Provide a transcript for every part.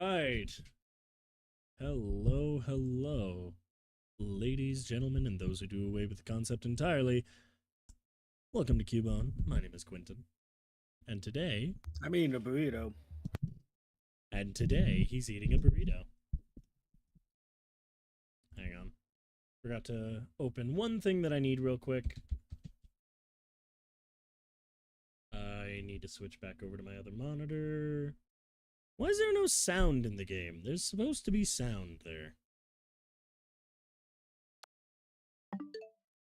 Right. Hello, ladies, gentlemen, and those who do away with the concept entirely. Welcome to Cubone. My name is Quentin. And today, I mean, a burrito. he's eating a burrito. Hang on. Forgot to open one thing that I need real quick. I need to switch back over to my other monitor. Why is there no sound in the game? There's supposed to be sound there.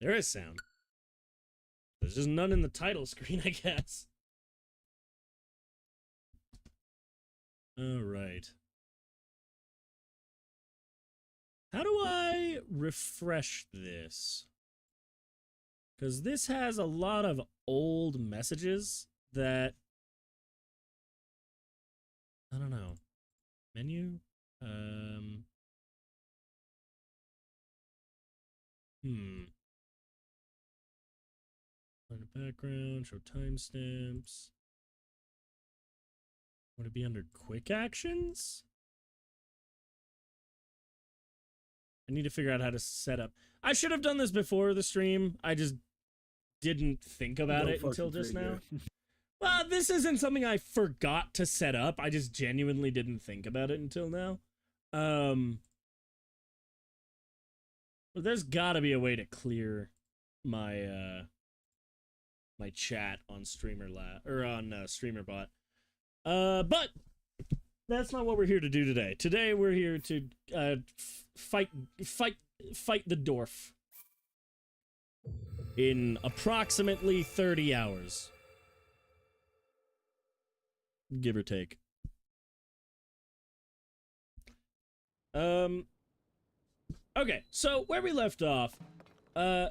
There is sound. There's just none in the title screen, I guess. Alright. How do I refresh this? Because this has a lot of old messages that... I don't know. Menu? Find a background, show timestamps. Would it be under quick actions? I need to figure out how to set up. I should have done this before the stream. I just didn't think about it until just now. Well, this isn't something I forgot to set up. I just genuinely didn't think about it until now. But there's gotta be a way to clear my my chat on StreamerBot. But that's not what we're here to do today. Today we're here to fight the dwarf in approximately 30 hours. Give or take. Okay, so where we left off, I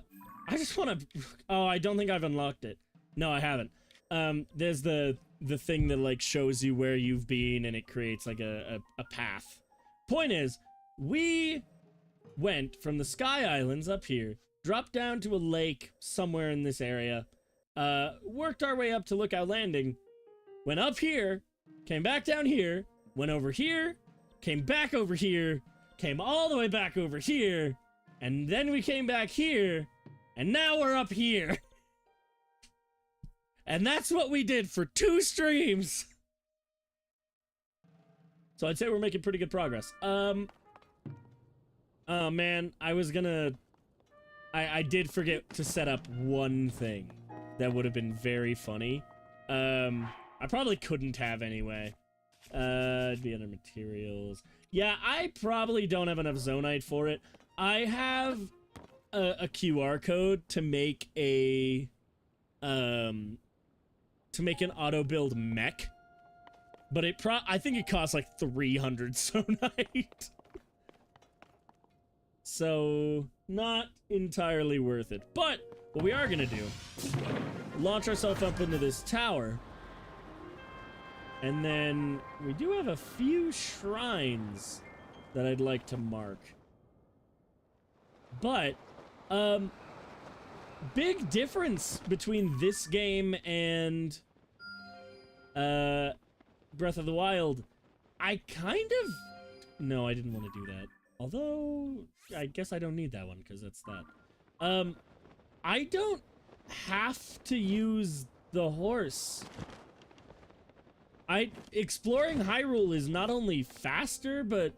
just want to... Oh, I don't think I've unlocked it. No, I haven't. There's the thing that, like, shows you where you've been, and it creates, like, a path. Point is, we went from the Sky Islands up here, dropped down to a lake somewhere in this area, worked our way up to Lookout Landing, went up here, came back down here, went over here, came back over here, came all the way back over here, and then we came back here, and now we're up here. And that's what we did for 2 streams. So I'd say we're making pretty good progress. Oh man, I did forget to set up one thing that would have been very funny. I probably couldn't have anyway. It'd be under materials. Yeah, I probably don't have enough Zonite for it. I have a QR code to make an auto build mech, but I think it costs like 300 Zonite. So not entirely worth it. But what we are gonna do, launch ourselves up into this tower, and then we do have a few shrines that I'd like to mark. But big difference between this game and Breath of the Wild. I no, I didn't want to do that. Although I guess I don't need that one because that's that. I don't have to use the horse. Exploring Hyrule is not only faster, but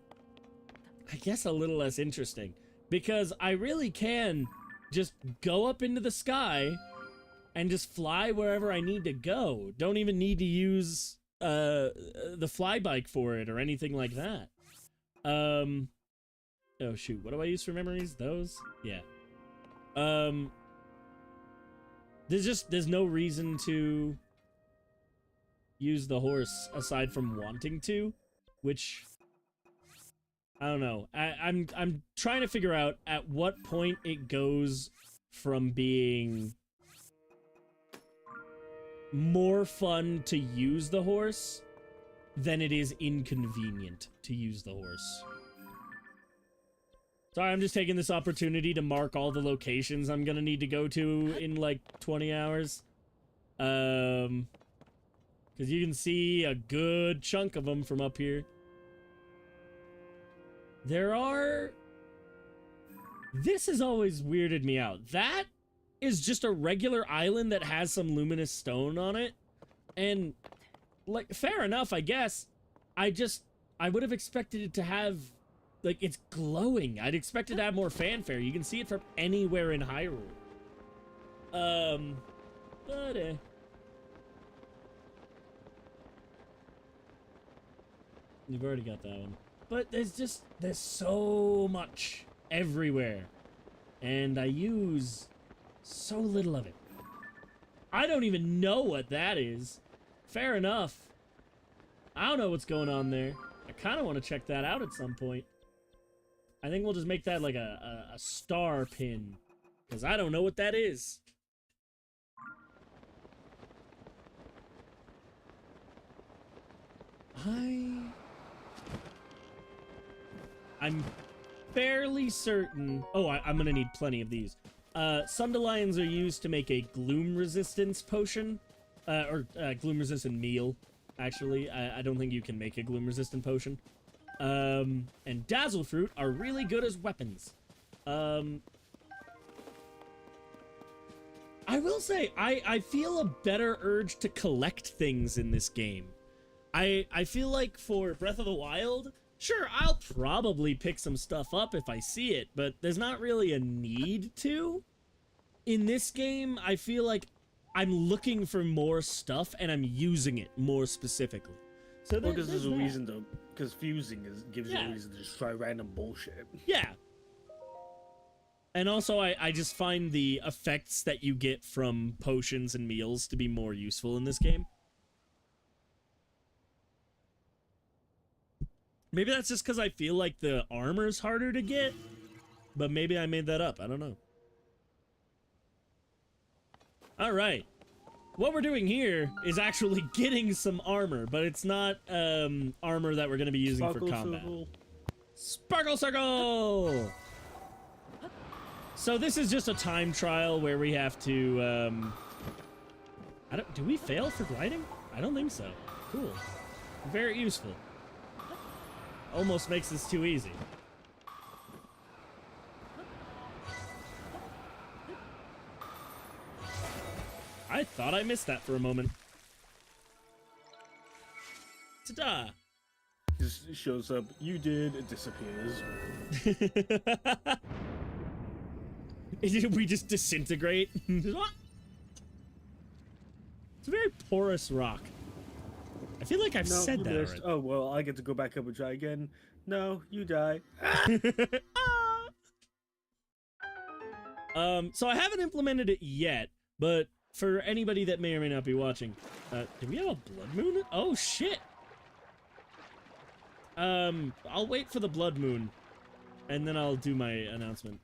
I guess a little less interesting, because I really can just go up into the sky and just fly wherever I need to go. Don't even need to use the fly bike for it or anything like that. Oh shoot, what do I use for memories? Those? Yeah. There's no reason to use the horse aside from wanting to, which I don't know. I'm trying to figure out at what point it goes from being more fun to use the horse than it is inconvenient to use the horse. Sorry, I'm just taking this opportunity to mark all the locations I'm gonna need to go to in like 20 hours. Because you can see a good chunk of them from up here. There are... This has always weirded me out. That is just a regular island that has some luminous stone on it. And, like, fair enough, I guess. I would have expected it to have, like, it's glowing. I'd expect it to have more fanfare. You can see it from anywhere in Hyrule. But, You've already got that one. But there's so much everywhere. And I use so little of it. I don't even know what that is. Fair enough. I don't know what's going on there. I kind of want to check that out at some point. I think we'll just make that like a star pin. Because I don't know what that is. I'm fairly certain... Oh, I'm gonna need plenty of these. Sundelions are used to make a gloom resistance potion. Gloom resistant meal, actually. I don't think you can make a gloom resistant potion. And dazzle fruit are really good as weapons. I will say, I feel a better urge to collect things in this game. I feel like for Breath of the Wild... Sure, I'll probably pick some stuff up if I see it, but there's not really a need to. In this game, I feel like I'm looking for more stuff and I'm using it more specifically. So because there's a reason though, because fusing gives you a reason to just try random bullshit. Yeah. And also, I just find the effects that you get from potions and meals to be more useful in this game. Maybe that's just because I feel like the armor's harder to get, but maybe I made that up. I don't know. All right. What we're doing here is actually getting some armor, but it's not armor that we're going to be using for combat. Sparkle Circle! So this is just a time trial where we have to... do we fail for gliding? I don't think so. Cool. Very useful. Almost makes this too easy. I thought I missed that for a moment. Ta-da! Just shows up, you did, it disappears. We just disintegrate. It's a very porous rock. I feel like I've said that already. Oh, well, I get to go back up and try again. No, you die. So I haven't implemented it yet, but for anybody that may or may not be watching, do we have a blood moon? Oh, shit! I'll wait for the blood moon, and then I'll do my announcement.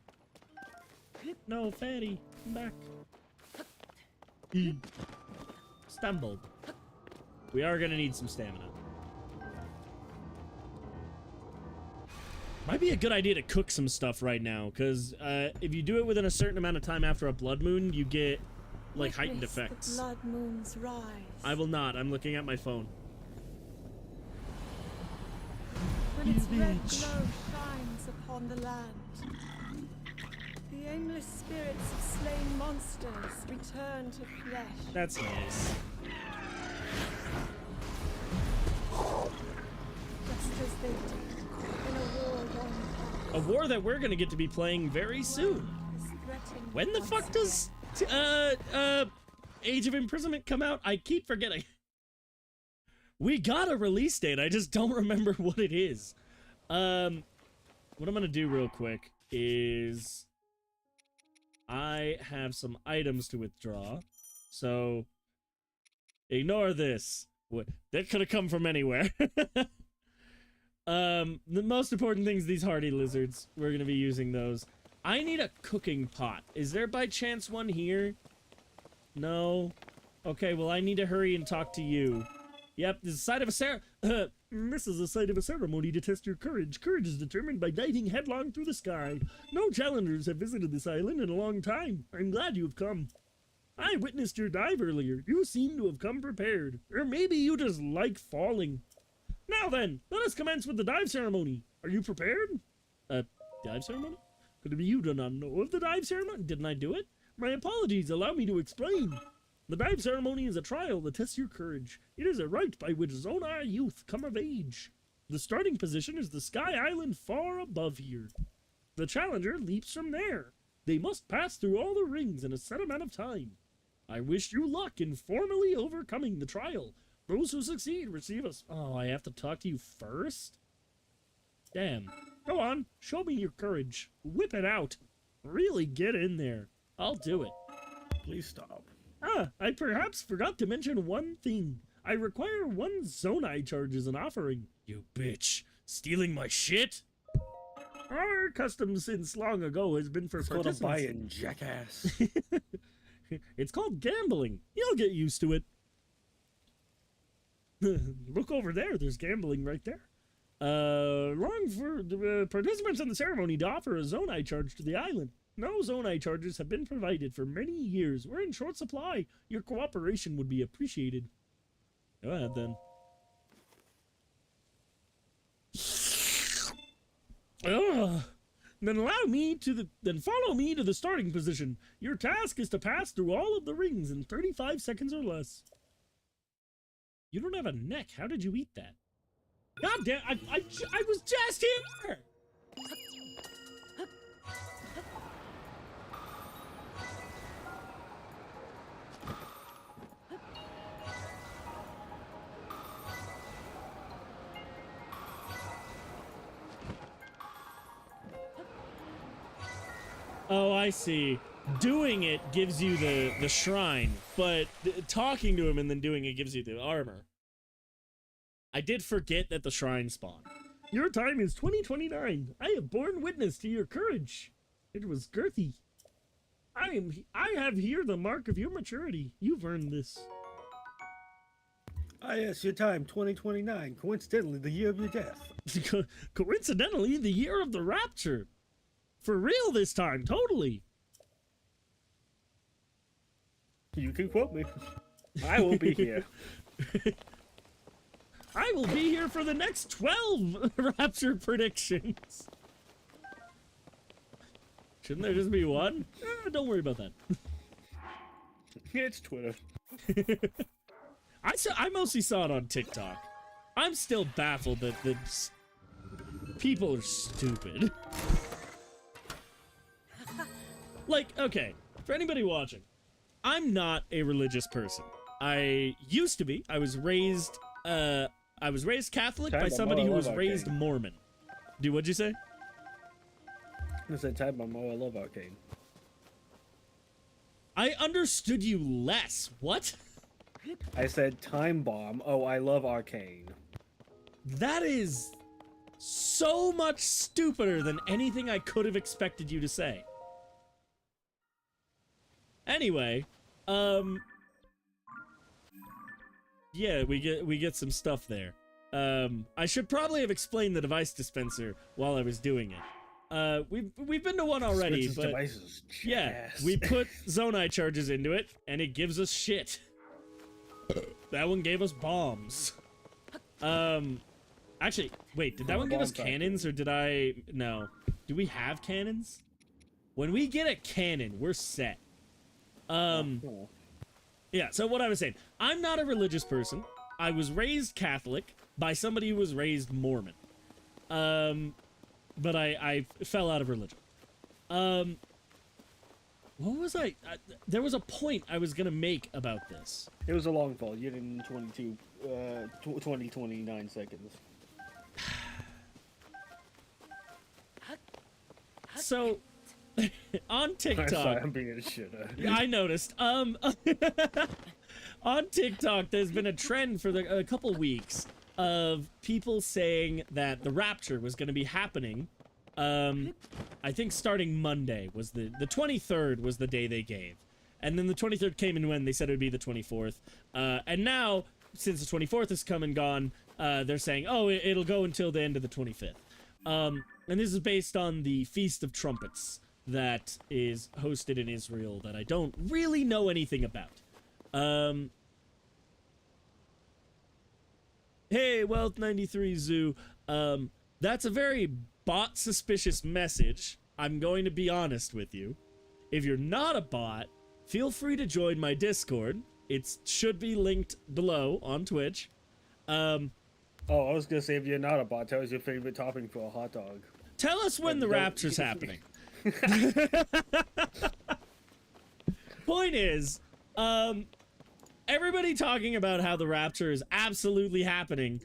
No, fatty, come back. Stumbled. We are gonna need some stamina. Might be a good idea to cook some stuff right now, because if you do it within a certain amount of time after a blood moon, you get, like, heightened effects. The blood moon's rise. I will not. I'm looking at my phone. When its red glow shines upon the land, the aimless spirits of slain monsters return to flesh. That's nice. Just as they did in a war long past. A war that we're gonna get to be playing very soon. When the fuck does Age of Imprisonment come out? I keep forgetting. We got a release date, I just don't remember what it is. What I'm gonna do real quick is I have some items to withdraw, so ignore this. That could have come from anywhere. The most important thing is these hardy lizards. We're gonna be using those. I need a cooking pot. Is there by chance one here? No? Okay, well I need to hurry and talk to you. Yep, this is a site of a this is a site of a ceremony to test your courage. Courage is determined by diving headlong through the sky. No challengers have visited this island in a long time. I'm glad you have come. I witnessed your dive earlier. You seem to have come prepared. Or maybe you just like falling. Now then, let us commence with the dive ceremony. Are you prepared? Dive ceremony? Could it be you do not know of the dive ceremony? Didn't I do it? My apologies, allow me to explain. The dive ceremony is a trial that tests your courage. It is a rite by which Zonai youth come of age. The starting position is the sky island far above here. The challenger leaps from there. They must pass through all the rings in a set amount of time. I wish you luck in formally overcoming the trial. Those who succeed receive us. Oh, I have to talk to you first? Damn. Go on, show me your courage. Whip it out. Really get in there. I'll do it. Please stop. Ah, I perhaps forgot to mention one thing. I require 1 Zonai charge as an offering. You bitch. Stealing my shit? Our custom since long ago has been for It's called a participants. buy-in, jackass. It's called gambling. You'll get used to it. Look over there. There's gambling right there. Long for the participants in the ceremony to offer a Zonai charge to the island. No Zonai charges have been provided for many years. We're in short supply. Your cooperation would be appreciated. Go ahead, then. Ugh. Then follow me to the starting position. Your task is to pass through all of the rings in 35 seconds or less. You don't have a neck. How did you eat that? God damn! I was just here. Oh, I see. Doing it gives you the shrine, but talking to him and then doing it gives you the armor. I did forget that the shrine spawned. Your time is 2029. I have borne witness to your courage. It was girthy. I have here the mark of your maturity. You've earned this. Ah, yes, your time, 2029. Coincidentally, the year of your death. Coincidentally, the year of the rapture. For real this time, totally. You can quote me. I will be here. I will be here for the next 12 rapture predictions. Shouldn't there just be one? Don't worry about that. It's Twitter. I mostly saw it on TikTok. I'm still baffled that people are stupid. Like, okay, for anybody watching, I'm not a religious person. I used to be. I was raised Catholic by somebody who was raised Mormon. What'd you say? I said Time Bomb. Oh, I love Arcane. I understood you less. What? I said Time Bomb. Oh, I love Arcane. That is so much stupider than anything I could have expected you to say. Anyway, yeah, we get some stuff there. I should probably have explained the device dispenser while I was doing it. We've been to one already, but devices, yeah, we put Zonai charges into it, and it gives us shit. That one gave us bombs. Actually, wait, did that one give us cannons, or did I? No. Do we have cannons? When we get a cannon, we're set. Yeah, so what I was saying, I'm not a religious person. I was raised Catholic by somebody who was raised Mormon. But I fell out of religion. What was I there was a point I was gonna make about this. It was a long fall. You did in 29 seconds. So, on TikTok, I'm sorry, I'm being a shitter. I noticed. On TikTok, there's been a trend for a couple weeks of people saying that the rapture was going to be happening. I think starting Monday was the 23rd was the day they gave, and then the 23rd came and went. They said it would be the 24th, and now since the 24th has come and gone, they're saying, oh, it'll go until the end of the 25th. And this is based on the Feast of Trumpets that is hosted in Israel that I don't really know anything about. Hey, Wealth 93 Zoo. That's a very bot suspicious message, I'm going to be honest with you. If you're not a bot, feel free to join my Discord. It should be linked below on Twitch. Oh, I was gonna say, if you're not a bot, tell us your favorite topping for a hot dog. Tell us when the rapture's happening. Point is, everybody talking about how the rapture is absolutely happening.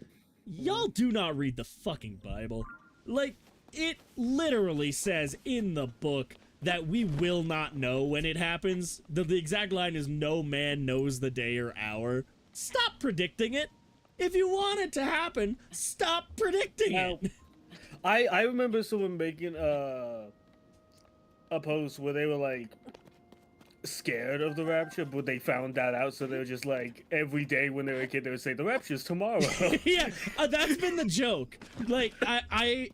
Y'all do not read the fucking Bible. Like, it literally says in the book that we will not know when it happens. The exact line is, no man knows the day or hour. Stop predicting it. If you want it to happen, stop predicting it. I remember someone making a post where they were like scared of the rapture, but they found that out, so they were just like, every day when they were a kid, they would say the rapture's tomorrow. Yeah, that's been the joke. Like, I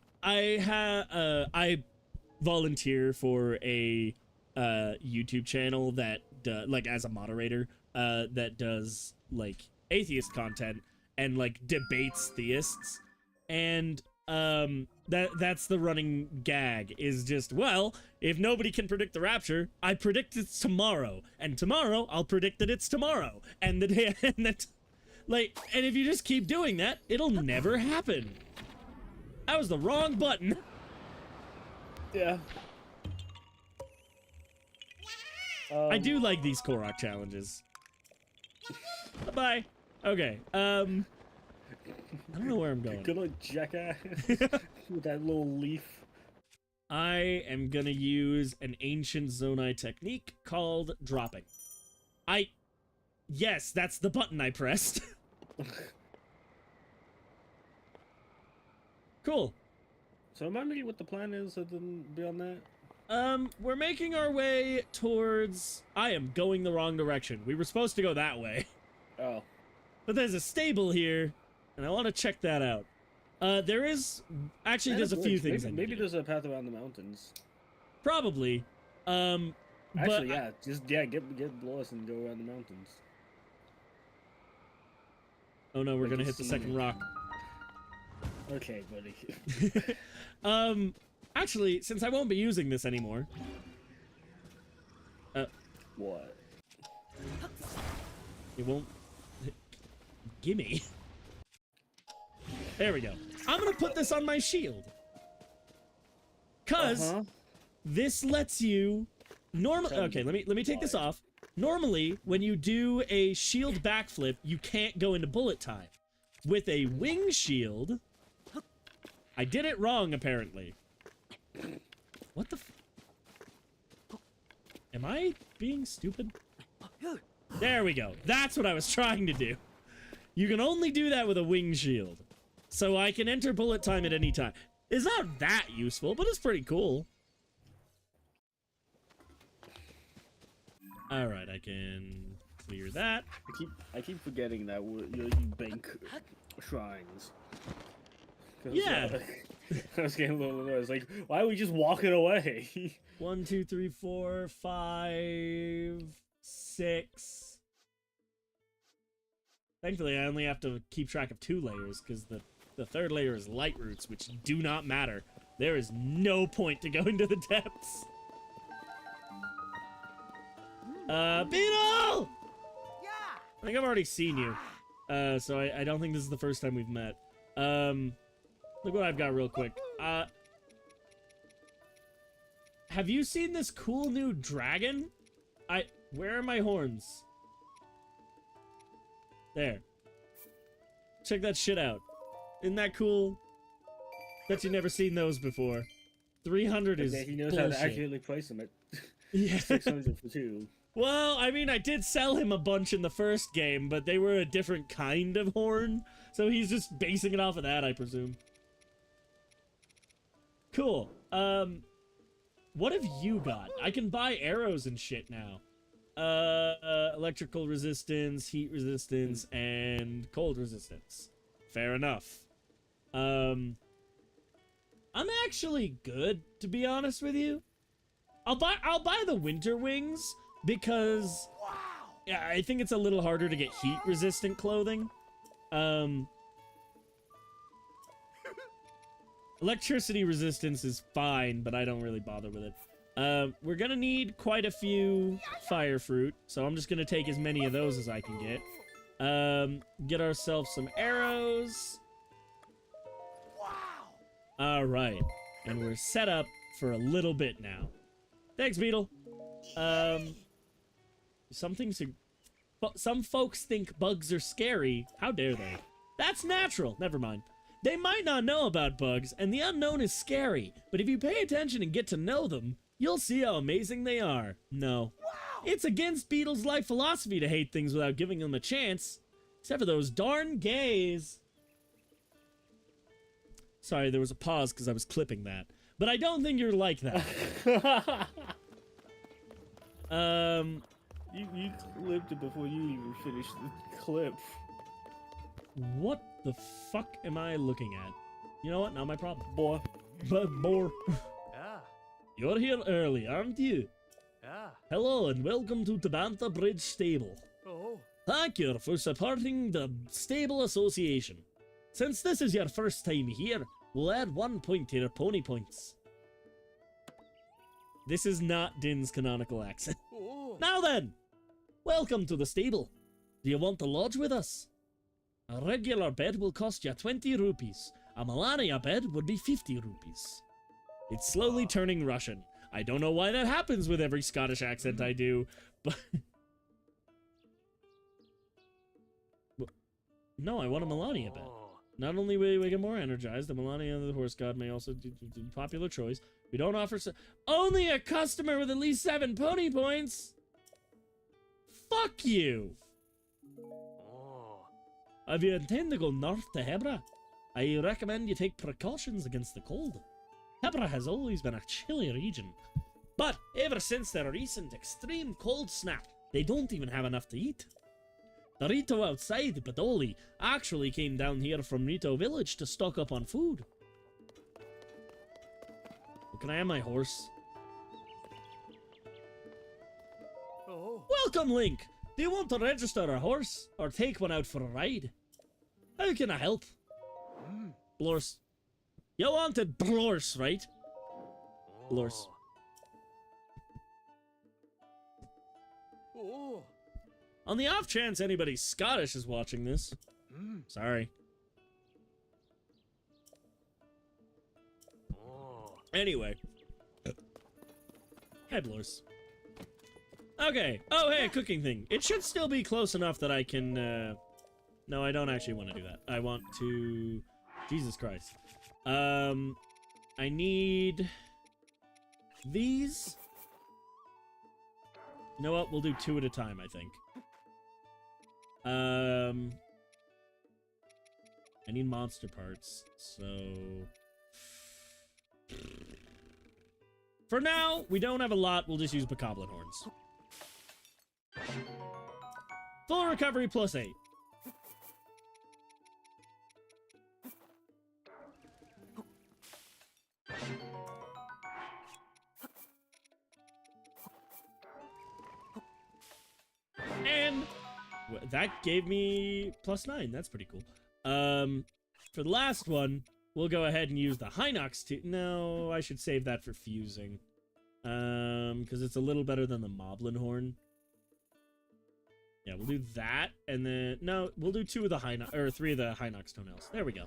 volunteer for a YouTube channel that like, as a moderator, that does like atheist content and like debates theists, and that's the running gag, is just, well, if nobody can predict the rapture, I predict it's tomorrow, and tomorrow I'll predict that it's tomorrow, and the day, and that, like, and if you just keep doing that, it'll never happen. That was the wrong button. Yeah. I do like these Korok challenges. Bye-bye. Okay, I don't know where I'm going. Good old jackass with that little leaf. I am gonna use an ancient Zonai technique called dropping. Yes, that's the button I pressed. Cool. So remind me what the plan is other than beyond that? We're making our way towards... I am going the wrong direction. We were supposed to go that way. Oh. But there's a stable here, and I want to check that out. There is... Actually, there's a few things. Maybe there's a path around the mountains. Probably. Actually, but yeah. Get below us and go around the mountains. Oh no, we're gonna hit the second rock. Okay, buddy. Actually, since I won't be using this anymore... What? It won't... Gimme. There we go. I'm gonna put this on my shield. Cause this lets you normally... Okay, let me take this off. Normally, when you do a shield backflip, you can't go into bullet time. With a wing shield... I did it wrong, apparently. What the f... Am I being stupid? There we go. That's what I was trying to do. You can only do that with a wing shield. So I can enter bullet time at any time. It's not that useful, but it's pretty cool. Alright, I can clear that. I keep forgetting that you bank shrines. Yeah. I was getting a little annoyed. I was like, why are we just walking away? 1, 2, 3, 4, 5, 6. Thankfully, I only have to keep track of 2 layers, because the third layer is light roots, which do not matter. There is no point to going to the depths. Beetle! Yeah. I think I've already seen you. So I don't think this is the first time we've met. Look what I've got real quick. Have you seen this cool new dragon? Where are my horns? There. Check that shit out. Isn't that cool? Bet you've never seen those before. 300 is he knows bullshit. how to accurately place them at Yeah. 600 for 2. Well, I mean, I did sell him a bunch in the first game, but they were a different kind of horn. So he's just basing it off of that, I presume. Cool. What have you got? I can buy arrows and shit now. Electrical resistance, heat resistance, and cold resistance. Fair enough. I'm actually good, to be honest with you. I'll buy the winter wings because yeah, I think it's a little harder to get heat resistant clothing. Electricity resistance is fine, but I don't really bother with it. We're gonna need quite a few fire fruit, so I'm just gonna take as many of those as I can get. Get ourselves some arrows. All right, and we're set up for a little bit now. Thanks, Beetle. Some folks think bugs are scary. How dare they? That's natural. Never mind. They might not know about bugs, and the unknown is scary. But if you pay attention and get to know them, you'll see how amazing they are. No. Wow. It's against Beetle's life philosophy to hate things without giving them a chance. Except for those darn gays. Sorry, there was a pause because I was clipping that. But I don't think you're like that. You clipped it before you even finished the clip. What the fuck am I looking at? You know what? Not my problem. Boy. But more. Yeah. You're here early, aren't you? Yeah. Hello and welcome to Tabantha Bridge Stable. Oh. Thank you for supporting the Stable Association. Since this is your first time here, we'll add 1 point to your pony points. This is not Din's canonical accent. Oh. Now then, welcome to the stable. Do you want to lodge with us? A regular bed will cost you 20 rupees. A Melania bed would be 50 rupees. It's slowly turning Russian. I don't know why that happens with every Scottish accent I do, but... No, I want a Melania bed. Not only will we get more energized, the Melania of the horse god may also do popular choice. We don't offer... Only a customer with at least 7 pony points! Fuck you! If you intend to go north to Hebra, I recommend you take precautions against the cold. Hebra has always been a chilly region, but ever since their recent extreme cold snap, they don't even have enough to eat. The Rito outside Badoli actually came down here from Rito village to stock up on food. Well, can I have my horse? Oh. Welcome, Link! Do you want to register a horse, or take one out for a ride? How can I help? Blors. You wanted Blors, right? Blors. Oh. On the off chance anybody Scottish is watching this. Sorry. Oh. Anyway. Hi, Blors. Okay. Oh, hey, a cooking thing. It should still be close enough that I can, No, I don't actually want to do that. I want to... Jesus Christ. I need... these. You know what? We'll do 2 at a time, I think. I need monster parts, so... For now, we don't have a lot. We'll just use bokoblin horns. Full recovery plus 8. And that gave me plus 9. That's pretty cool. For the last one, we'll go ahead and use the Hinox to... No, I should save that for fusing. Because it's a little better than the Moblin Horn. Yeah, we'll do that, and then... No, we'll do 2 of the Hinox... Or 3 of the Hinox toenails. There we go.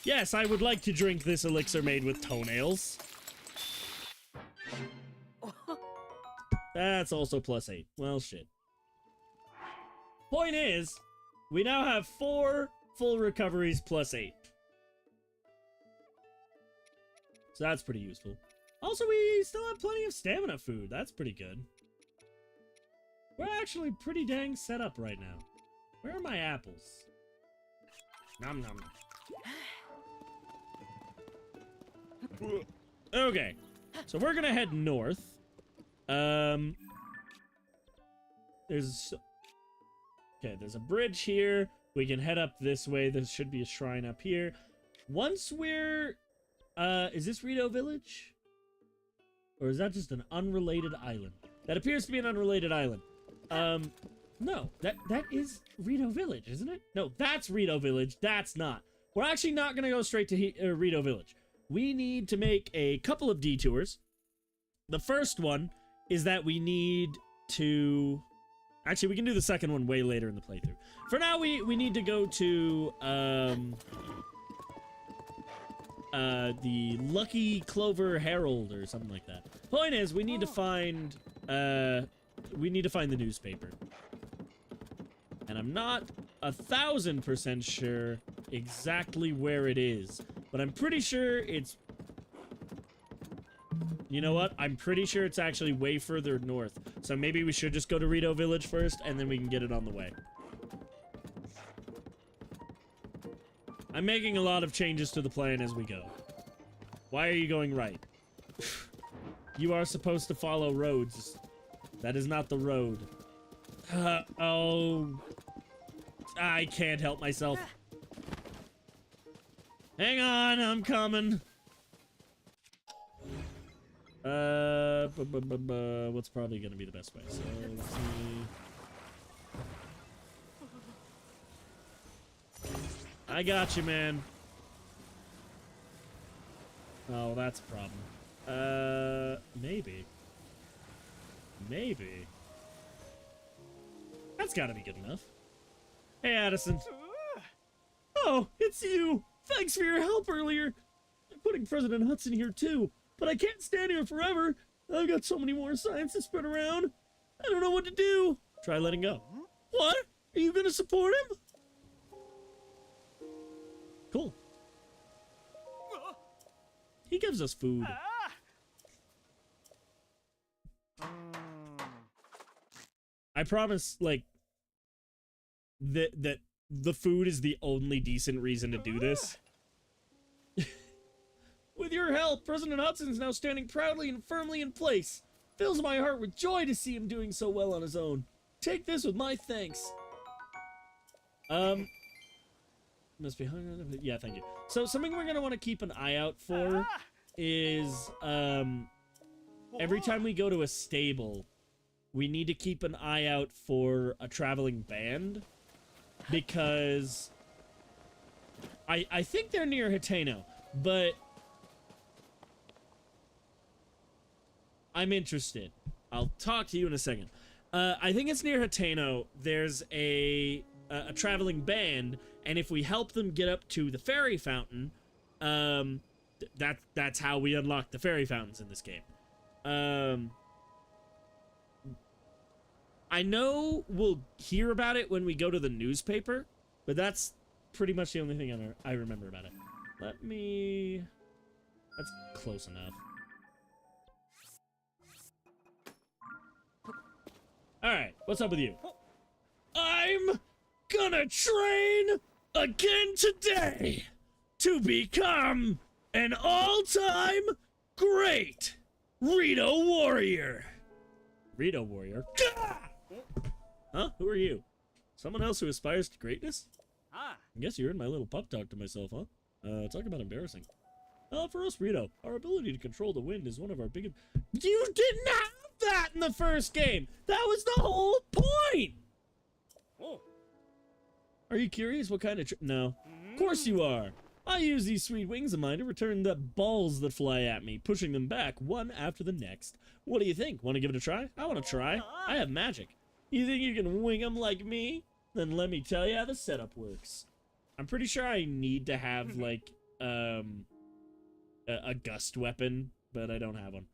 Yes, I would like to drink this elixir made with toenails. That's also plus 8. Well, shit. Point is, we now have 4 full recoveries plus 8. So that's pretty useful. Also, we still have plenty of stamina food. That's pretty good. We're actually pretty dang set up right now. Where are my apples? Nom nom. Okay, so we're gonna head north. There's a bridge here. We can head up this way. There should be a shrine up here. Once we're, is this Rito Village? Or is that just an unrelated island? That appears to be an unrelated island. No, that is Rito Village, isn't it? No, that's Rito Village. That's not. we're actually not going to go straight to Rito Village. We need to make a couple of detours. The first one is that we need to... Actually, we can do the second one way later in the playthrough. For now, we need to go to the Lucky Clover Herald or something like that. Point is, we need to find the newspaper. And I'm not 1,000% sure exactly where it is, but I'm pretty sure it's... You know what? I'm pretty sure it's actually way further north. So maybe we should just go to Rito Village first, and then we can get it on the way. I'm making a lot of changes to the plan as we go. Why are you going right? You are supposed to follow roads. That is not the road. Oh. I can't help myself. Hang on, I'm coming. What's probably gonna be the best way? So, let's see. I got you, man. Oh, that's a problem. Maybe. Maybe. That's gotta be good enough. Hey, Addison. Oh, it's you! Thanks for your help earlier! I'm putting President Hudson here, too. But I can't stand here forever. I've got so many more signs to spread around. I don't know what to do. Try letting go. What? Are you gonna support him? Cool. He gives us food. I promise, like, that the food is the only decent reason to do this. With your help, President Hudson is now standing proudly and firmly in place. Fills my heart with joy to see him doing so well on his own. Take this with my thanks. Must be hungry. Yeah, thank you. So something we're gonna want to keep an eye out for is every time we go to a stable, we need to keep an eye out for a traveling band, because I think they're near Hiteno, but I'm interested. I'll talk to you in a second. I think it's near Hiteno. There's a traveling band, and if we help them get up to the fairy fountain, that's how we unlock the fairy fountains in this game. I know we'll hear about it when we go to the newspaper, but that's pretty much the only thing I remember about it. Let me... That's close enough. Alright, what's up with you? I'm gonna train again today to become an all-time great Rito warrior. Rito warrior? Gah! Huh? Who are you? Someone else who aspires to greatness? I guess you heard my little pep talk to myself, huh? Talk about embarrassing. For us, Rito, our ability to control the wind is one of our biggest... You didn't have that in the first game! That was the whole point! Oh. Are you curious what kind of... No. Of course you are! I use these sweet wings of mine to return the balls that fly at me, pushing them back one after the next. What do you think? Want to give it a try? I want to try. I have magic. You think you can wing them like me? Then let me tell you how the setup works. I'm pretty sure I need to have, like, a gust weapon, but I don't have one.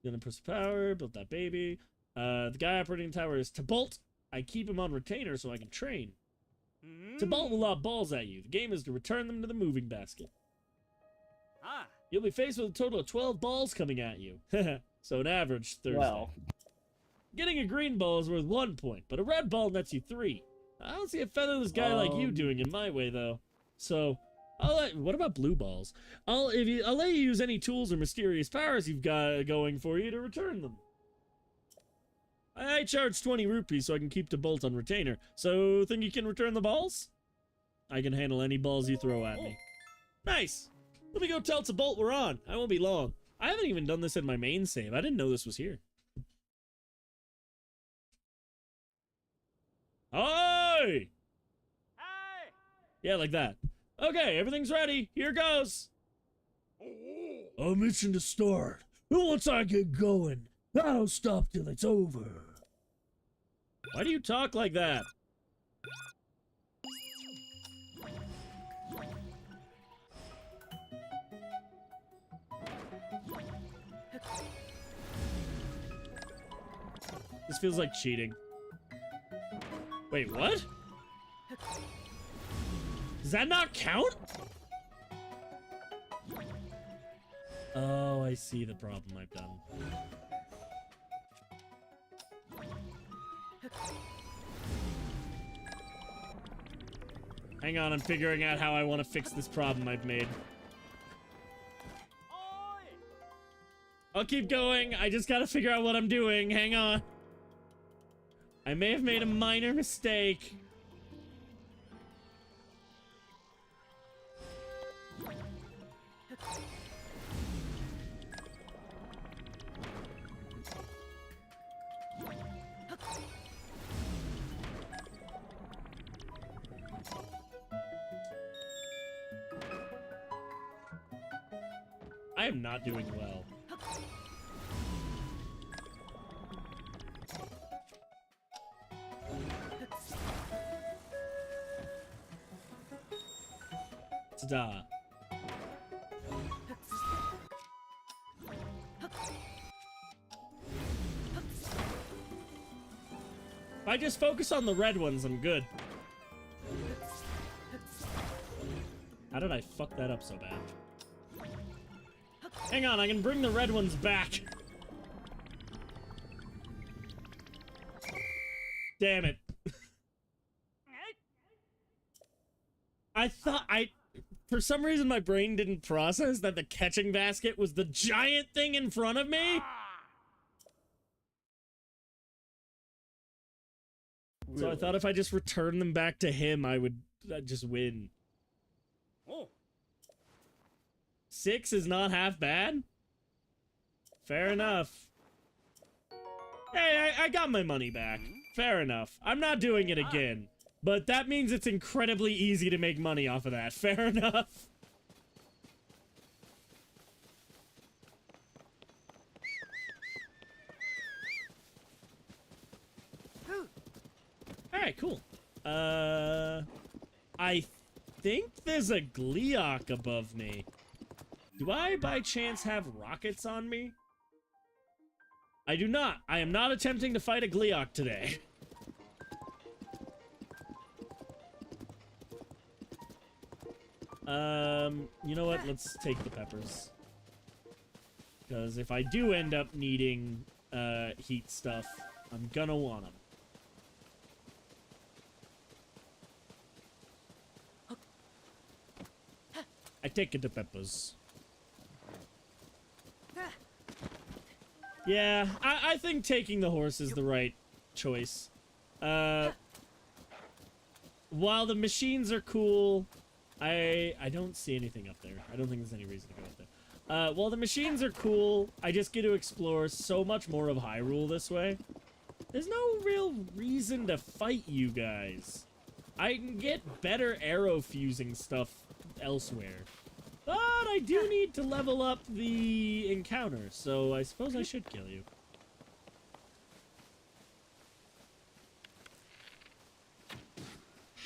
Gonna press power, build that baby. The guy operating the tower is Tabolt. I keep him on retainer so I can train. Tabolt will lob balls at you. The game is to return them to the moving basket. You'll be faced with a total of 12 balls coming at you. So an average Thursday. Well. Getting a green ball is worth 1 point, but a red ball nets you 3. I don't see a featherless guy like you doing it my way, though. So, what about blue balls? I'll let you use any tools or mysterious powers you've got going for you to return them. I charge 20 rupees so I can keep the bolt on retainer. So, think you can return the balls? I can handle any balls you throw at me. Nice! Let me go tell Tabolt we're on. I won't be long. I haven't even done this in my main save. I didn't know this was here. Hi! Hey! Yeah, like that. Okay, everything's ready. Here goes. I'm itching to start. And once I get going, I don't stop till it's over. Why do you talk like that? This feels like cheating. Wait, what? Does that not count? Oh, I see the problem I've done. Hang on, I'm figuring out how I want to fix this problem I've made. I'll keep going. I just gotta figure out what I'm doing. Hang on. I may have made a minor mistake. I am not doing well. Ta-da. If I just focus on the red ones, I'm good. How did I fuck that up so bad? Hang on, I can bring the red ones back. Damn it. For some reason my brain didn't process that the catching basket was the giant thing in front of me. So I thought if I just returned them back to him, I'd just win. 6 is not half bad. Fair enough. Hey, I got my money back. Fair enough. I'm not doing it again. But that means it's incredibly easy to make money off of that. Fair enough. Alright, cool. I think there's a Gleeok above me. Do I, by chance, have rockets on me? I do not. I am not attempting to fight a Gleeok today. You know what? Let's take the peppers. Because if I do end up needing, heat stuff, I'm gonna want them. I take the peppers. Yeah, I think taking the horse is the right choice. While the machines are cool, I don't see anything up there. I don't think there's any reason to go up there. While the machines are cool, I just get to explore so much more of Hyrule this way. There's no real reason to fight you guys. I can get better arrow fusing stuff elsewhere. But I do need to level up the encounter, so I suppose I should kill you.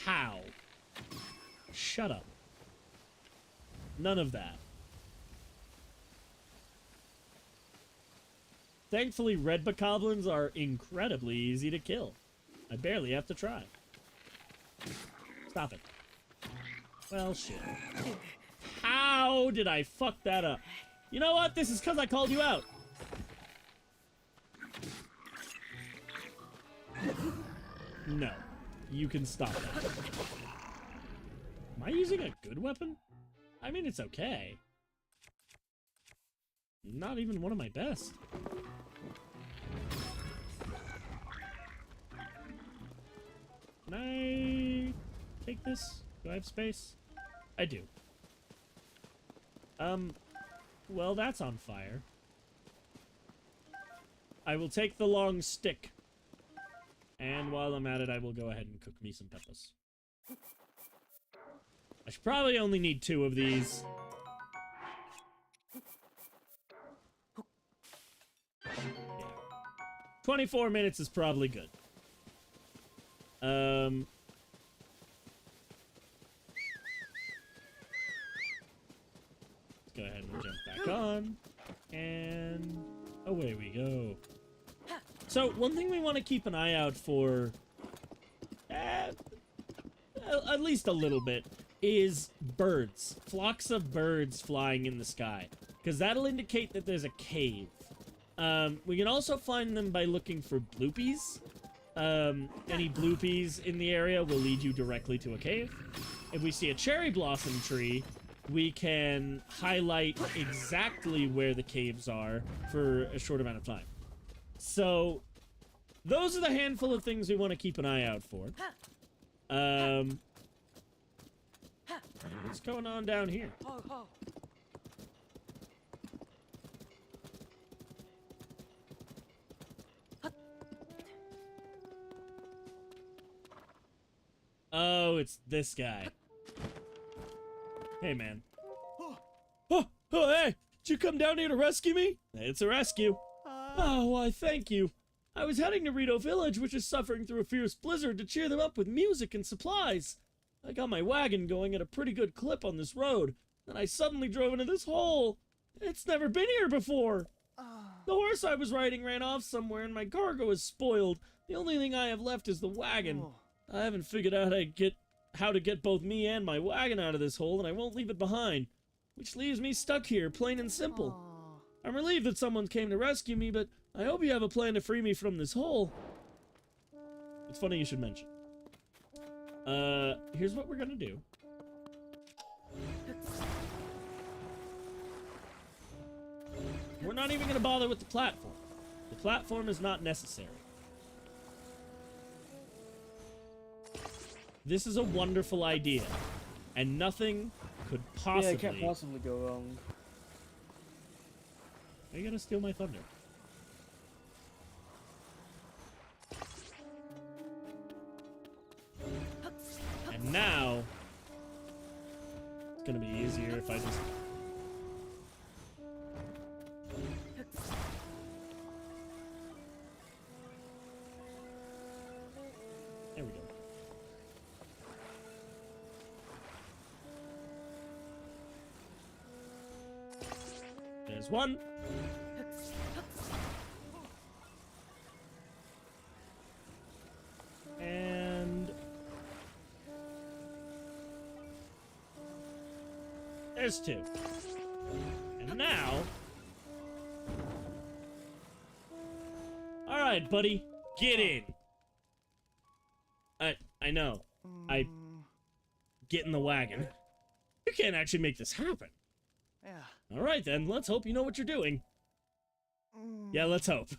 How? Shut up. None of that. Thankfully, red bokoblins are incredibly easy to kill. I barely have to try. Stop it. Well, shit. How did I fuck that up? You know what? This is because I called you out. No. You can stop that. Am I using a good weapon? I mean, it's okay. Not even one of my best. Can I take this? Do I have space? I do. Well, that's on fire. I will take the long stick. And while I'm at it, I will go ahead and cook me some peppers. I should probably only need 2 of these. Yeah. 24 minutes is probably good. Let's go ahead and jump back on. And away we go. So, one thing we want to keep an eye out for, at least a little bit, is birds. Flocks of birds flying in the sky. Because that'll indicate that there's a cave. We can also find them by looking for bloopies. Any bloopies in the area will lead you directly to a cave. If we see a cherry blossom tree, we can highlight exactly where the caves are for a short amount of time. So, those are the handful of things we want to keep an eye out for. What's going on down here? Oh, it's this guy. Hey, man. Oh, hey! Did you come down here to rescue me? It's a rescue. Oh, why, thank you. I was heading to Rito Village, which is suffering through a fierce blizzard, to cheer them up with music and supplies. I got my wagon going at a pretty good clip on this road, and I suddenly drove into this hole. It's never been here before. The horse I was riding ran off somewhere, and my cargo is spoiled. The only thing I have left is the wagon. I haven't figured out how to get both me and my wagon out of this hole, and I won't leave it behind, which leaves me stuck here, plain and simple. I'm relieved that someone came to rescue me, but I hope you have a plan to free me from this hole. It's funny you should mention. Here's what we're gonna do. We're not even gonna bother with the platform. The platform is not necessary. This is a wonderful idea, and nothing could possibly... Yeah, it can't possibly go wrong. Are you gonna steal my thunder? And now... It's gonna be easier if I just... There we go. There's one. And there's 2. And now... Alright, buddy. Get in. I know. Get in the wagon. You can't actually make this happen. Yeah. Alright then, let's hope you know what you're doing. Yeah, let's hope.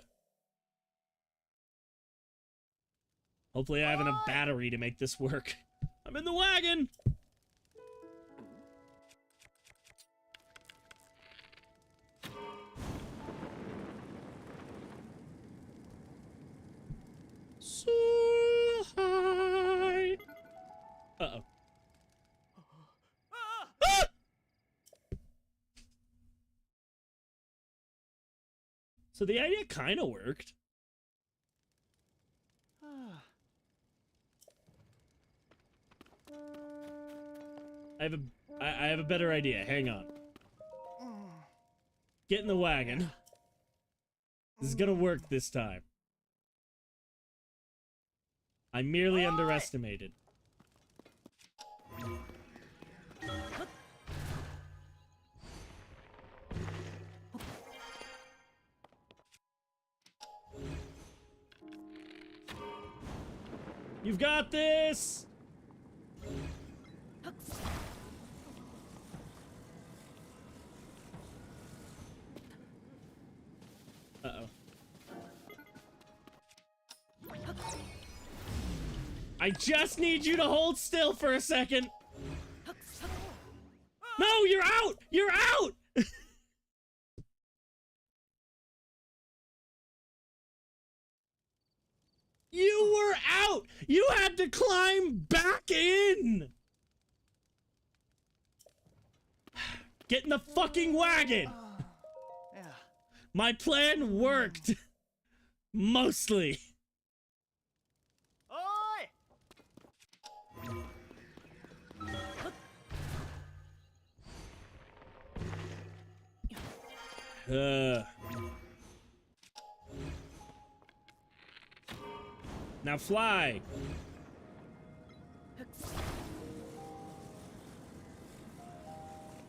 Hopefully I have enough battery to make this work. I'm in the wagon! So high! Uh-oh. Ah! So the idea kind of worked. I have a better idea. Hang on. Get in the wagon. This is gonna work this time. I merely underestimated. You've got this! Uh-oh. I just need you to hold still for a second. No, you're out! You're out! You were out! You had to climb back in! Get in the fucking wagon! Yeah. My plan worked. Mostly. Oi! Now fly.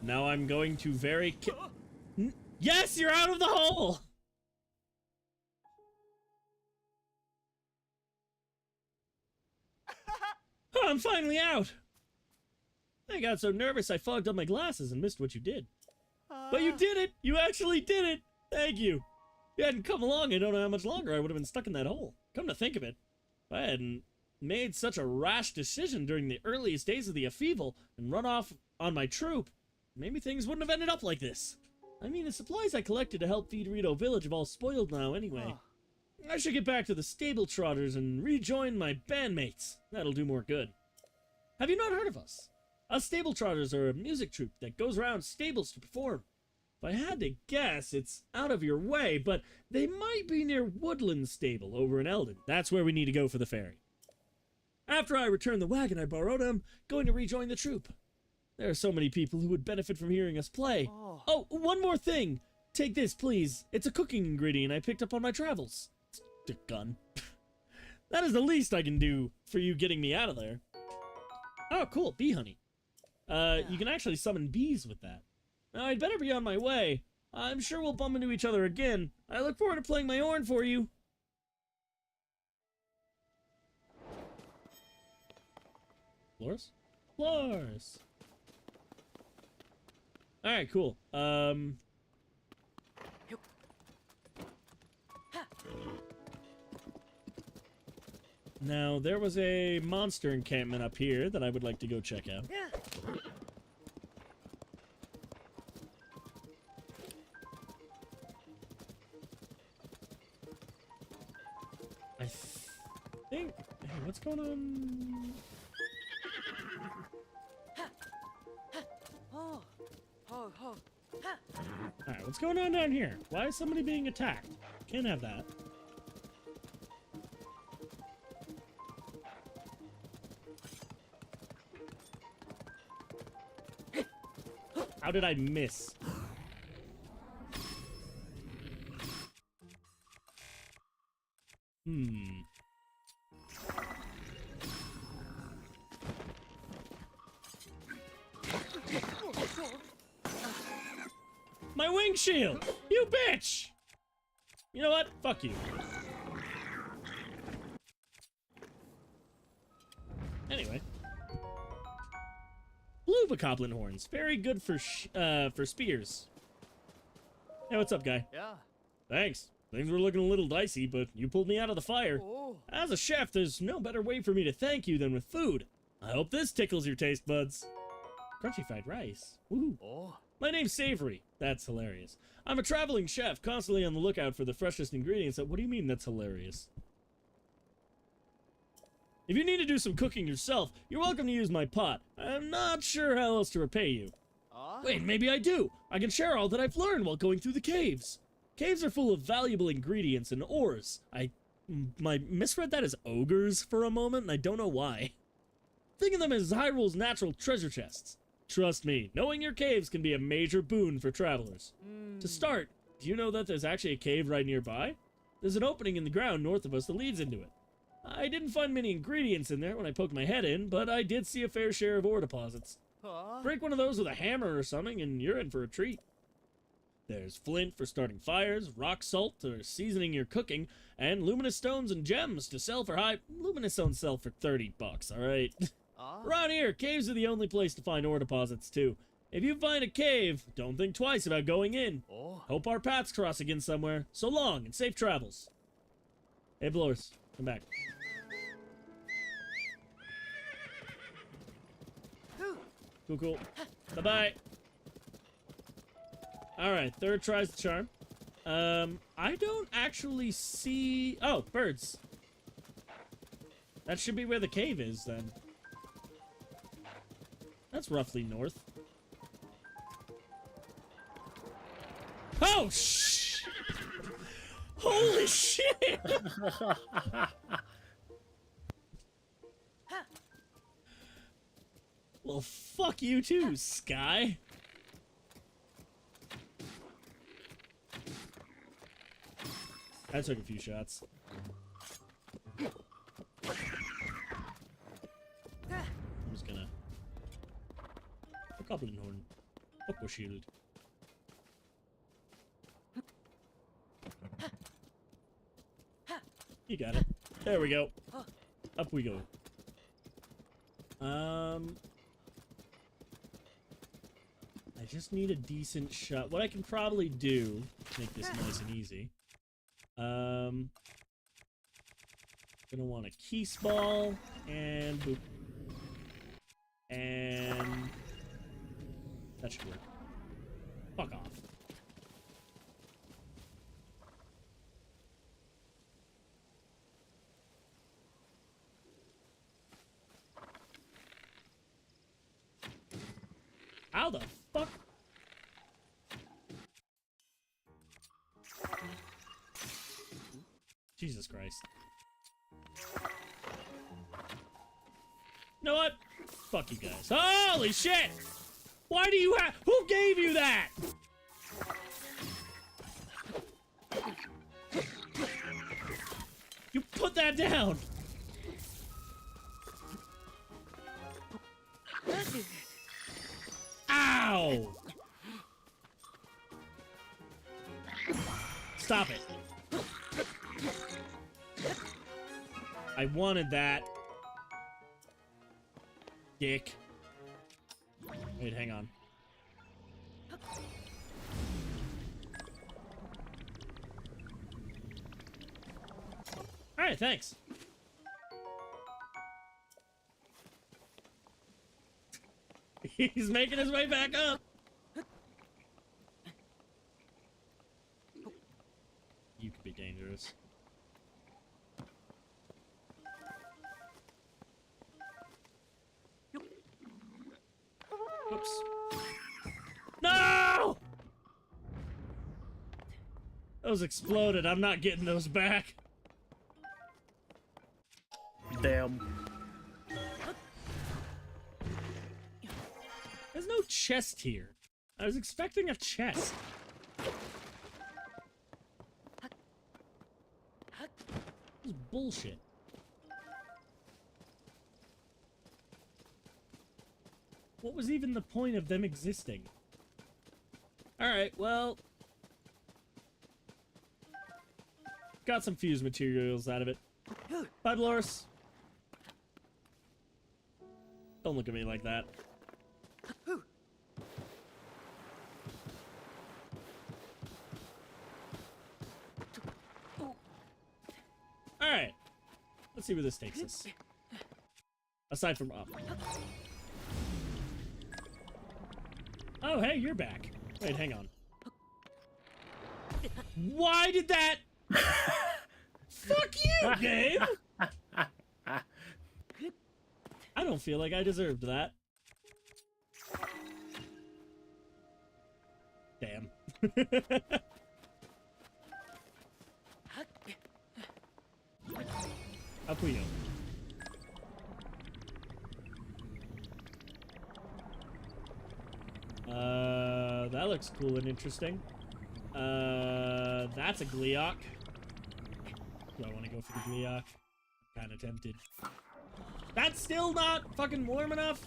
Now I'm going to Yes, you're out of the hole! Oh, I'm finally out! I got so nervous I fogged up my glasses and missed what you did. But you did it! You actually did it! Thank you! If you hadn't come along, I don't know how much longer I would have been stuck in that hole. Come to think of it, if I hadn't made such a rash decision during the earliest days of the upheaval and run off on my troop, maybe things wouldn't have ended up like this. I mean, the supplies I collected to help feed Rito Village have all spoiled now anyway. I should get back to the stable trotters and rejoin my bandmates. That'll do more good. Have you not heard of us? Us stable trotters are a music troupe that goes around stables to perform. If I had to guess, it's out of your way, but they might be near Woodland Stable over in Eldon. That's where we need to go for the ferry. After I return the wagon I borrowed, I'm going to rejoin the troupe. There are so many people who would benefit from hearing us play. Oh, one more thing. Take this, please. It's a cooking ingredient I picked up on my travels. It's a gun. That is the least I can do for you getting me out of there. Oh, cool. Bee honey. You can actually summon bees with that. Now, I'd better be on my way. I'm sure we'll bump into each other again. I look forward to playing my horn for you. Floors? Floors! Alright, cool. Now, there was a monster encampment up here that I would like to go check out. I think... Hey, what's going on? Alright, what's going on down here? Why is somebody being attacked? Can't have that. How did I miss? My wing shield! You bitch! You know what? Fuck you. Anyway. Blue bokoblin horns. Very good for spears. Hey, what's up, guy? Yeah. Thanks. Things were looking a little dicey, but you pulled me out of the fire. Oh. As a chef, there's no better way for me to thank you than with food. I hope this tickles your taste buds. Crunchy fried rice. Woohoo. Oh. My name's Savory. That's hilarious. I'm a traveling chef, constantly on the lookout for the freshest ingredients. What do you mean that's hilarious? If you need to do some cooking yourself, you're welcome to use my pot. I'm not sure how else to repay you. Wait, maybe I do. I can share all that I've learned while going through the caves. Caves are full of valuable ingredients and ores. I misread that as ogres for a moment, and I don't know why. Think of them as Hyrule's natural treasure chests. Trust me, knowing your caves can be a major boon for travelers. To start, do you know that there's actually a cave right nearby? There's an opening in the ground north of us that leads into it. I didn't find many ingredients in there when I poked my head in, but I did see a fair share of ore deposits. Break one of those with a hammer or something, and you're in for a treat. There's flint for starting fires, rock salt for seasoning your cooking, and luminous stones and gems to sell for high... Luminous stones sell for $30, alright? Around here, caves are the only place to find ore deposits, too. If you find a cave, don't think twice about going in. Hope our paths cross again somewhere. So long, and safe travels. Hey, Blores, come back. Cool. Bye-bye. Alright, third tries the charm. I don't actually see... Oh, birds. That should be where the cave is, then. That's roughly north. Oh, holy shit! Well, fuck you too, Sky. I took a few shots. I'm just gonna... A goblin horn. Aqua shield. You got it. There we go. Up we go. I just need a decent shot. What I can probably do to make this nice and easy. Gonna want a Keese ball and boop. And that should work. Fuck off. How the fuck? Jesus Christ. You know what? Fuck you guys. Holy shit! Why do you have... Who gave you that? You put that down! Ow! Stop it. I wanted that. Dick. Wait, hang on. Alright, thanks. He's making his way back up. You could be dangerous. Whoops. No! Those exploded. I'm not getting those back. Damn. There's no chest here. I was expecting a chest. This is bullshit. What was even the point of them existing? Alright, well... Got some fuse materials out of it. Bye, Dolores. Don't look at me like that. Alright. Let's see where this takes us. Aside from up. Oh, hey, you're back. Wait, hang on. Why did that... Fuck you, game! I don't feel like I deserved that. Damn. Up we go. That looks cool and interesting. That's a Gleeok. Do I want to go for the Gleeok? I'm kind of tempted. That's still not fucking warm enough?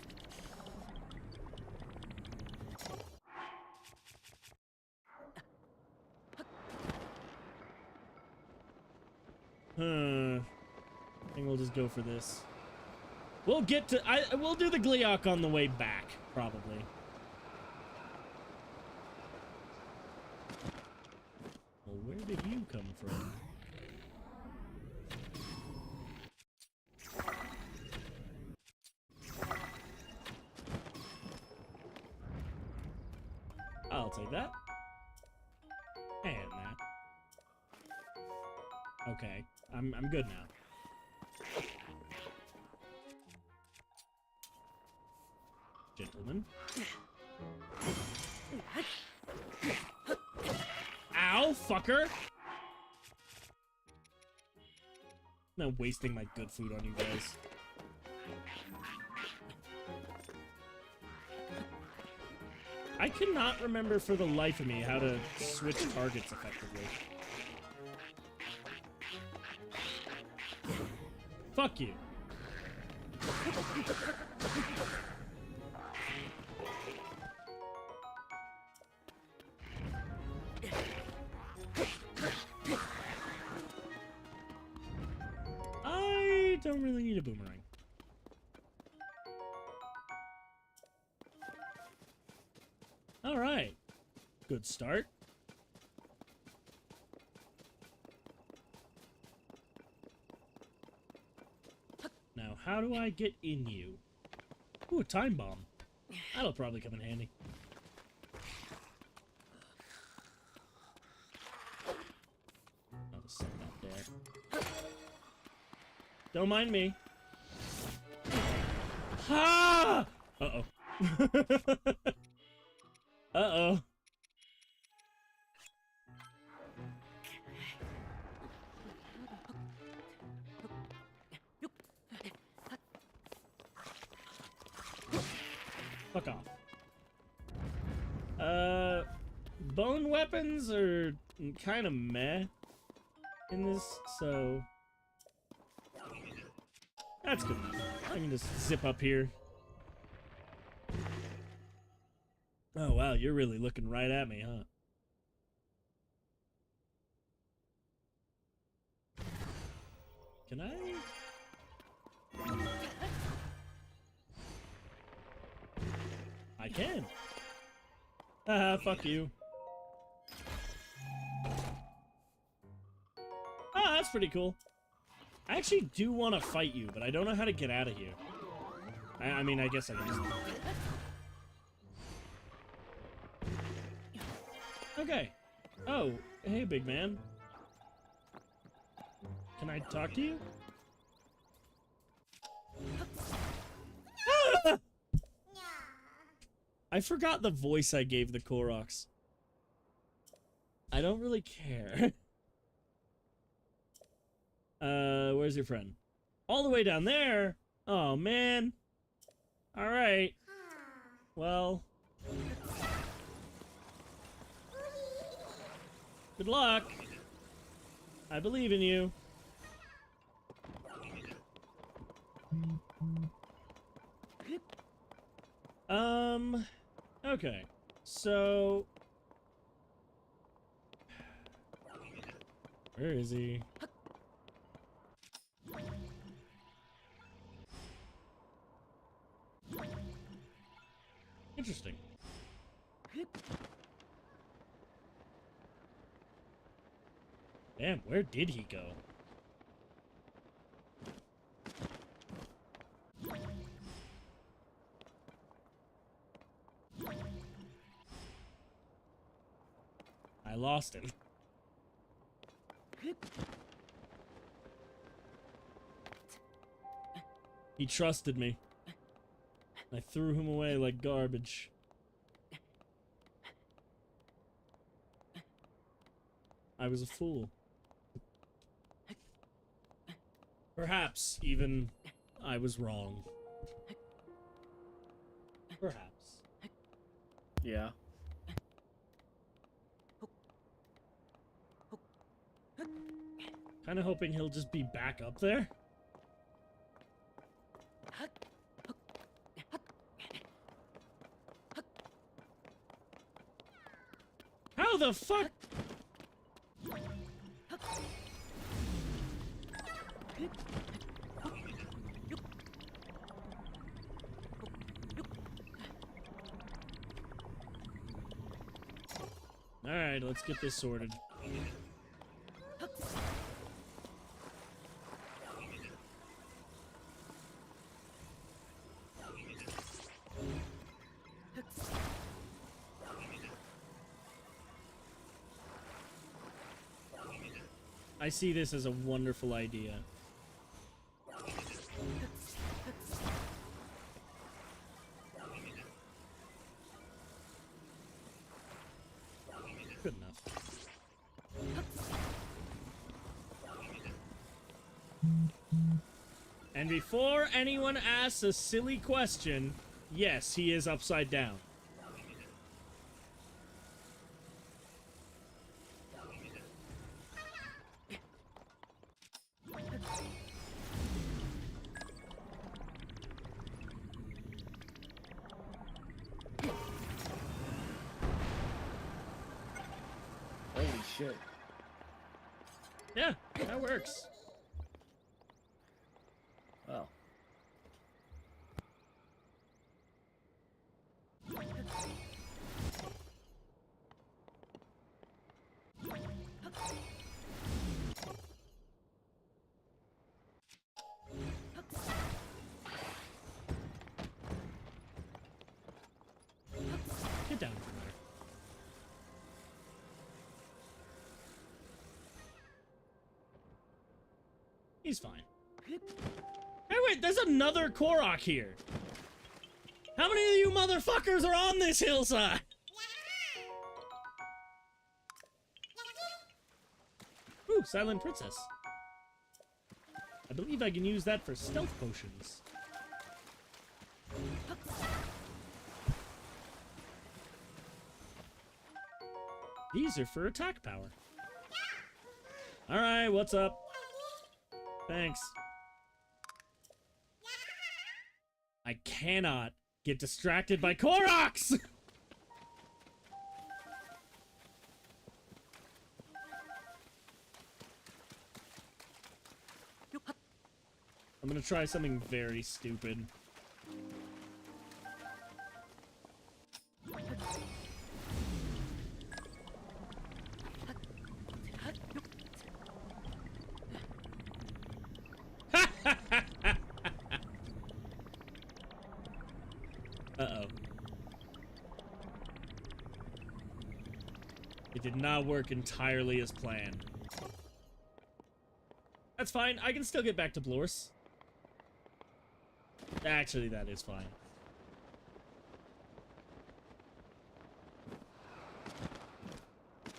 I think we'll just go for this. We'll get to... we'll do the Gleeok on the way back, probably. Well, where did you come from? I'll take that. And that. Okay, I'm good now. Gentlemen. fucker! I'm not wasting my good food on you guys. I cannot remember for the life of me how to switch targets effectively. Fuck you. I don't really need a boomerang. All right. Good start. Now, how do I get in you? Ooh, a time bomb. That'll probably come in handy. I'll just set that there. Don't mind me. Ha! Uh-oh. Uh-oh. Fuck off. Bone weapons are kind of meh in this, so that's good enough. I can just zip up here. Oh wow, you're really looking right at me, huh? Can I? I can. Haha, fuck you. Ah, that's pretty cool. I actually do want to fight you, but I don't know how to get out of here. I mean, I guess I can just... Okay. Oh, hey, big man. Can I talk to you? Ah! I forgot the voice I gave the Koroks. I don't really care. Where's your friend? All the way down there? Oh, man. Alright. Well. Good luck. I believe in you. Okay. So... where is he? Interesting. Damn, where did he go? I lost him. He trusted me. I threw him away like garbage. I was a fool. Perhaps even I was wrong. Perhaps. Yeah. Kind of hoping he'll just be back up there. How the fuck? Alright, let's get this sorted. I see this as a wonderful idea. Good enough. And before anyone asks a silly question, yes, he is upside down. Holy shit. Yeah, that works. Wow. Get down from there. He's fine. Hey, wait, there's another Korok here. How many of you motherfuckers are on this hillside? Ooh, Silent Princess. I believe I can use that for stealth potions. These are for attack power. Alright, what's up? Thanks. I cannot get distracted by Koroks! I'm gonna try something very stupid. Uh-oh. It did not work entirely as planned. That's fine. I can still get back to Blors. Actually, that is fine.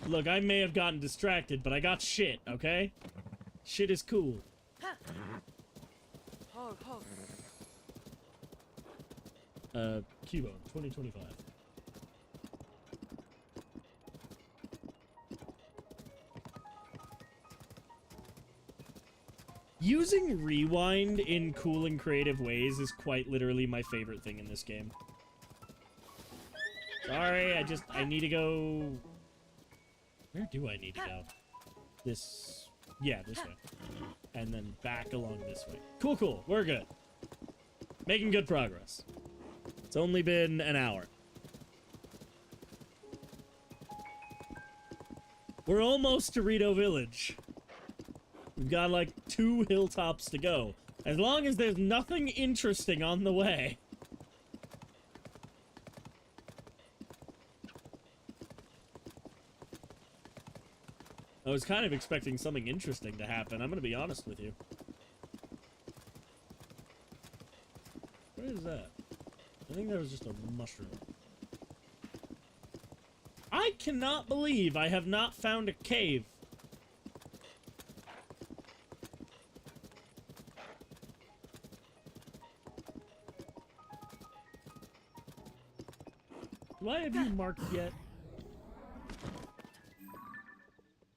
Look, I may have gotten distracted, but I got shit, okay? Shit is cool. Cubone, 2025. Using rewind in cool and creative ways is quite literally my favorite thing in this game. Sorry, I need to go... Where do I need to go? This... Yeah, this way. And then back along this way. Cool, cool. We're good. Making good progress. It's only been an hour. We're almost to Rito Village. We've got like 2 hilltops to go. As long as there's nothing interesting on the way. I was kind of expecting something interesting to happen, I'm gonna be honest with you. What is that? I think that was just a mushroom. I cannot believe I have not found a cave. Do I have you marked yet?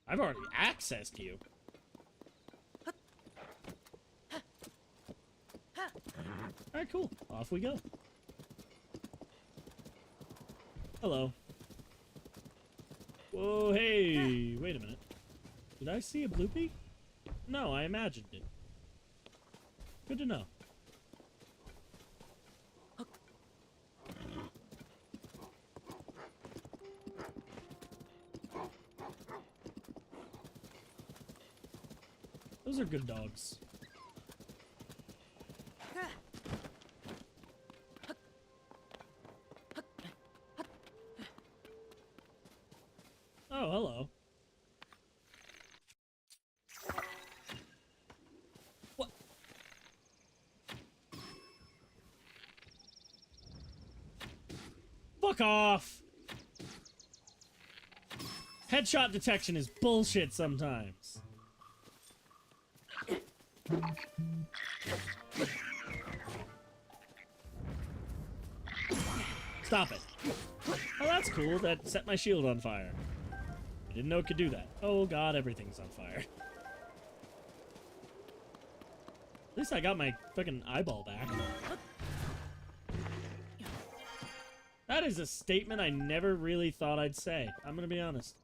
I've already accessed you. Alright, cool. Off we go. Hello. Whoa, hey! Wait a minute. Did I see a bloopy? No, I imagined it. Good to know. Those are good dogs. Oh, hello. What? Fuck off! Headshot detection is bullshit sometimes. Stop it. Oh, that's cool. That set my shield on fire. I didn't know it could do that. Oh god, everything's on fire. At least I got my fucking eyeball back. That is a statement I never really thought I'd say. I'm gonna be honest.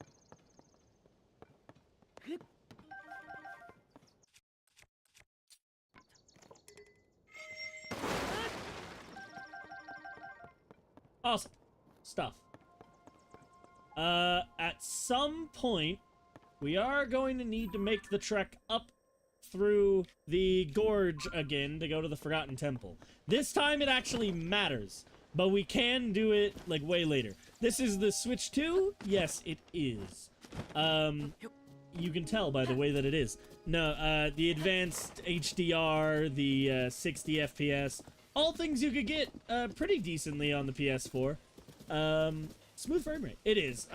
Awesome stuff. At some point, we are going to need to make the trek up through the gorge again to go to the Forgotten Temple. This time it actually matters, but we can do it, like, way later. This is the Switch 2? Yes, it is. You can tell by the way that it is. No, the advanced HDR, the 60 FPS, all things you could get pretty decently on the PS4. Smooth frame rate. It is.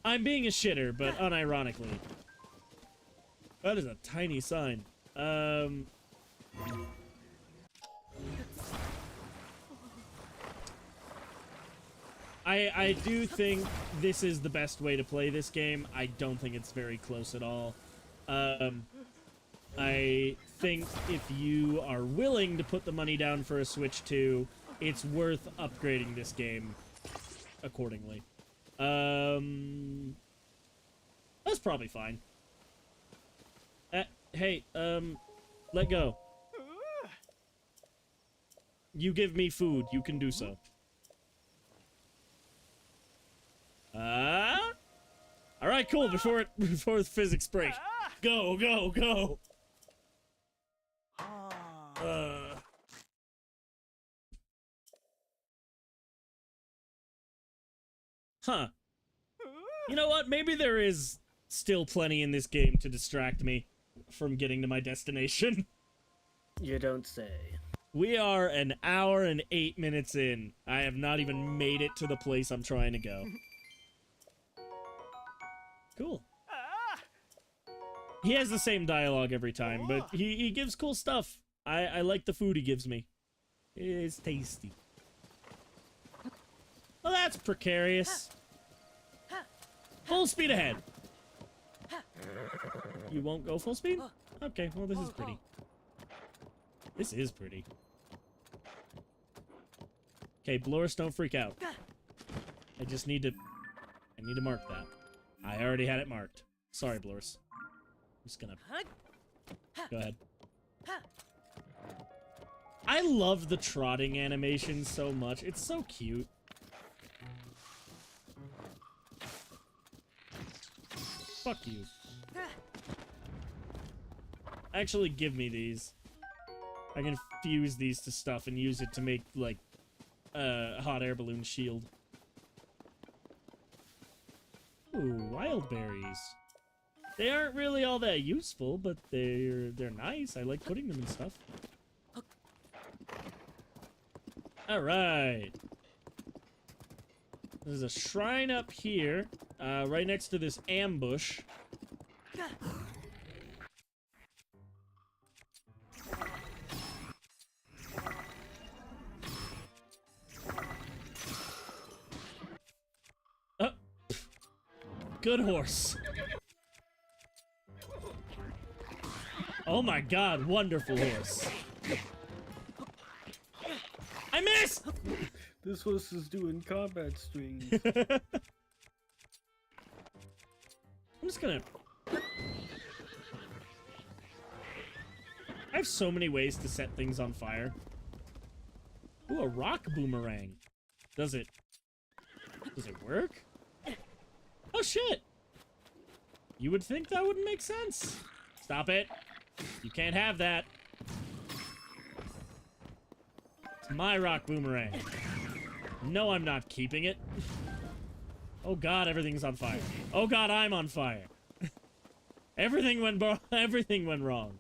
I'm being a shitter, but unironically. That is a tiny sign. I do think this is the best way to play this game. I don't think it's very close at all. I think if you are willing to put the money down for a Switch 2, it's worth upgrading this game accordingly. That's probably fine. Hey, let go. You give me food, you can do so. Alright, cool, before the physics break. Go, go, go! Huh. You know what? Maybe there is still plenty in this game to distract me from getting to my destination. You don't say. We are an hour and 8 minutes in. I have not even made it to the place I'm trying to go. Cool. He has the same dialogue every time, but he gives cool stuff. I like the food he gives me. It's tasty. Well, that's precarious. Full speed ahead. You won't go full speed? Okay, well, this is pretty. This is pretty. Okay, Bloris, don't freak out. I just need to... I need to mark that. I already had it marked. Sorry, Bloris. I'm just gonna... Go ahead. I love the trotting animation so much. It's so cute. Fuck you. Actually, give me these. I can fuse these to stuff and use it to make, like, a hot air balloon shield. Ooh, wild berries. They aren't really all that useful, but they're nice. I like putting them in stuff. Alright. There's a shrine up here, right next to this ambush. Good horse. Oh my god, wonderful horse. I missed! This horse is doing combat strings. I'm just gonna... I have so many ways to set things on fire. Ooh, a rock boomerang. Does it work? Oh shit! You would think that wouldn't make sense. Stop it. You can't have that. It's my rock boomerang. No, I'm not keeping it. Oh god, everything's on fire. Oh god, I'm on fire. Everything went wrong.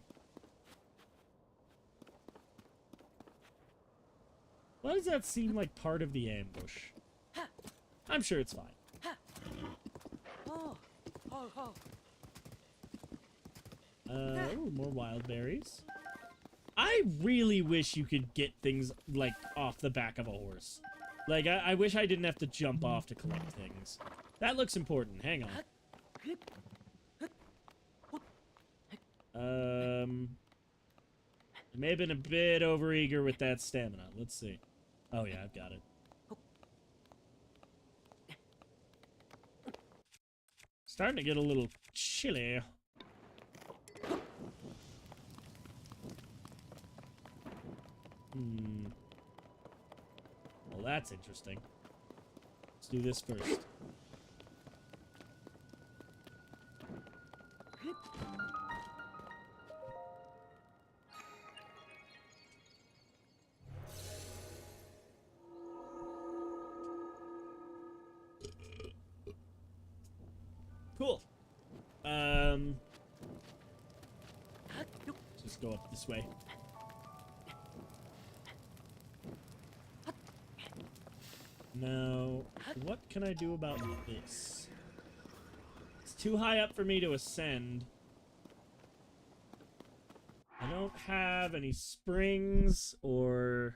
Why does that seem like part of the ambush? I'm sure it's fine. Ooh, more wild berries. I really wish you could get things, like, off the back of a horse. Like, I wish I didn't have to jump off to collect things. That looks important. Hang on. I may have been a bit overeager with that stamina. Let's see. Oh, yeah, I've got it. Starting to get a little chilly. Well, that's interesting. Let's do this first. Cool. Just go up this way. Now, what can I do about this? It's too high up for me to ascend. I don't have any springs or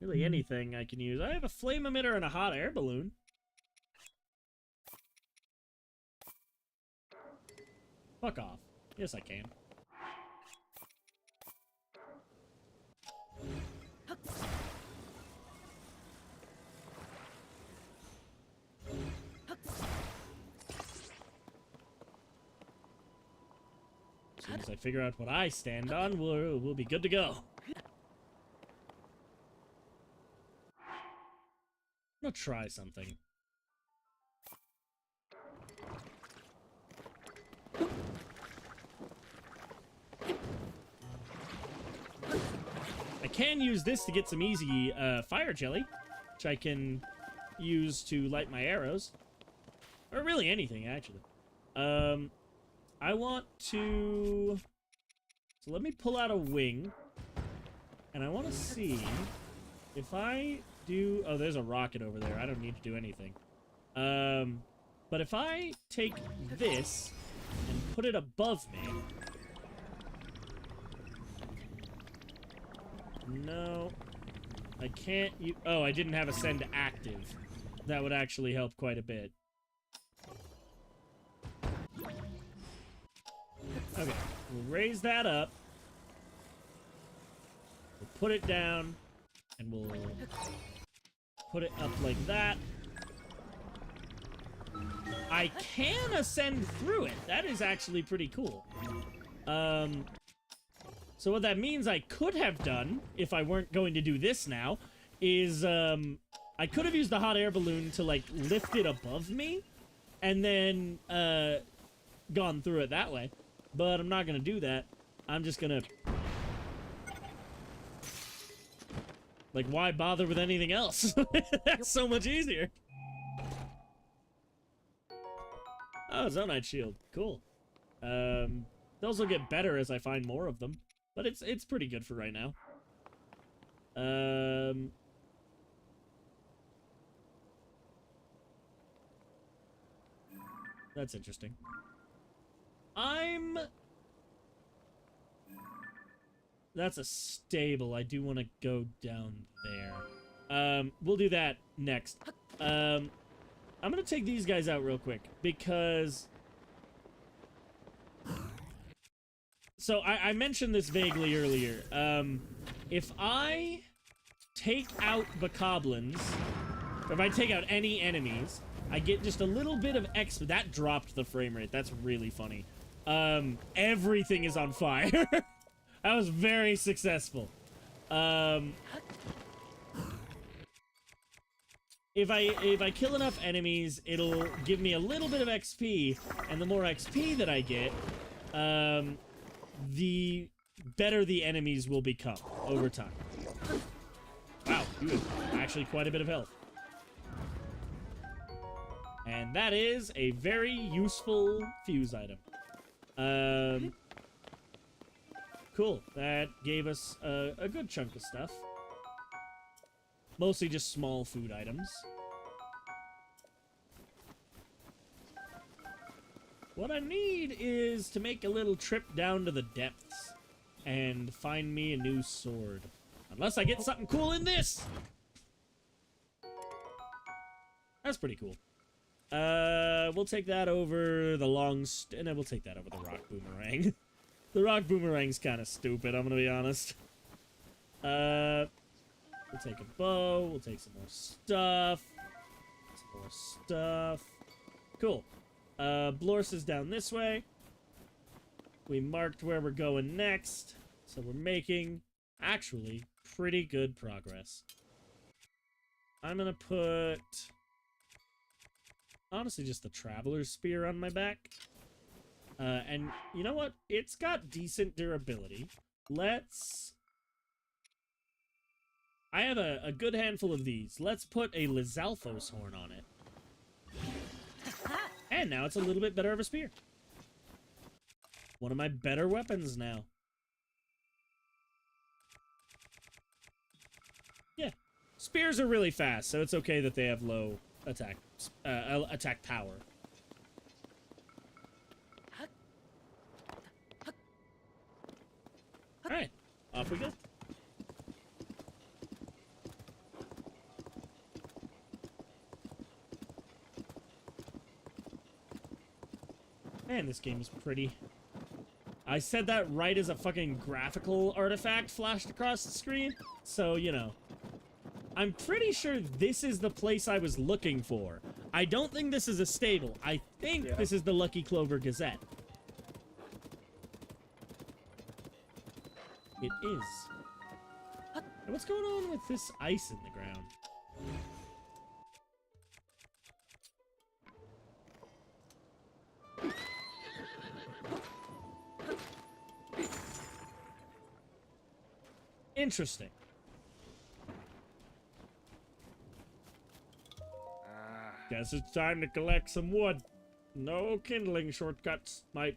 really anything I can use. I have a flame emitter and a hot air balloon. Fuck off. Yes, I can. As soon as I figure out what I stand on, we'll be good to go. I'm gonna try something. I can use this to get some easy fire jelly, which I can use to light my arrows. Or really anything, actually. I want to... So let me pull out a wing. And I want to see if I do... Oh, there's a rocket over there. I don't need to do anything. But if I take this and put it above me... No. I can't... Oh, I didn't have Ascend active. That would actually help quite a bit. Okay, we'll raise that up. We'll put it down. And we'll put it up like that. I can ascend through it. That is actually pretty cool. So what that means I could have done, if I weren't going to do this now, is, I could have used the hot air balloon to, like, lift it above me, and then, gone through it that way. But I'm not gonna do that. I'm just gonna... Like, why bother with anything else? That's so much easier. Oh, Zonite shield. Cool. Those will get better as I find more of them. But it's pretty good for right now. That's interesting. That's a stable. I do want to go down there. We'll do that next. I'm gonna take these guys out real quick, because... So, I mentioned this vaguely earlier. If I take out bokoblins, or if I take out any enemies, I get just a little bit of XP. That dropped the frame rate. That's really funny. Everything is on fire. That was very successful. If I kill enough enemies, it'll give me a little bit of XP, and the more XP that I get, the better the enemies will become over time. Wow, you have actually quite a bit of health. And that is a very useful fuse item. Cool. That gave us a good chunk of stuff. Mostly just small food items. What I need is to make a little trip down to the depths. and find me a new sword. Unless I get something cool in this! That's pretty cool. We'll take that over the and then we'll take that over the rock boomerang. The rock boomerang's kind of stupid, I'm gonna be honest. We'll take a bow, we'll take some more stuff. Some more stuff. Cool. Blorse is down this way. We marked where we're going next. So we're making, actually, pretty good progress. I'm gonna put, honestly, just the Traveler's Spear on my back. And you know what? It's got decent durability. I have a good handful of these. Let's put a Lizalfos horn on it. And now it's a little bit better of a spear. One of my better weapons now. Yeah. Spears are really fast, so it's okay that they have low attack power. Alright, off we go. Man, this game is pretty. I said that right as a fucking graphical artifact flashed across the screen, so, you know. I'm pretty sure this is the place I was looking for. I don't think this is a stable. I think this is the Lucky Clover Gazette. It is. What's going on with this ice in the ground? Interesting. Guess it's time to collect some wood. No kindling shortcuts. I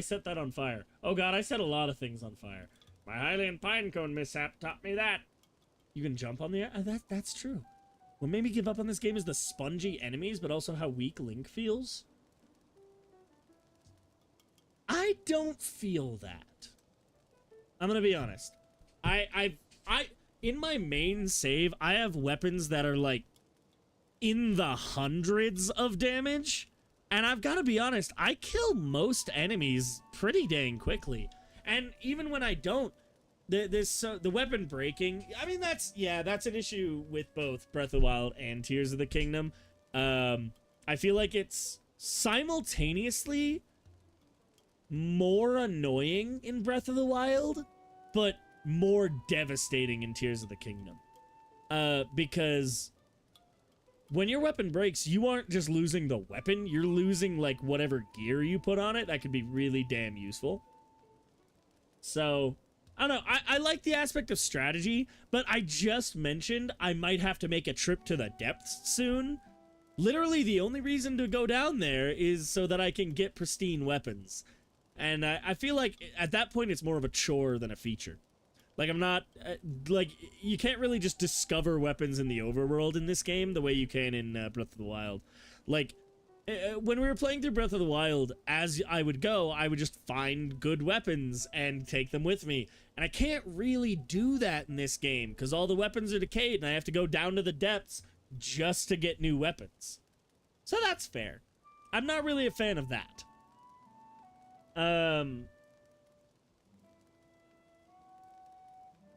set that on fire. Oh god, I set a lot of things on fire. My Hylian Pinecone mishap taught me that. You can jump on the... that's true. What made me give up on this game is the spongy enemies, but also how weak Link feels. I don't feel that. I'm gonna be honest. In my main save, I have weapons that are, like, in the hundreds of damage. And I've got to be honest, I kill most enemies pretty dang quickly. And even when I don't, the weapon breaking, I mean, that's an issue with both Breath of the Wild and Tears of the Kingdom. I feel like it's simultaneously more annoying in Breath of the Wild, but more devastating in Tears of the Kingdom. Because when your weapon breaks, you aren't just losing the weapon, you're losing, like, whatever gear you put on it. That could be really damn useful. So, I don't know. I like the aspect of strategy, but I just mentioned I might have to make a trip to the depths soon. Literally, the only reason to go down there is so that I can get pristine weapons. And I feel like at that point, it's more of a chore than a feature. Like, I'm not, like, you can't really just discover weapons in the overworld in this game the way you can in Breath of the Wild. Like, when we were playing through Breath of the Wild, as I would go, I would just find good weapons and take them with me. And I can't really do that in this game, because all the weapons are decayed, and I have to go down to the depths just to get new weapons. So that's fair. I'm not really a fan of that.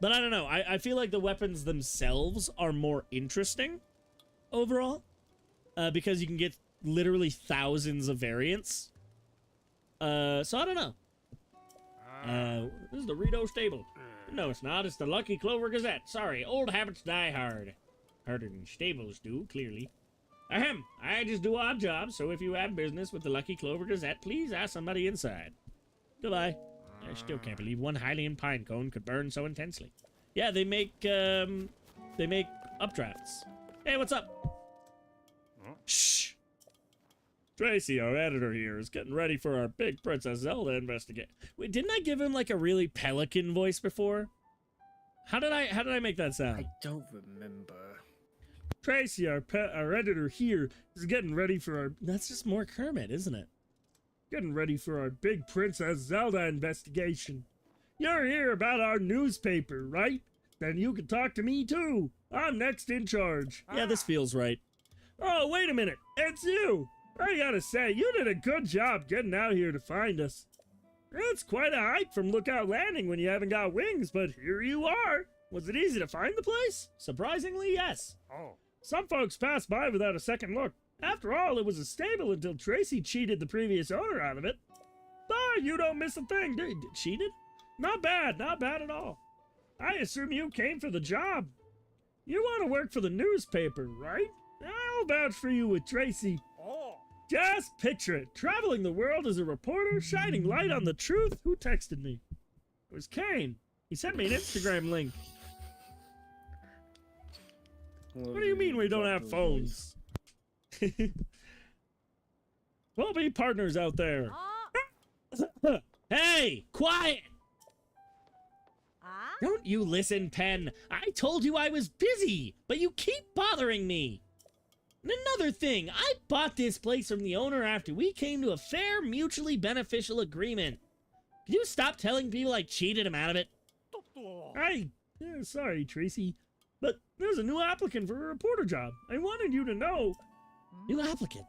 But I don't know. I feel like the weapons themselves are more interesting overall. Because you can get literally thousands of variants. So I don't know. This is the Rito Stable. No, it's not. It's the Lucky Clover Gazette. Sorry, old habits die hard. Harder than stables do, clearly. Ahem. I just do odd jobs, so if you have business with the Lucky Clover Gazette, please ask somebody inside. Goodbye. I still can't believe one Hylian Pinecone could burn so intensely. Yeah, they make updrafts. Hey, what's up? Shh. Tracy, our editor here, is getting ready for our big Princess Zelda investigate. Wait, didn't I give him like a really pelican voice before? How did I make that sound? I don't remember. Tracy, our editor here, is getting ready for our... That's just more Kermit, isn't it? Getting ready for our big Princess Zelda investigation. You're here about our newspaper, right? Then you can talk to me too. I'm next in charge. Yeah, this feels right. Oh, wait a minute. It's you. I gotta say, you did a good job getting out here to find us. It's quite a hike from Lookout Landing when you haven't got wings, but here you are. Was it easy to find the place? Surprisingly, yes. Oh. Some folks passed by without a second look. After all, it was a stable until Tracy cheated the previous owner out of it. But you don't miss a thing. Cheated? Not bad at all. I assume you came for the job. You want to work for the newspaper, right? I'll vouch for you with Tracy. Oh. Just picture it. Traveling the world as a reporter, shining light on the truth. Who texted me? It was Kane. He sent me an Instagram link. What do you mean we don't have phones? We'll be partners out there. Hey, quiet! Don't you listen, Pen. I told you I was busy, but you keep bothering me. And another thing, I bought this place from the owner after we came to a fair, mutually beneficial agreement. Could you stop telling people I cheated him out of it? Sorry, Tracy, but there's a new applicant for a reporter job. I wanted you to know. New applicant?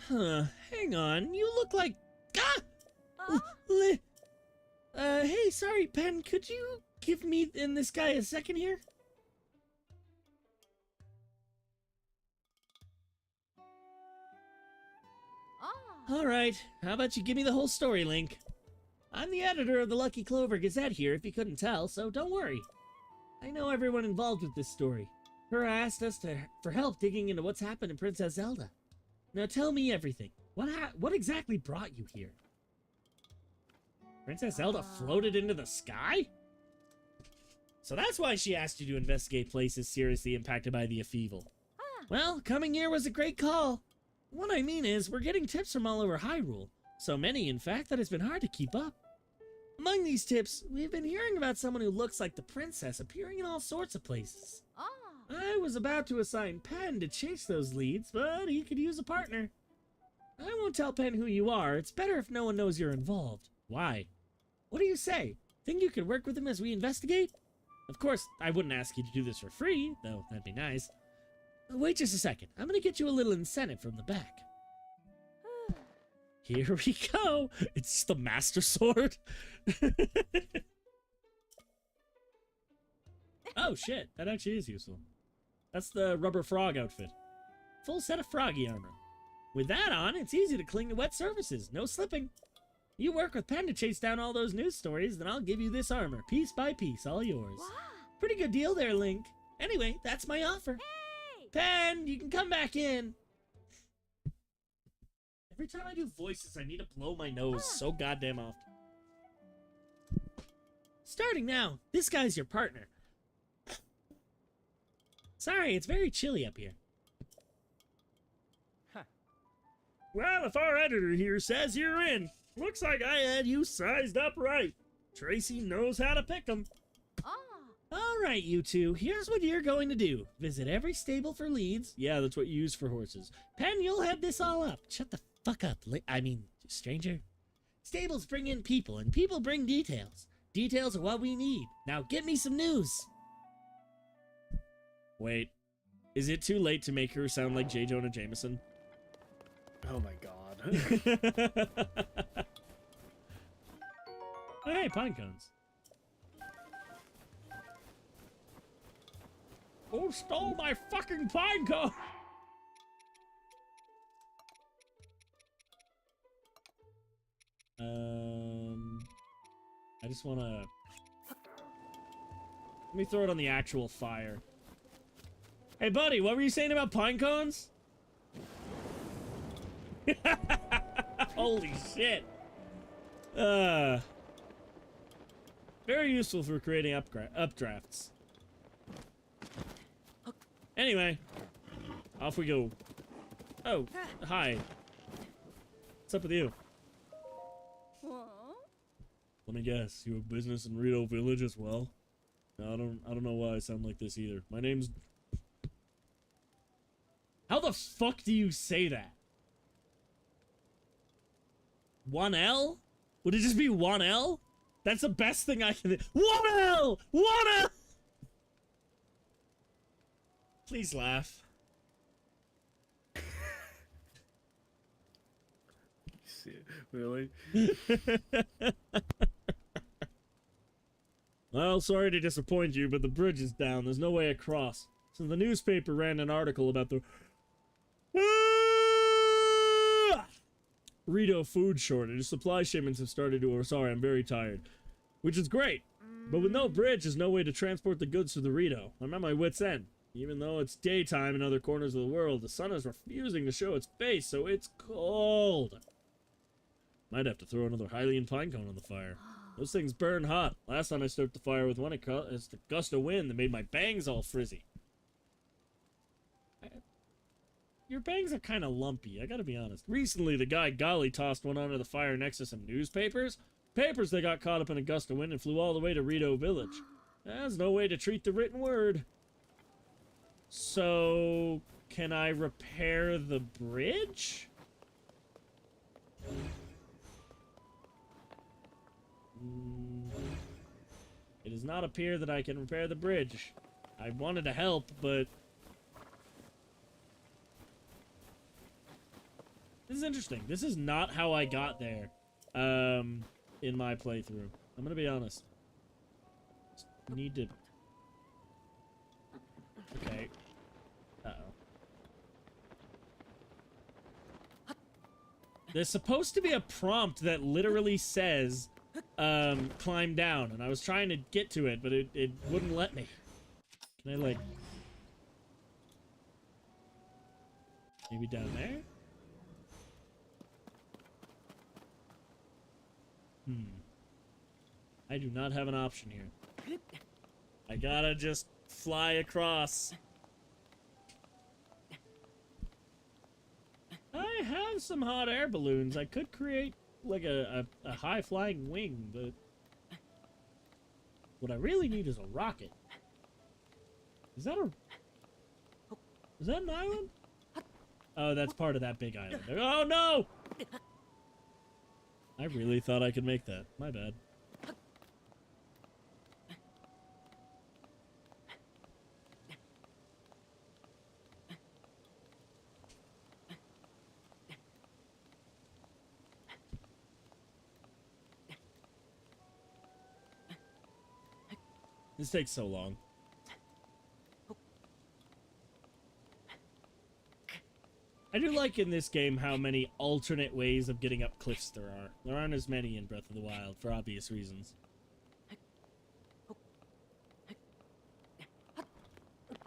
Huh, hang on, you look like... hey, sorry, Pen, could you give me and this guy a second here? Alright, how about you give me the whole story, Link? I'm the editor of the Lucky Clover Gazette here, if you couldn't tell, so don't worry. I know everyone involved with this story. Her asked us for help digging into what's happened to Princess Zelda. Now tell me everything. What exactly brought you here? Princess Zelda floated into the sky? So that's why she asked you to investigate places seriously impacted by the upheaval. Well, coming here was a great call. What I mean is, we're getting tips from all over Hyrule. So many, in fact, that it's been hard to keep up. Among these tips, we've been hearing about someone who looks like the princess appearing in all sorts of places. I was about to assign Pen to chase those leads, but he could use a partner. I won't tell Pen who you are. It's better if no one knows you're involved. Why? What do you say? Think you could work with him as we investigate? Of course, I wouldn't ask you to do this for free, though that'd be nice. Wait just a second. I'm gonna get you a little incentive from the back. Here we go. It's the Master Sword. Oh shit, that actually is useful. That's the rubber frog outfit. Full set of froggy armor. With that on, it's easy to cling to wet surfaces. No slipping. You work with Pen to chase down all those news stories, then I'll give you this armor, piece by piece, all yours. Wow. Pretty good deal there, Link. Anyway, that's my offer. Hey! Pen, you can come back in. Every time I do voices, I need to blow my nose so goddamn often. Starting now, this guy's your partner. Sorry, it's very chilly up here. Huh. Well, if our editor here says you're in, looks like I had you sized up right. Tracy knows how to pick 'em. Alright, you two, here's what you're going to do. Visit every stable for leads. Yeah, that's what you use for horses. Pen, you'll head this all up. Shut the fuck up, stranger. Stables bring in people, and people bring details. Details are what we need. Now get me some news. Wait, is it too late to make her sound like J. Jonah Jameson? Oh my god. Oh, hey, pine cones. Who stole my fucking pine cone? I just wanna... Let me throw it on the actual fire. Hey, buddy, what were you saying about pine cones? Holy shit. Very useful for creating updrafts. Anyway, off we go. Oh, hi. What's up with you? Let me guess, you have business in Rito Village as well? No, I don't know why I sound like this either. My name's... How the fuck do you say that? 1L? Would it just be 1L? That's the best thing I can... 1L! 1L! Please laugh. Really? Well, sorry to disappoint you, but the bridge is down. There's no way across. So the newspaper ran an article about the Rito food shortage. Supply shipments have started to... Sorry, I'm very tired. Which is great. But with no bridge, there's no way to transport the goods to the Rito. I'm at my wit's end. Even though it's daytime in other corners of the world, the sun is refusing to show its face, so it's cold. Might have to throw another Hylian pinecone on the fire. Those things burn hot. Last time I stoked the fire with one, it's the gust of wind that made my bangs all frizzy. Your bangs are kind of lumpy, I gotta be honest. Recently, the guy Golly tossed one onto the fire next to some newspapers. Papers that got caught up in a gust of wind and flew all the way to Rito Village. There's no way to treat the written word. So, can I repair the bridge? It does not appear that I can repair the bridge. I wanted to help, but... This is interesting. This is not how I got there, in my playthrough. I'm gonna be honest. Just need to... Okay. Uh-oh. There's supposed to be a prompt that literally says, climb down, and I was trying to get to it, but it wouldn't let me. Can I, like... Maybe down there? I do not have an option here. I gotta just fly across. I have some hot air balloons. I could create like a high-flying wing, but what I really need is a rocket. Is that an island? Oh, that's part of that big island. Oh no! I really thought I could make that. My bad. This takes so long. I do like in this game how many alternate ways of getting up cliffs there are. There aren't as many in Breath of the Wild, for obvious reasons.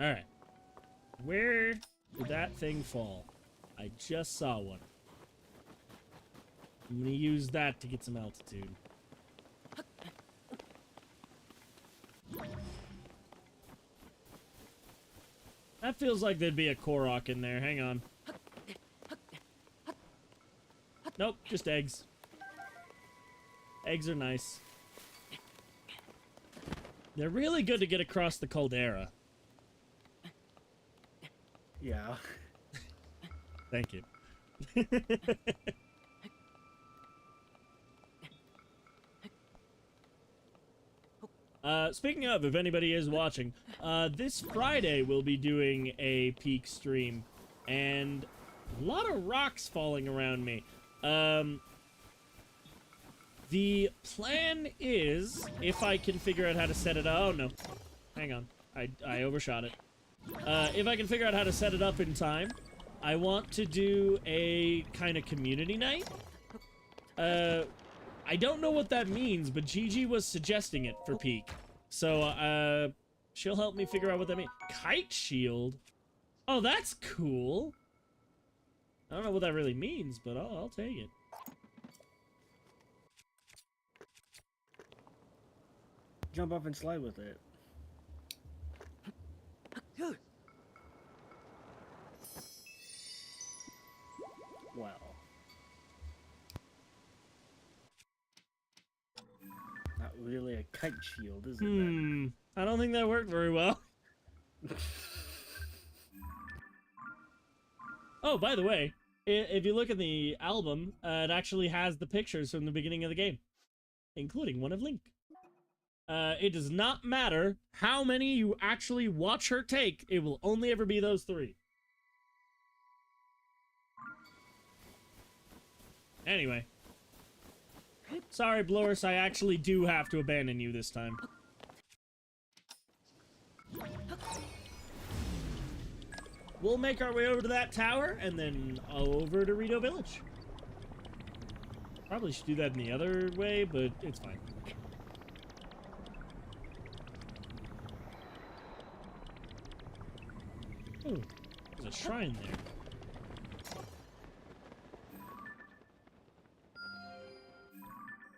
Alright. Where did that thing fall? I just saw one. I'm gonna use that to get some altitude. That feels like there'd be a Korok in there. Hang on. Nope, just eggs. Eggs are nice. They're really good to get across the caldera. Yeah. Thank you. Speaking of, if anybody is watching, this Friday we'll be doing a peak stream, and a lot of rocks falling around me. The plan is, if I can figure out how to set it up... Oh, no. Hang on. I overshot it. If I can figure out how to set it up in time, I want to do a kind of community night. I don't know what that means, but Gigi was suggesting it for Peak. So, she'll help me figure out what that means. Kite shield? Oh, that's cool. I don't know what that really means, but I'll take it. Jump off and slide with it. Wow. Not really a kite shield, is it? I don't think that worked very well. Oh, by the way, If you look at the album, it actually has the pictures from the beginning of the game, including one of Link. It does not matter how many you actually watch her take, it will only ever be those 3. Anyway. Sorry, Blorus, I actually do have to abandon you this time. We'll make our way over to that tower, and then over to Rito Village. Probably should do that in the other way, but it's fine. Oh, there's a shrine there.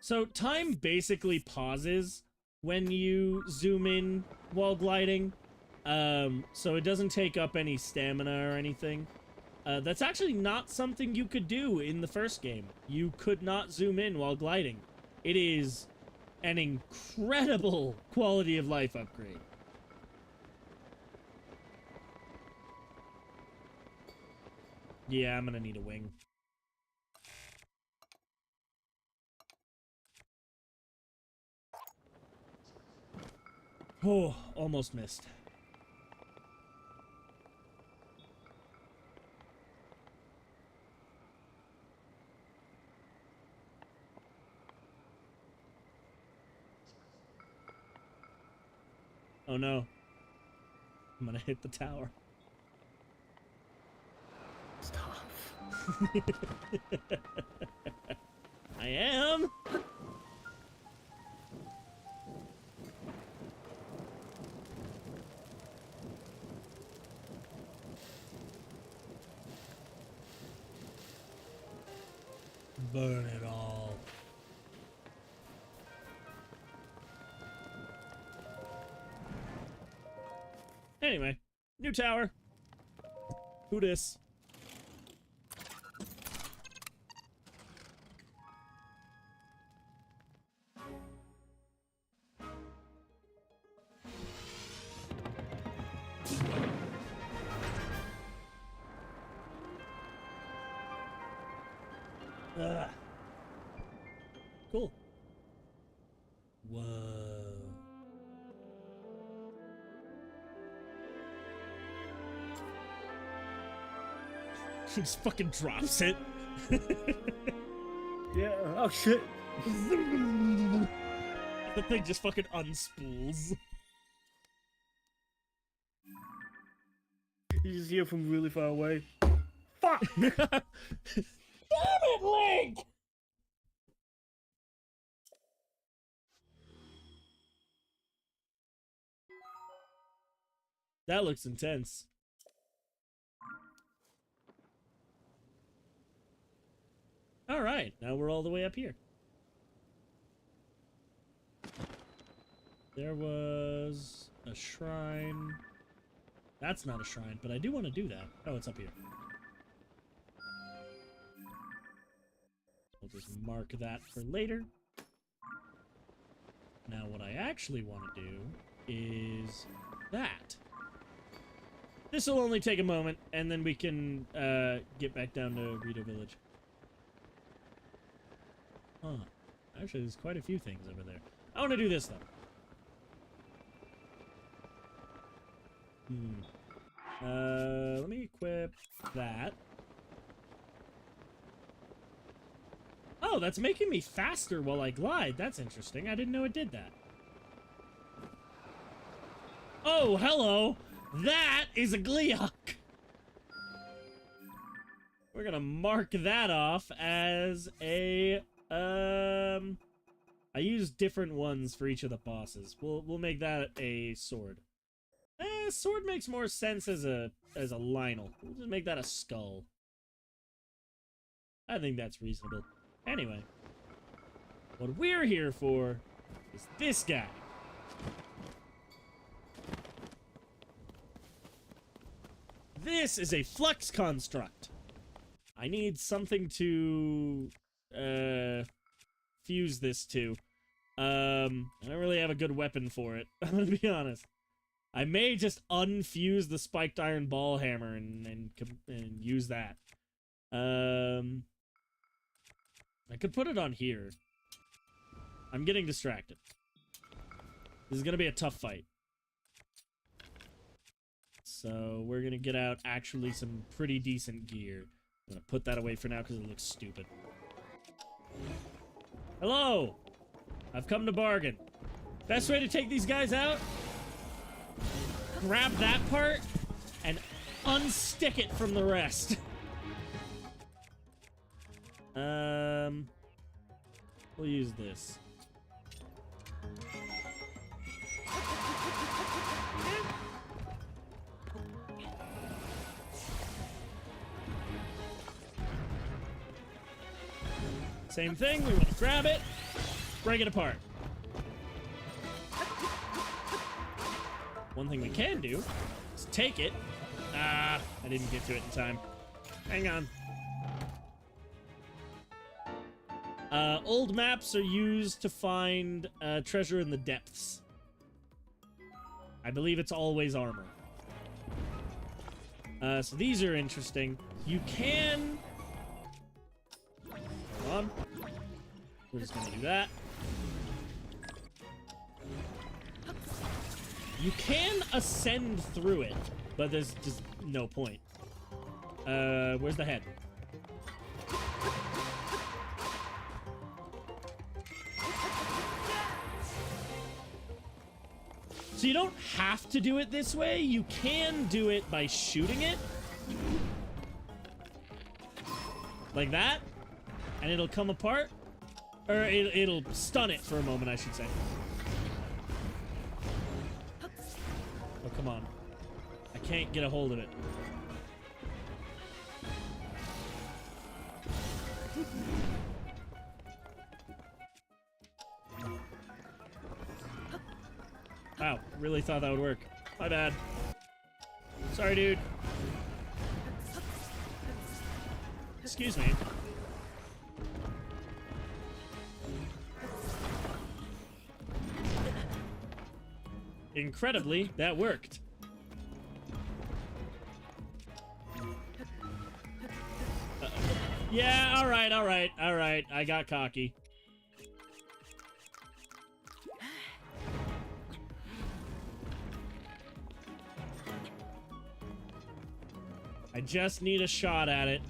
So time basically pauses when you zoom in while gliding. So it doesn't take up any stamina or anything. That's actually not something you could do in the first game. You could not zoom in while gliding. It is an incredible quality of life upgrade. Yeah, I'm gonna need a wing. Oh, almost missed. Oh no. I'm gonna hit the tower. Stop. I am! Burn it all. Anyway, new tower. Who dis? Ugh. Cool. Whoa. He just fucking drops it. Yeah. Oh shit. The thing just fucking unspools. You just hear from really far away. Fuck! Damn it, Link! That looks intense. Alright, now we're all the way up here. There was a shrine. That's not a shrine, but I do want to do that. Oh, it's up here. We'll just mark that for later. Now what I actually want to do is that. This will only take a moment, and then we can get back down to Rito Village. Huh. Actually, there's quite a few things over there. I want to do this, though. Let me equip that. Oh, that's making me faster while I glide. That's interesting. I didn't know it did that. Oh, hello! That is a Gleeok! We're gonna mark that off as a, I use different ones for each of the bosses. We'll make that a sword. Sword makes more sense as a Lionel. We'll just make that a skull. I think that's reasonable. Anyway, what we're here for is this guy. This is a flux construct. I need something to fuse this to. I don't really have a good weapon for it. I'm gonna be honest. I may just unfuse the spiked iron ball hammer and use that. I could put it on here. I'm getting distracted. This is gonna be a tough fight. So we're gonna get out actually some pretty decent gear. I'm gonna put that away for now because it looks stupid. Hello! I've come to bargain. Best way to take these guys out? Grab that part and unstick it from the rest. We'll use this. Same thing, we want to grab it, break it apart. One thing we can do is take it. Ah, I didn't get to it in time. Hang on. Old maps are used to find treasure in the depths. I believe it's always armor. So these are interesting. You can... Hold on. We're just gonna do that. You can ascend through it, but there's just no point. Where's the head? So you don't have to do it this way. You can do it by shooting it. Like that. And it'll come apart. Or it'll stun it for a moment, I should say. Oh, come on. I can't get a hold of it. Wow, really thought that would work. My bad. Sorry, dude. Excuse me. Incredibly, that worked. Yeah, alright. I got cocky. I just need a shot at it.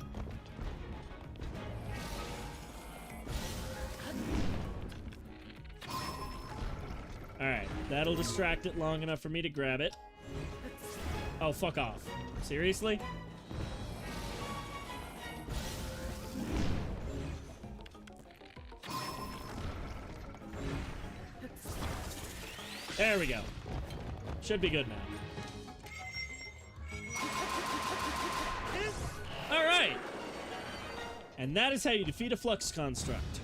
Alright, that'll distract it long enough for me to grab it. Oh, fuck off. Seriously? There we go. Should be good now. Alright! And that is how you defeat a flux construct.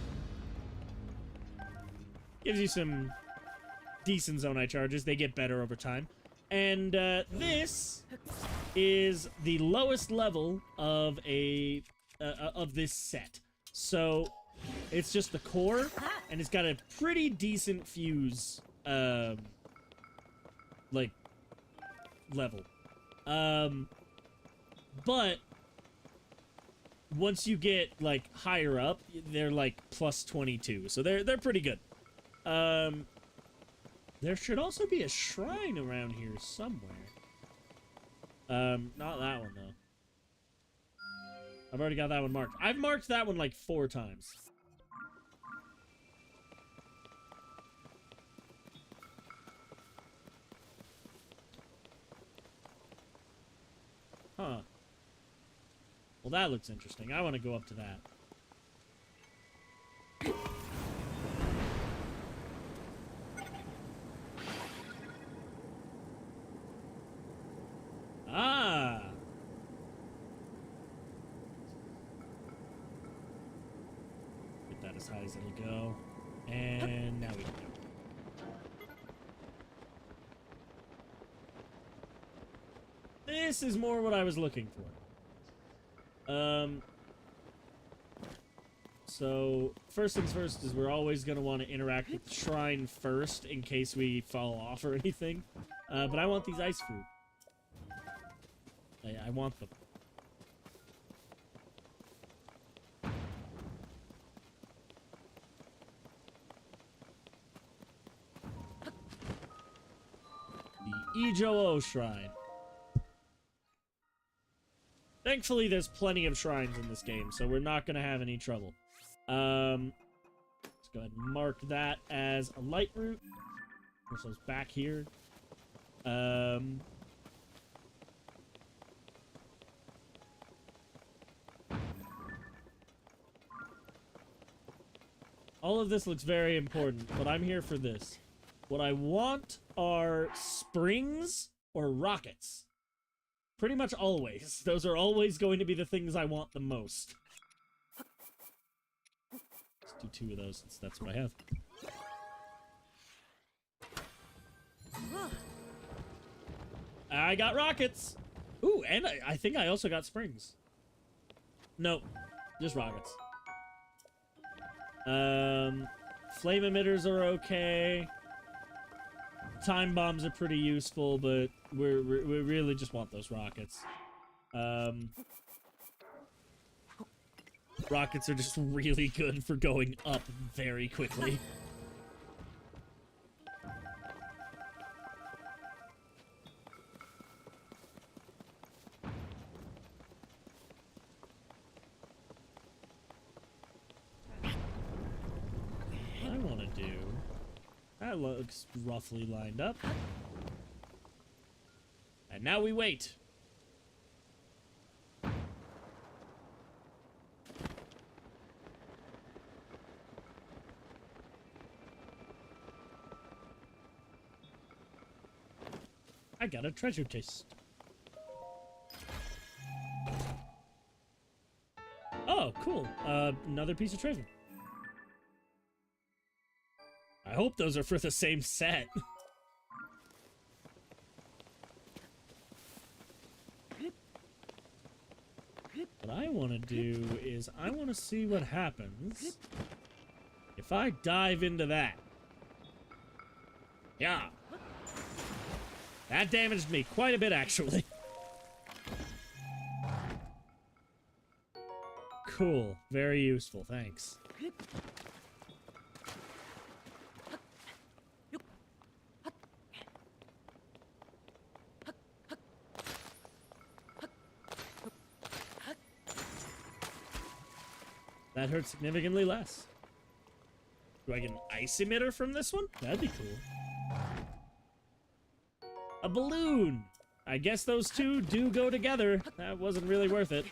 Gives you some decent Zonai charges. They get better over time. And this is the lowest level of of this set. So it's just the core, and it's got a pretty decent fuse, like, level. But once you get like higher up, they're like plus 22, so they're pretty good. There should also be a shrine around here somewhere. Not that one though. I've already got that one marked. I've marked that one like 4 times. Huh. Well, that looks interesting. I want to go up to that. Ah! Get that as high as it'll go. And now we can go. This is more what I was looking for. So, first things first is we're always going to want to interact with the shrine first in case we fall off or anything. But I want these ice fruit. I want them. Ijo-O Shrine. Thankfully, there's plenty of shrines in this game, so we're not going to have any trouble. Let's go ahead and mark that as a light route. Push those back here. All of this looks very important, but I'm here for this. What I want are springs or rockets. Pretty much always. Those are always going to be the things I want the most. Let's do 2 of those since that's what I have. I got rockets! Ooh, and I think I also got springs. Nope. Just rockets. Flame emitters are okay. Time bombs are pretty useful, but we really just want those rockets. Rockets are just really good for going up very quickly. That looks roughly lined up. And now we wait. I got a treasure chest. Oh, cool. Another piece of treasure. I hope those are for the same set. What I want to do is I want to see what happens if I dive into that. Yeah. That damaged me quite a bit, actually. Cool. Very useful. Thanks. That hurts significantly less. Do I get an ice emitter from this one? That'd be cool. A balloon! I guess those two do go together. That wasn't really worth it.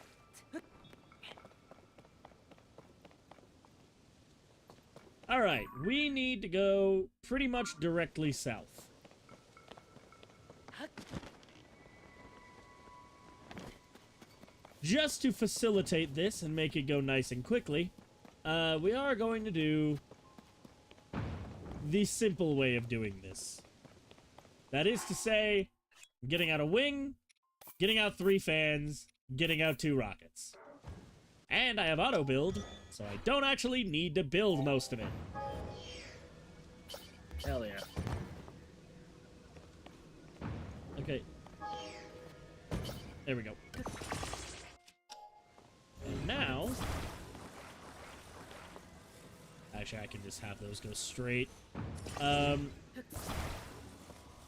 Alright, we need to go pretty much directly south. Just to facilitate this and make it go nice and quickly, we are going to do the simple way of doing this. That is to say, getting out a wing, getting out 3 fans, getting out 2 rockets. And I have auto build, so I don't actually need to build most of it. Hell yeah. Okay. There we go. And now... Actually, I can just have those go straight.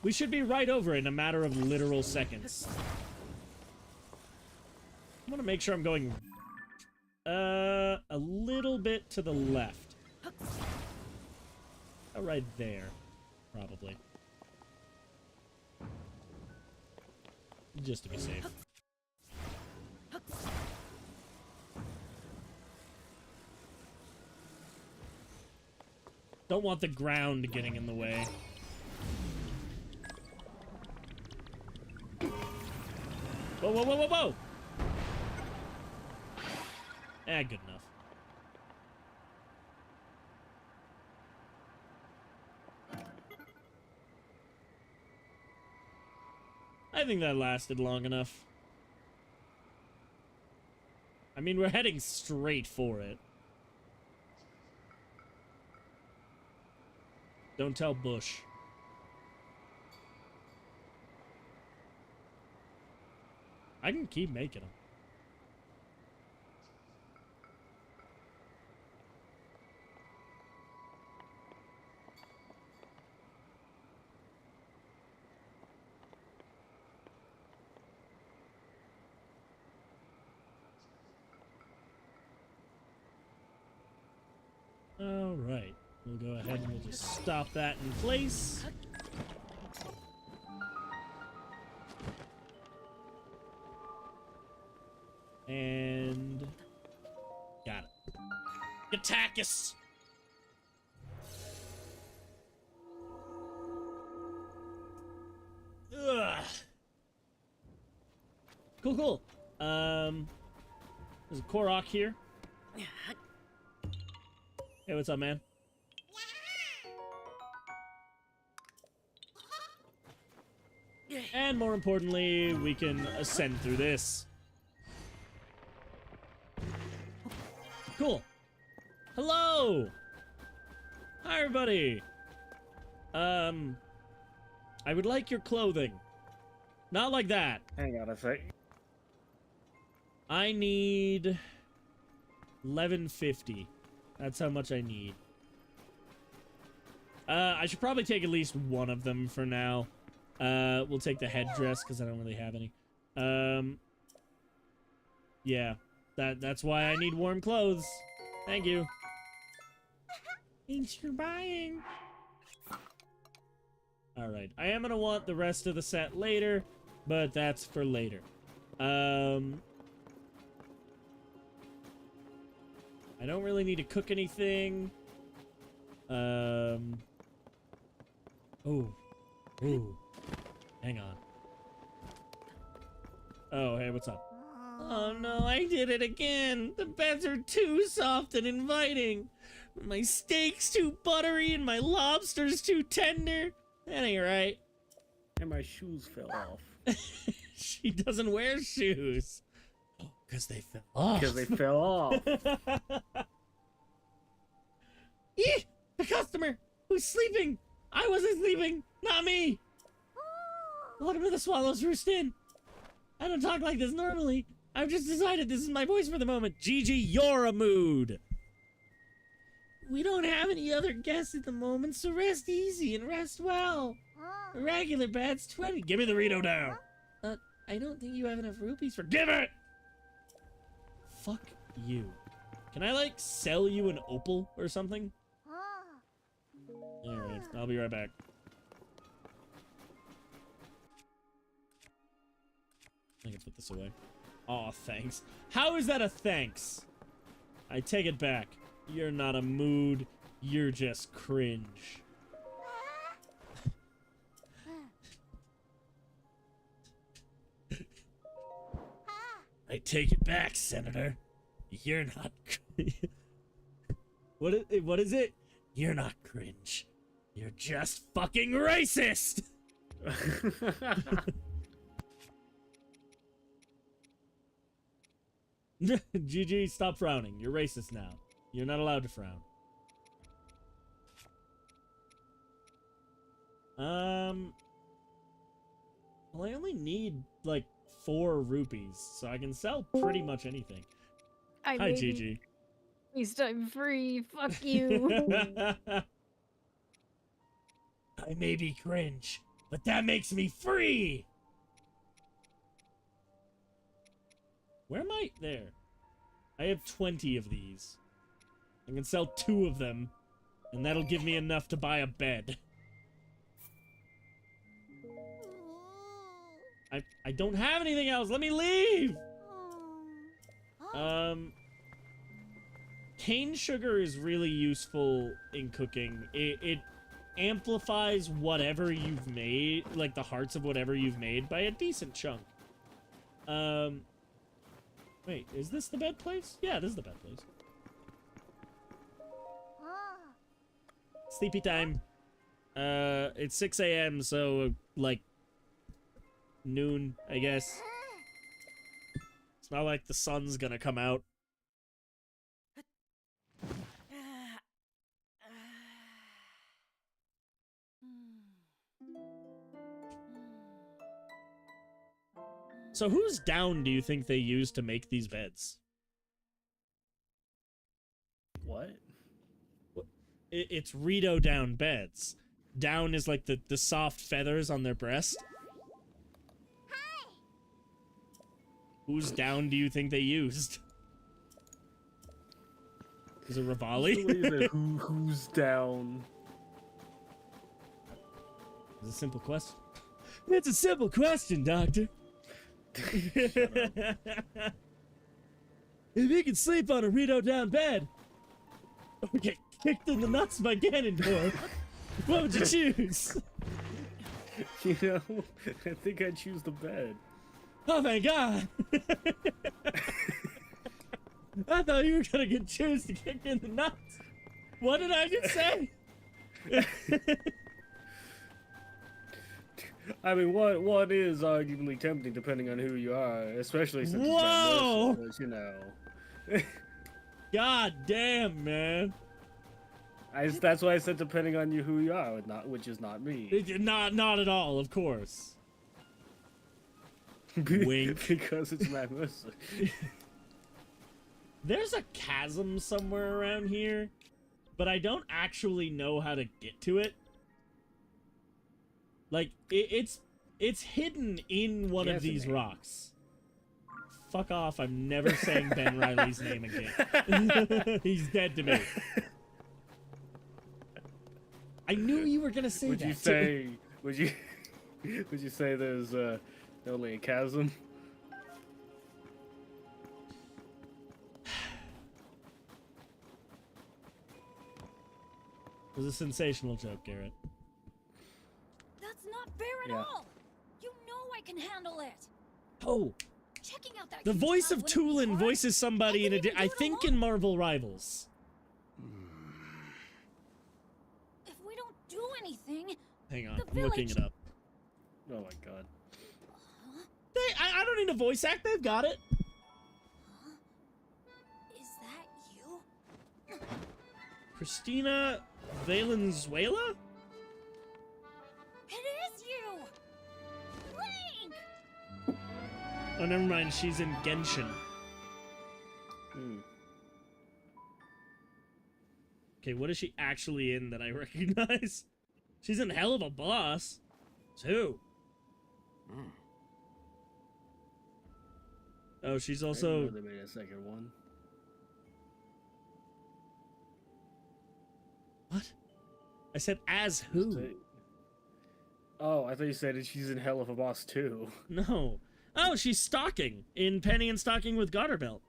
We should be right over in a matter of literal seconds. I want to make sure I'm going... a little bit to the left. Oh, right there. Probably. Just to be safe. Don't want the ground getting in the way. Whoa, whoa, whoa, whoa, whoa! Good enough. I think that lasted long enough. I mean, we're heading straight for it. Don't tell Bush. I can keep making them. All right. We'll go ahead and we'll just stop that in place. And got it. Tenacious. Ugh. Cool, cool. There's a Korok here. Hey, what's up, man? And more importantly, we can ascend through this. Cool. Hello! Hi, everybody! I would like your clothing. Not like that. Hang on a sec. I need 1150. That's how much I need. I should probably take at least one of them for now. We'll take the headdress because I don't really have any. Yeah, that's why I need warm clothes. Thank you. Thanks for buying. All right, I am gonna want the rest of the set later, but that's for later. I don't really need to cook anything. Ooh. Hang on. Oh, hey, what's up? Oh no, I did it again! The beds are too soft and inviting! My steak's too buttery and my lobster's too tender! That ain't right. And my shoes fell off. She doesn't wear shoes. Oh, because they fell off. Because they fell off. Eeh! The customer! Who's sleeping? I wasn't sleeping! Not me! Welcome to the Swallow's Roost Inn. I don't talk like this normally. I've just decided this is my voice for the moment. Gigi, you're a mood. We don't have any other guests at the moment, so rest easy and rest well. A regular bed's 20. Give me the Rito down. I don't think you have enough rupees for... Give it! Fuck you. Can I, like, sell you an opal or something? Alright, I'll be right back. I can put this away. Aw, thanks. How is that a thanks? I take it back. You're not a mood. You're just cringe. I take it back, Senator. You're not... What is it? You're not cringe. You're just fucking racist! GG, stop frowning. You're racist now. You're not allowed to frown. Well, I only need, like, 4 rupees, so I can sell pretty much anything. Hi, Gigi. At least I'm free. Fuck you. I may be cringe, but that makes me free! Where am I? There. I have 20 of these. I can sell 2 of them, and that'll give me enough to buy a bed. I don't have anything else. Let me leave! Cane sugar is really useful in cooking. It amplifies whatever you've made, like the hearts of whatever you've made, by a decent chunk. Wait, is this the bed place? Yeah, this is the bed place. Sleepy time. It's 6 a.m., so, like, noon, I guess. It's not like the sun's gonna come out. So whose down do you think they use to make these beds? What? It's Rito down beds. Down is like the soft feathers on their breast. Hi. Whose down do you think they used? Is it The Rivali? way you said, who's down? It's a simple question. It's a simple question, Doctor. If you could sleep on a Rito down bed or get kicked in the nuts by Ganondorf, what would you choose? You know, I think I'd choose the bed. Oh my god! I thought you were gonna choose to kick in the nuts. What did I just say? I mean, what is arguably tempting depending on who you are, especially since Whoa! it's not merciless, you know. God damn, man. That's why I said depending on who you are, which is not me. Not at all, of course. Wink. Because it's Matt Mercer. There's a chasm somewhere around here, but I don't actually know how to get to it. Like, it's hidden in one of these rocks. Fuck off, I'm never saying Ben Riley's name again. He's dead to me. I knew you were gonna say that. Would you say there's only a chasm? It was a sensational joke, Garrett. That's not fair at all. You know I can handle it. Oh, Checking out that the huge voice cloud of when it was Tulin hard, voices somebody in I can even I do it think alone. in Marvel Rivals. If we don't do anything, Hang on, The I'm looking it village- up. Oh my god. I don't need a voice act, they've got it. is that you? Christina Valenzuela? It is you! Link! Oh, never mind, she's in Genshin. Hmm. Okay, what is she actually in that I recognize? She's in Hell of a Boss. Who? Oh, she's I didn't also... know they made a second one. What? I said as who? Oh, I thought you said she's in Hell of a Boss too. No. Oh, she's stalking in Penny and Stalking with Gotterbelt.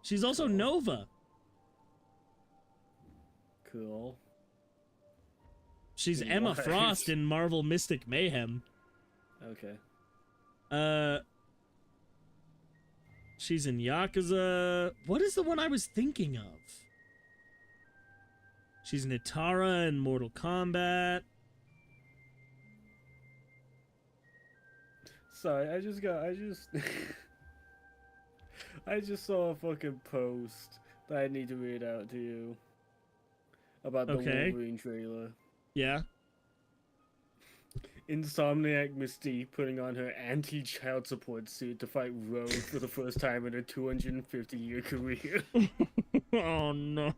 She's also Nova. Cool. She's In Emma what? Frost in Marvel Mystic Mayhem. Okay. She's in Yakuza. What is the one I was thinking of? She's Nitara in Mortal Kombat. Sorry, I just saw a fucking post that I need to read out to you about the Okay. Wolverine trailer. Yeah. Insomniac Mystique putting on her anti-child support suit to fight Rogue for the first time in her 250-year career. Oh no.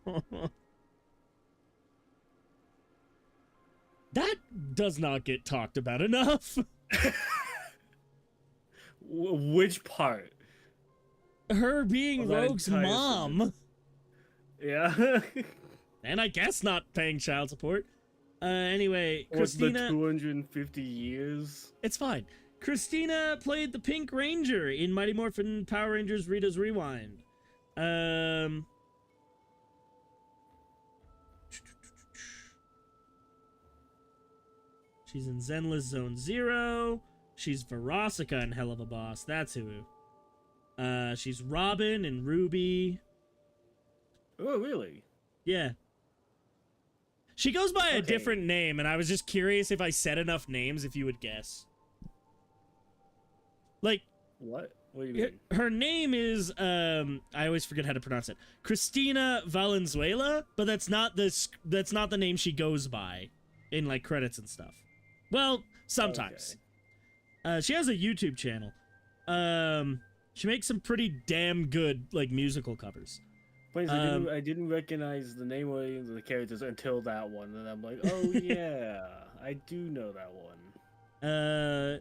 That does not get talked about enough. Which part? Her being Well, that Rogue's entire mom. Yeah. And I guess not paying child support. Anyway, What's the Christina... 250 years? It's fine. Christina played the Pink Ranger in Mighty Morphin Power Rangers Rita's Rewind. She's in Zenless Zone Zero. She's Verosica in Hell of a Boss. That's who. She's Robin in Ruby. Oh, really? Yeah. She goes by a Okay. different name, and I was just curious if I said enough names if you would guess. Like, What? What do you mean? her name is, I always forget how to pronounce it. Christina Valenzuela, but that's not the name she goes by in, like, credits and stuff. Well, sometimes. She has a YouTube channel. She makes some pretty damn good, like, musical covers. Please, I didn't recognize the name of any of the characters until that one, and I'm like, oh yeah, I do know that one.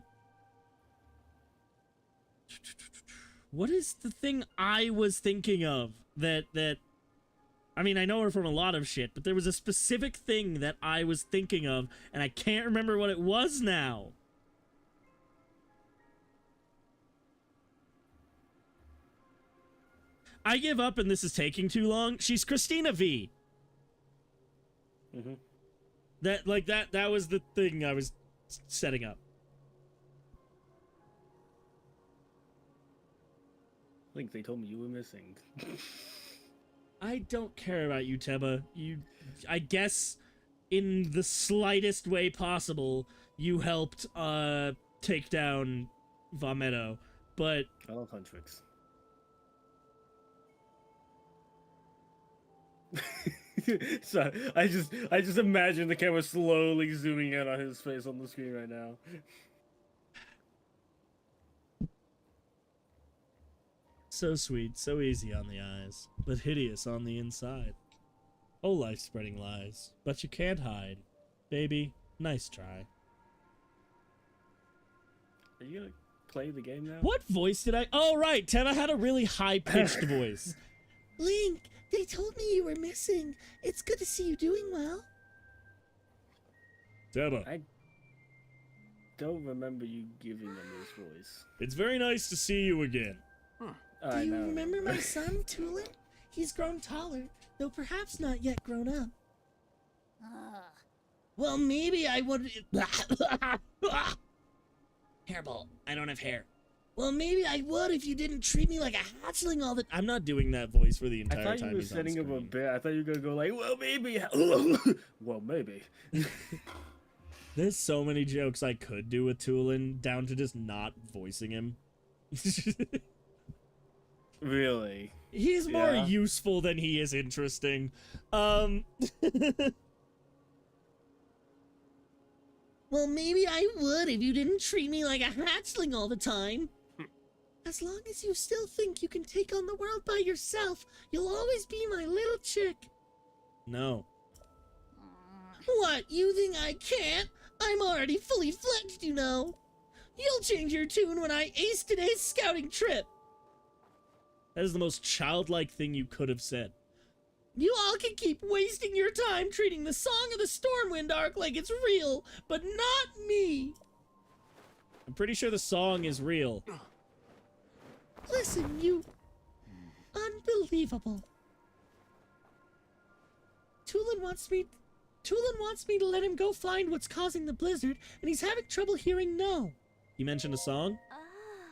What is the thing I was thinking of? that I mean, I know her from a lot of shit, but there was a specific thing that I was thinking of, and I can't remember what it was now. I give up and this is taking too long. She's Christina V. Mm-hmm. That was the thing I was setting up. I think they told me you were missing. I don't care about you, Teba. I guess, in the slightest way possible, you helped, take down Vametto, but... I love Huntrix. So, I just imagine the camera slowly zooming in on his face on the screen right now. So sweet, so easy on the eyes, but hideous on the inside. Whole life spreading lies, but you can't hide. Baby, nice try. Are you gonna play the game now? What voice did I... Oh, right, Teba had a really high-pitched voice. Link, they told me you were missing. It's good to see you doing well. Teba, I don't remember you giving them this voice. it's very nice to see you again. Do you remember my son, Tulin? He's grown taller, though perhaps not yet grown up. Well, maybe I would... Hairball, I don't have hair. Well, maybe I would if you didn't treat me like a hatchling all the... I'm not doing that voice for the I entire thought time you were he's on setting up a screen. bit. I thought you were gonna go like, well, maybe. Well, maybe. There's so many jokes I could do with Tulin, down to just not voicing him. Really? He's more Yeah. useful than he is interesting. Well, maybe I would if you didn't treat me like a hatchling all the time. As long as you still think you can take on the world by yourself, you'll always be my little chick. No. What, you think I can't? I'm already fully fledged, you know. You'll change your tune when I ace today's scouting trip. That is the most childlike thing you could have said. You all can keep wasting your time treating the Song of the Stormwind arc like it's real, but not me. I'm pretty sure the song is real. Listen, you... Unbelievable. Tulin wants me to let him go find what's causing the blizzard, and he's having trouble hearing no. You mentioned a song?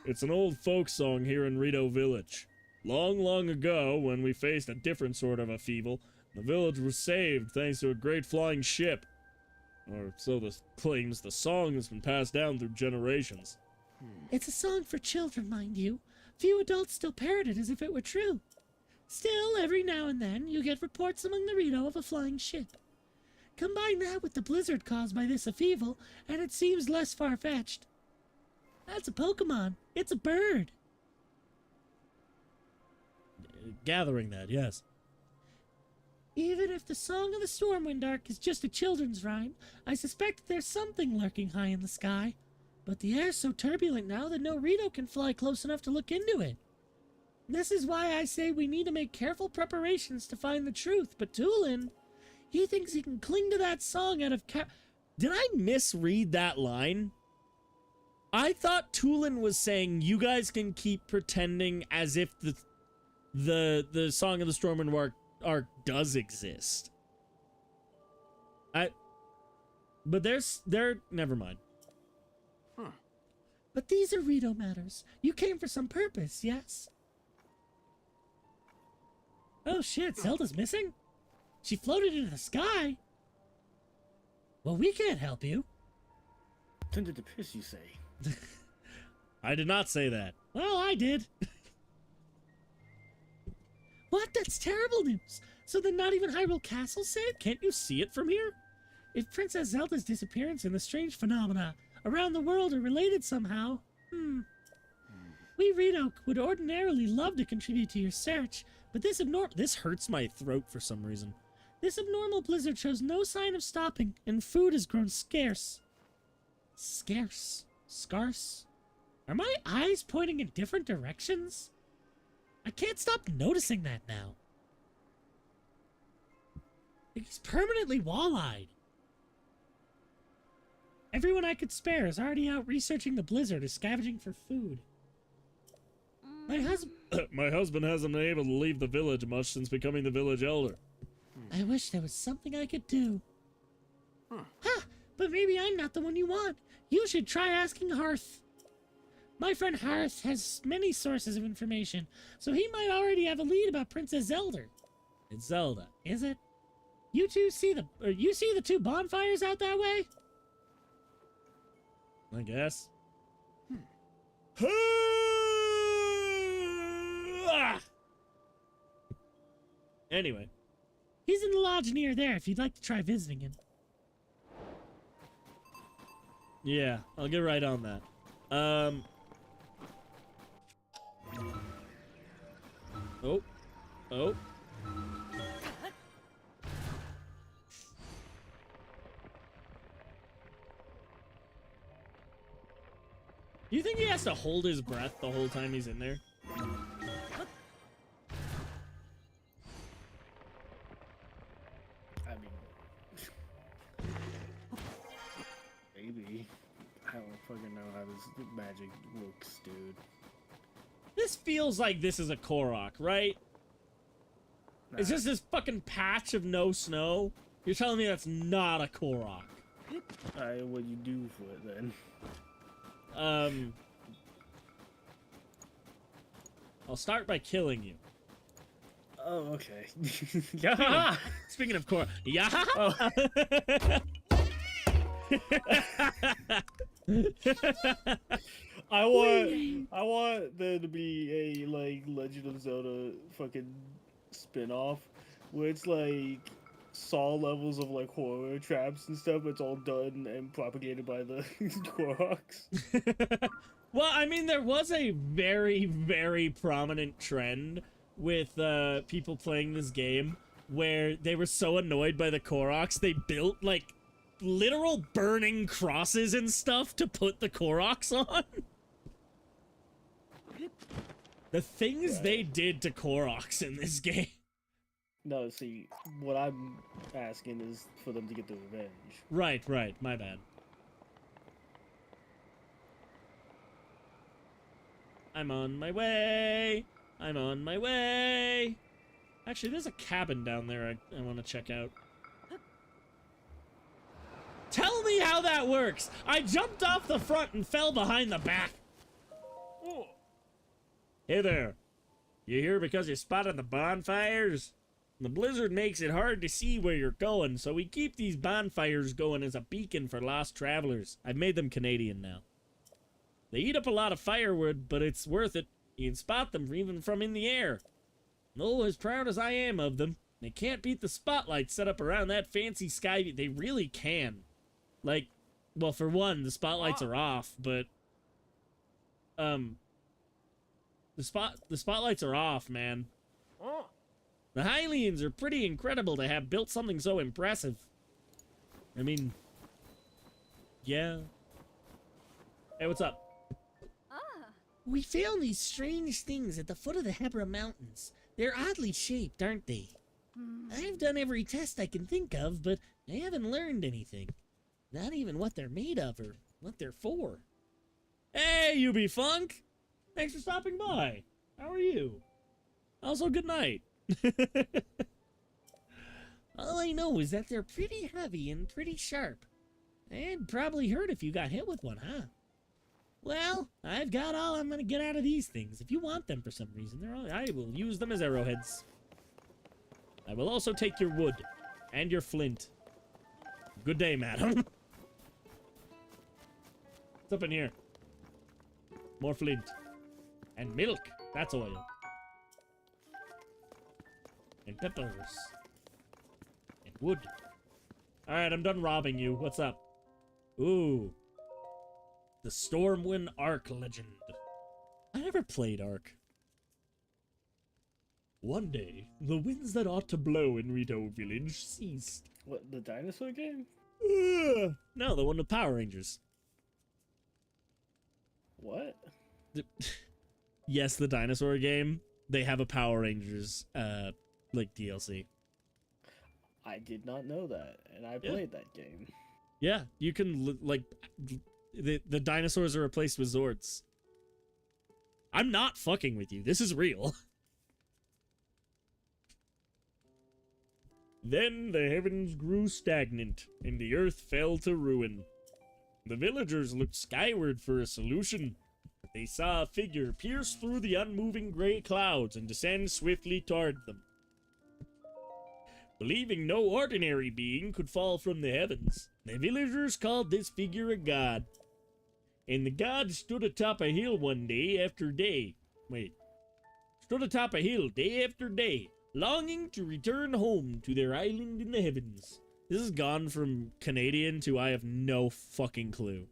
It's an old folk song here in Rito Village. Long, long ago, when we faced a different sort of upheaval, the village was saved thanks to a great flying ship. Or so the claims. The song has been passed down through generations. It's a song for children, mind you. Few adults still parrot it as if it were true. Still, every now and then, you get reports among the Rito of a flying ship. Combine that with the blizzard caused by this upheaval, and it seems less far-fetched. That's a Pokemon. It's a bird. Gathering that, yes. Even if the Song of the Stormwind arc is just a children's rhyme, I suspect there's something lurking high in the sky. But the air's so turbulent now that no Rito can fly close enough to look into it. This is why I say we need to make careful preparations to find the truth. But Tulin, he thinks he can cling to that song out of Did I misread that line? I thought Tulin was saying you guys can keep pretending as if the Song of the Stormwind arc does exist. But never mind. But these are Rito matters. You came for some purpose, yes? Oh shit, Zelda's missing? She floated into the sky? Well, we can't help you. Tended to piss, you say? I did not say that. Well, I did. What? That's terrible news. So then not even Hyrule Castle saved? Can't you see it from here? If Princess Zelda's disappearance and the strange phenomena around the world are related somehow, we Rito would ordinarily love to contribute to your search, but This hurts my throat for some reason. this abnormal blizzard shows no sign of stopping, and food has grown scarce. Scarce? Scarce? Are my eyes pointing in different directions? I can't stop noticing that now. Like he's permanently wall-eyed. Everyone I could spare is already out researching the blizzard or scavenging for food. My husband hasn't been able to leave the village much since becoming the village elder. I wish there was something I could do. Huh, but maybe I'm not the one you want. You should try asking Hearth. My friend Hearth has many sources of information, so he might already have a lead about Princess Zelda. It's Zelda, is it? You see the two bonfires out that way? I guess. Anyway, he's in the lodge near there if you'd like to try visiting him. Yeah, I'll get right on that. Oh. Do you think he has to hold his breath the whole time he's in there? I mean, maybe. I don't fucking know how this magic works, dude. This feels like this is a Korok, right? Nah. It's just this fucking patch of no snow. You're telling me that's not a Korok. Alright, what you do for it then? I'll start by killing you. Oh, okay. Yeah. Speaking of Korok, yeah. Oh. I want there to be a like Legend of Zelda fucking spin-off where it's like Saw levels of like horror traps and stuff. It's all done and propagated by the Koroks. Well, I mean, there was a very, very prominent trend with people playing this game where they were so annoyed by the Koroks, they built like literal burning crosses and stuff to put the Koroks on. The things they did to Koroks in this game. No, see, what I'm asking is for them to get the revenge. Right, my bad. I'm on my way. Actually, there's a cabin down there I want to check out. Tell me how that works! I jumped off the front and fell behind the back. Oh. Hey there. You here because you spotted the bonfires? The blizzard makes it hard to see where you're going, so we keep these bonfires going as a beacon for lost travelers. I've made them Canadian now. They eat up a lot of firewood, but it's worth it. You can spot them even from in the air. Oh, as proud as I am of them, they can't beat the spotlights set up around that fancy sky. They really can. Like, well, for one, the spotlights are off, but the spotlights are off, man. The Hylians are pretty incredible to have built something so impressive. I mean, yeah. Hey, what's up? We found these strange things at the foot of the Hebra Mountains. They're oddly shaped, aren't they? I've done every test I can think of, but I haven't learned anything. Not even what they're made of or what they're for. Hey, UB Funk! Thanks for stopping by. How are you? Also, good night. All I know is that they're pretty heavy and pretty sharp. And probably hurt if you got hit with one, huh? Well, I've got all I'm gonna get out of these things. If you want them for some reason, I will use them as arrowheads. I will also take your wood and your flint. Good day, madam. What's up in here? More flint. And milk. That's oil. And peppers. And wood. Alright, I'm done robbing you. What's up? Ooh. The Stormwind Ark Legend. I never played Ark. One day, the winds that ought to blow in Rito Village ceased. What, the dinosaur game? No, the one with Power Rangers. What? Yes, the dinosaur game. they have a Power Rangers like DLC. I did not know that, and I played that game. Yeah, you can like the dinosaurs are replaced with Zords. I'm not fucking with you. This is real. Then the heavens grew stagnant, and the earth fell to ruin. The villagers looked skyward for a solution. They saw a figure pierce through the unmoving gray clouds and descend swiftly toward them. Believing no ordinary being could fall from the heavens, the villagers called this figure a god. And the god stood atop a hill day after day, longing to return home to their island in the heavens. This has gone from Canadian to I have no fucking clue.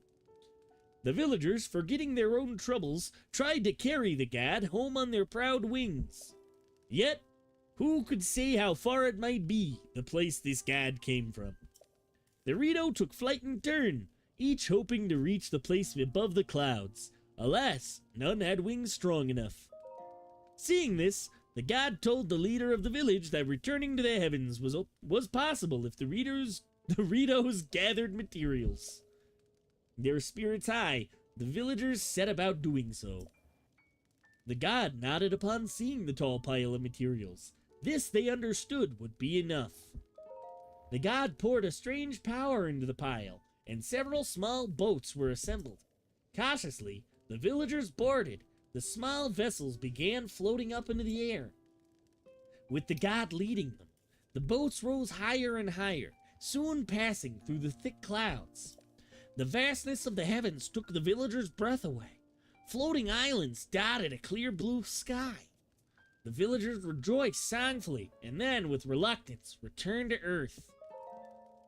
The villagers, forgetting their own troubles, tried to carry the god home on their proud wings. Yet, who could say how far it might be, the place this god came from? The Rito took flight in turn, each hoping to reach the place above the clouds. Alas, none had wings strong enough. Seeing this, the god told the leader of the village that returning to the heavens was possible if the Ritos gathered materials. Their spirits high, the villagers set about doing so. The god nodded upon seeing the tall pile of materials. This, they understood, would be enough. The god poured a strange power into the pile, and several small boats were assembled. Cautiously, the villagers boarded. The small vessels began floating up into the air, with the god leading them. The boats rose higher and higher, soon passing through the thick clouds. The vastness of the heavens took the villagers' breath away. Floating islands dotted a clear blue sky. The villagers rejoiced songfully, and then, with reluctance, returned to earth.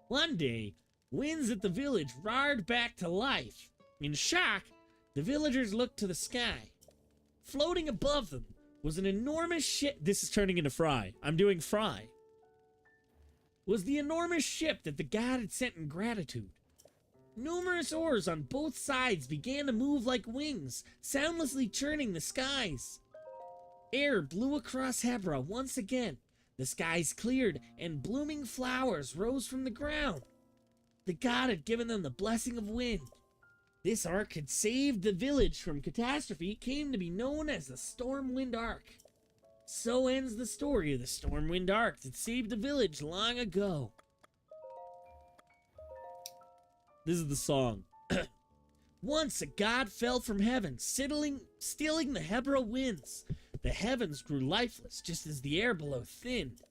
One day, winds at the village roared back to life. In shock, the villagers looked to the sky. Floating above them was an enormous ship. This is turning into Fry. I'm doing Fry. Was the enormous ship that the god had sent in gratitude. Numerous oars on both sides began to move like wings, soundlessly churning the skies. Air blew across Hebra once again. The skies cleared, and blooming flowers rose from the ground. The god had given them the blessing of wind. This ark had saved the village from catastrophe. It came to be known as the Stormwind Ark. So ends the story of the Stormwind Ark that saved the village long ago. This is the song. Once a god fell from heaven, stealing the Hebra winds. The heavens grew lifeless, just as the air below thinned.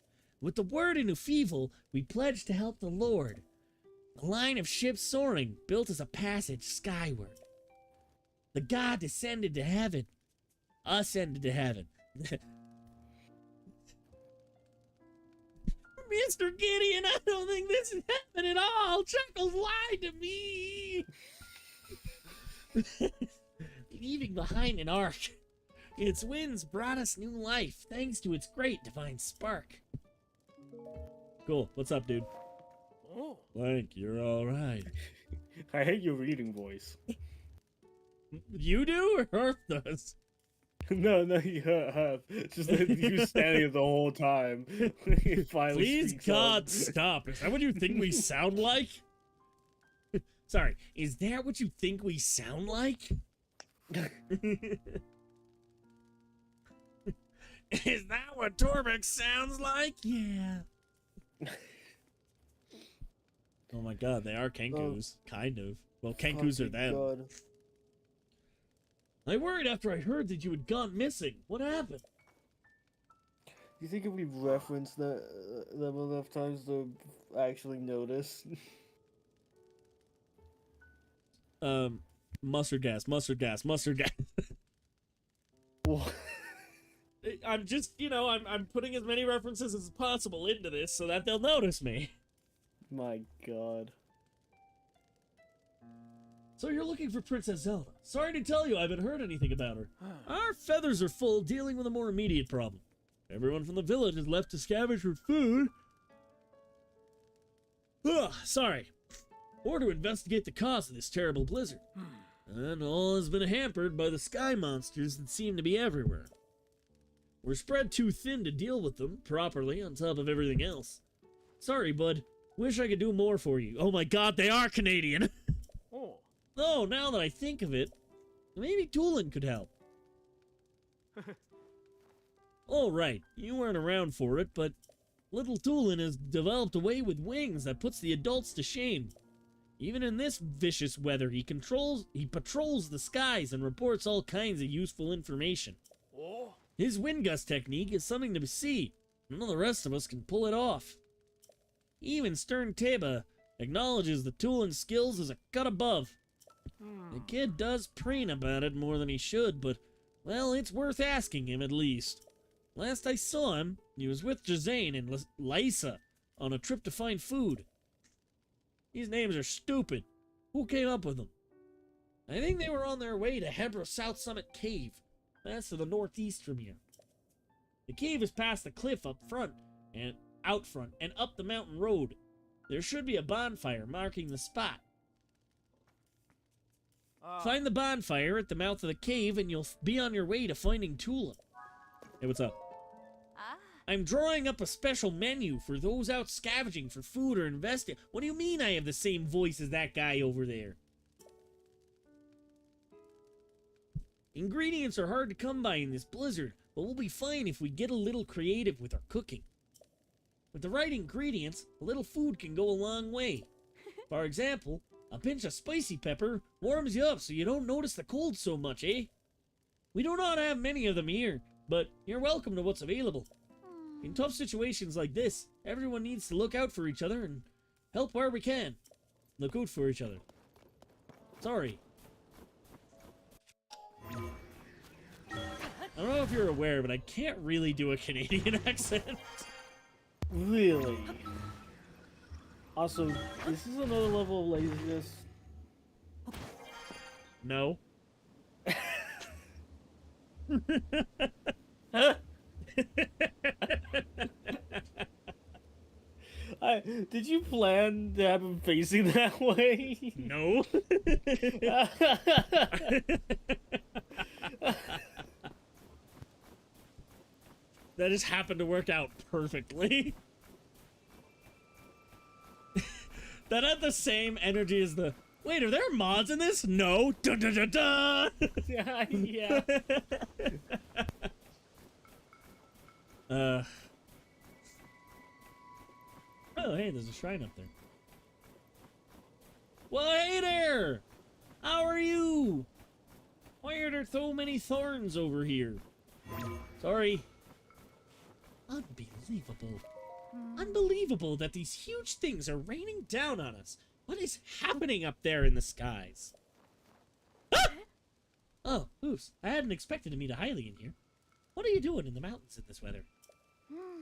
With the word in Ufeval, we pledged to help the Lord. A line of ships soaring, built as a passage skyward. The god descended to heaven. Ascended to heaven. Mr. Gideon, I don't think this is happening at all. Chuckles lied to me. Leaving behind an ark. Its winds brought us new life, thanks to its great divine spark. Cool. What's up, dude? Oh. Blank, you're all right. I hate your reading voice. You do, or Earth does? No, you have. Just that you standing the whole time. He finally Please, speaks God, up. stop. Is that what you think we sound like? Sorry, is that what you think we sound like? Is that what Torbeck sounds like? Yeah. Oh my god, they are Kenkus. Kind of. Well, Kenkus are them. God. I worried after I heard that you had gone missing. What happened? Do you think if we reference them enough times, they'll actually notice? Mustard gas, mustard gas, mustard gas. What? I'm just, I'm putting as many references as possible into this so that they'll notice me. My god. So you're looking for Princess Zelda. Sorry to tell you, I haven't heard anything about her. Our feathers are full dealing with a more immediate problem. Everyone from the village is left to scavenge for food. Ugh, sorry. Or to investigate the cause of this terrible blizzard. And all has been hampered by the sky monsters that seem to be everywhere. We're spread too thin to deal with them properly on top of everything else. Sorry, bud. Wish I could do more for you. Oh my god, they are Canadian! Oh. Oh, now that I think of it, maybe Tulin could help. Oh, right. You weren't around for it, but little Tulin has developed a way with wings that puts the adults to shame. Even in this vicious weather, he patrols the skies and reports all kinds of useful information. Oh. His wind gust technique is something to see. None of the rest of us can pull it off. Even Stern Teba acknowledges that Tulin's skills is a cut above. The kid does preen about it more than he should, but, well, it's worth asking him at least. Last I saw him, he was with Jazane and Lysa on a trip to find food. These names are stupid. Who came up with them? I think they were on their way to Hebra South Summit Cave. That's to the northeast from here. The cave is past the cliff up front, and out front, and up the mountain road. There should be a bonfire marking the spot. Find the bonfire at the mouth of the cave, and you'll be on your way to finding Tulin. Hey, what's up? I'm drawing up a special menu for those out scavenging for food or investing. What do you mean I have the same voice as that guy over there? Ingredients are hard to come by in this blizzard, but we'll be fine if we get a little creative with our cooking. With the right ingredients, a little food can go a long way. For example, a pinch of spicy pepper warms you up so you don't notice the cold so much, eh? We do not have many of them here, but you're welcome to what's available. In tough situations like this, everyone needs to look out for each other and help where we can. Look out for each other. Sorry. I don't know if you're aware, but I can't really do a Canadian accent. Really? Also, this is another level of laziness. No. Did you plan to have him facing that way? No. That just happened to work out perfectly. That had the same energy as the... Wait, are there mods in this? No. Dun, dun, dun, dun. Yeah. Oh, hey, there's a shrine up there. Well, hey there! How are you? Why are there so many thorns over here? Sorry. Unbelievable. Unbelievable that these huge things are raining down on us. What is happening up there in the skies? Ah! Oh, oops. I hadn't expected to meet a Hylian here. What are you doing in the mountains in this weather?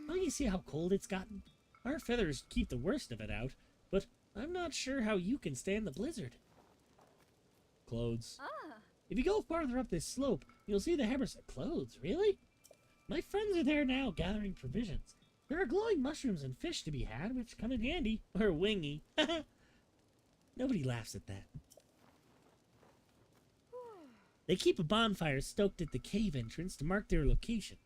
Don't you see how cold it's gotten? Our feathers keep the worst of it out, but I'm not sure how you can stand the blizzard. Clothes. If you go farther up this slope, you'll see the Hebra... Clothes, really? My friends are there now gathering provisions. There are glowing mushrooms and fish to be had, which come in handy. Or wingy. Nobody laughs at that. They keep a bonfire stoked at the cave entrance to mark their location.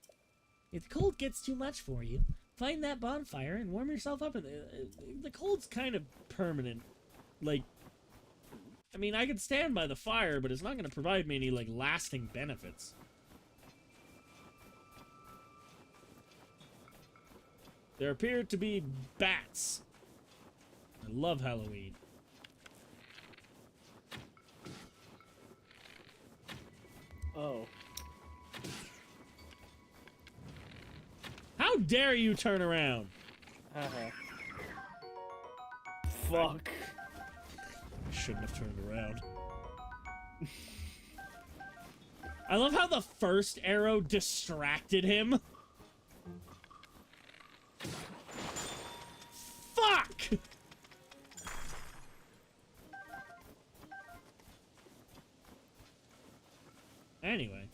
If the cold gets too much for you, find that bonfire and warm yourself up. The cold's kind of permanent. Like, I mean, I could stand by the fire, but it's not going to provide me any, like, lasting benefits. There appear to be bats. I love Halloween. Oh. How dare you turn around? Fuck. I shouldn't have turned around. I love how the first arrow distracted him. Fuck! Anyway.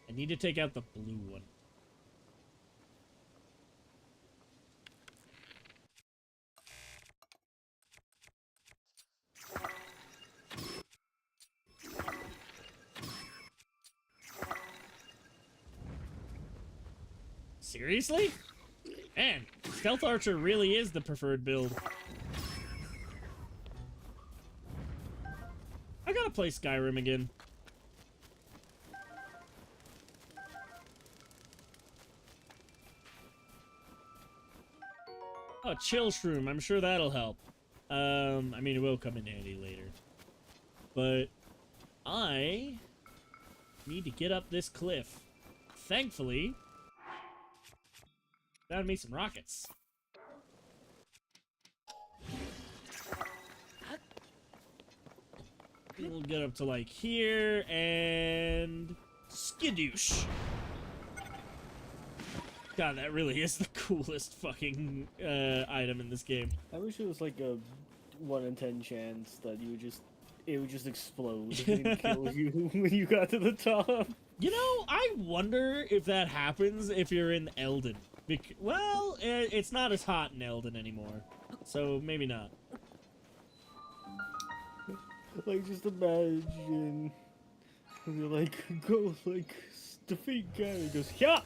I need to take out the blue one. Seriously? Man, Stealth Archer really is the preferred build. I gotta play Skyrim again. Oh, chill shroom. I'm sure that'll help. I mean, it will come in handy later. But I need to get up this cliff. Thankfully, found me some rockets. We'll get up to like here and skidoosh. God, that really is the coolest fucking item in this game. I wish it was like a 1 in 10 chance that it would just explode and kill you when you got to the top. You know, I wonder if that happens if you're in Elden. Well, it's not as hot in Elden anymore, so maybe not. Like, just imagine you're like, go, like, defeat Ganon. He goes, yeah!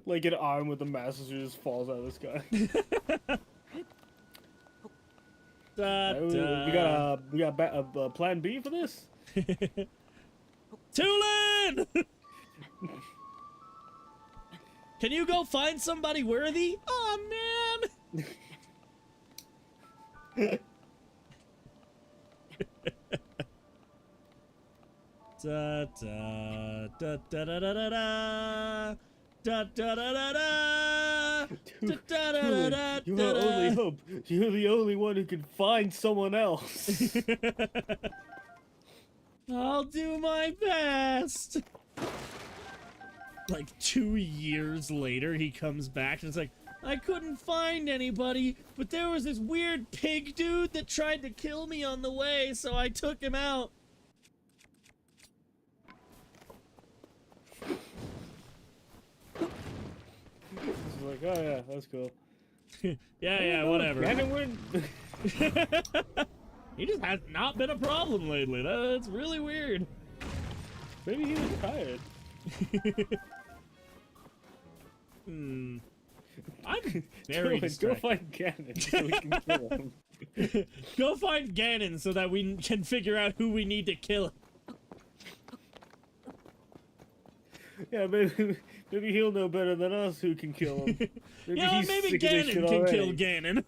Like an arm with a master sword just falls out of the sky. We got a plan B for this? Tulin! Can you go find somebody worthy? Oh man! Da da da da da da da da da da da da. You're our only hope. You're the only one who can find someone else. I'll do my best. Like 2 years later, he comes back and it's like, I couldn't find anybody, but there was this weird pig dude that tried to kill me on the way, so I took him out. It's like, oh yeah, that's cool. yeah, whatever. Ganon win. He just has not been a problem lately. That's really weird. Maybe he was tired. I'm very Go distracted. find Ganon so we can kill him. Go find Ganon so that we can figure out who we need to kill. Yeah, maybe he'll know better than us who can kill him. Maybe Ganon can kill Ganon.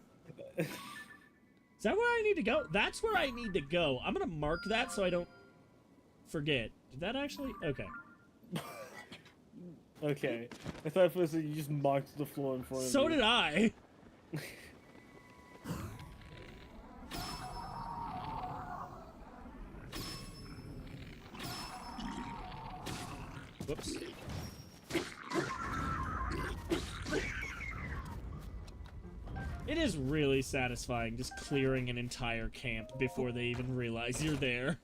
Is that where I need to go? That's where I need to go. I'm gonna mark that so I don't forget. Did that actually? Okay. Okay. I thought for a second you just marked the floor in front of you. So did I. Whoops. It is really satisfying just clearing an entire camp before they even realize you're there.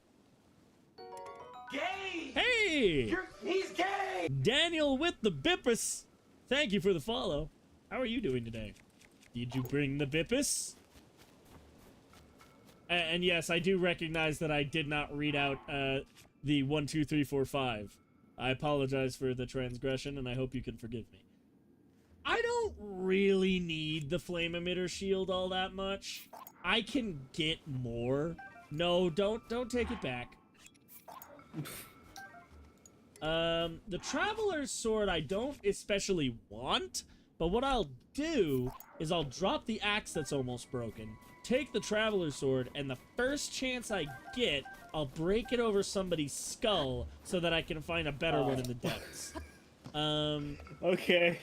Gay! Hey! He's gay! Daniel with the Bippus! Thank you for the follow. How are you doing today? Did you bring the Bippus? And yes, I do recognize that I did not read out the 1, 2, 3, 4, 5. I apologize for the transgression, and I hope you can forgive me. I don't really need the flame emitter shield all that much. I can get more. No, don't take it back. The Traveler's Sword I don't especially want, but what I'll do is I'll drop the axe that's almost broken, take the Traveler's Sword, and the first chance I get, I'll break it over somebody's skull so that I can find a better one in the depths. Okay.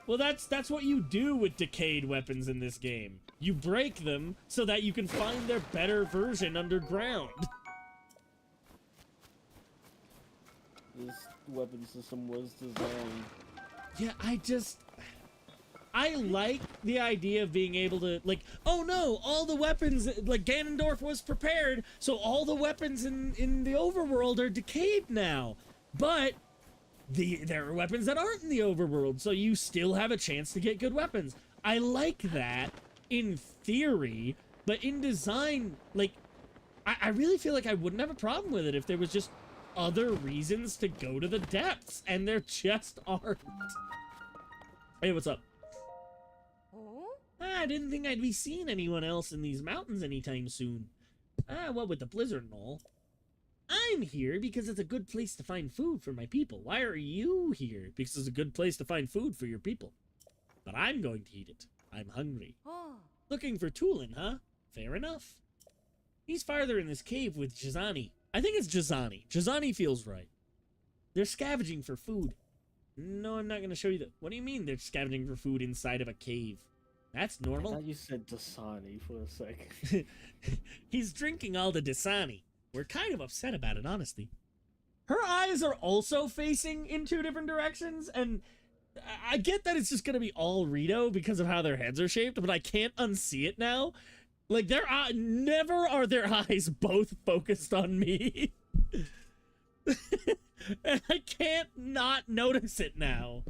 Well, that's what you do with decayed weapons in this game. You break them so that you can find their better version underground. This weapon system was designed. Yeah, I like the idea of being able to, like, oh no, all the weapons, like, Ganondorf was prepared, so all the weapons in the overworld are decayed now. But there are weapons that aren't in the overworld, so you still have a chance to get good weapons. I like that in theory, but in design, like, I really feel like I wouldn't have a problem with it if there was just other reasons to go to the depths, and there just aren't. Hey, what's up? I didn't think I'd be seeing anyone else in these mountains anytime soon. What with the blizzard and all. I'm here because it's a good place to find food for my people. Why are you here? Because it's a good place to find food for your people. But I'm going to eat it. I'm hungry. Looking for Tulin, huh? Fair enough. He's farther in this cave with Jazani. I think it's Jazani. Jazani feels right. They're scavenging for food. No, I'm not going to show you that. What do you mean they're scavenging for food inside of a cave? That's normal. I thought you said Dasani for a second. He's drinking all the Dasani. We're kind of upset about it, honestly. Her eyes are also facing in two different directions, and I get that it's just going to be all Rito because of how their heads are shaped, but I can't unsee it now. Like, never are their eyes both focused on me. And I can't not notice it now.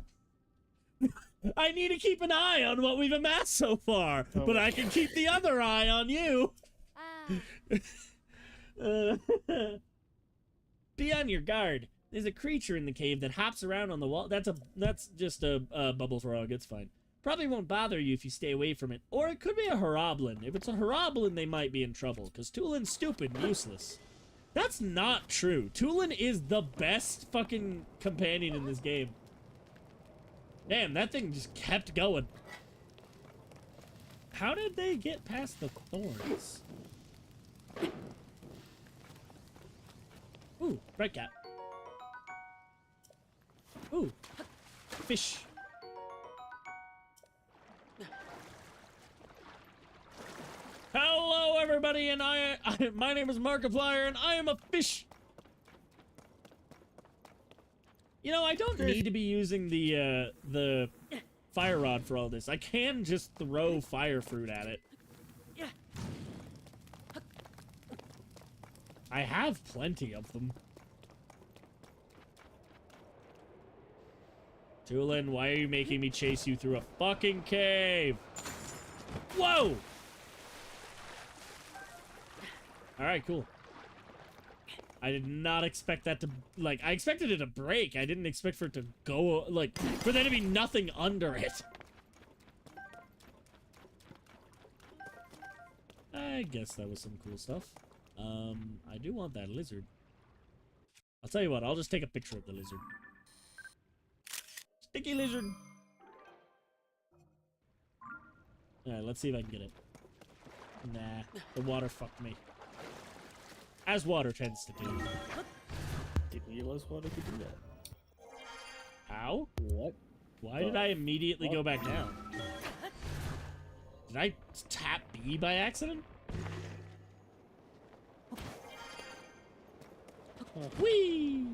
I need to keep an eye on what we've amassed so far, but I can keep the other eye on you. Be on your guard. There's a creature in the cave that hops around on the wall. That's just a bubble frog. It's fine. Probably won't bother you if you stay away from it. Or it could be a Harablin. If it's a Harablin, they might be in trouble, because Tulin's stupid and useless. That's not true. Tulin is the best fucking companion in this game. Damn, that thing just kept going. How did they get past the thorns? Ooh, red cat. Ooh, fish. Hello, everybody, and my name is Markiplier, and I am a fish. You know, I don't need to be using the fire rod for all this. I can just throw fire fruit at it. I have plenty of them. Tulin, why are you making me chase you through a fucking cave? Whoa! Alright, cool. I did not expect that to, like, I expected it to break. I didn't expect for it to go, like, for there to be nothing under it. I guess that was some cool stuff. I do want that lizard. I'll tell you what, I'll just take a picture of the lizard. Sticky lizard! Alright, let's see if I can get it. Nah, the water fucked me. As water tends to do. Didn't realize water could do that. How? What? Why did I immediately go back down? Did I tap B by accident? Whee!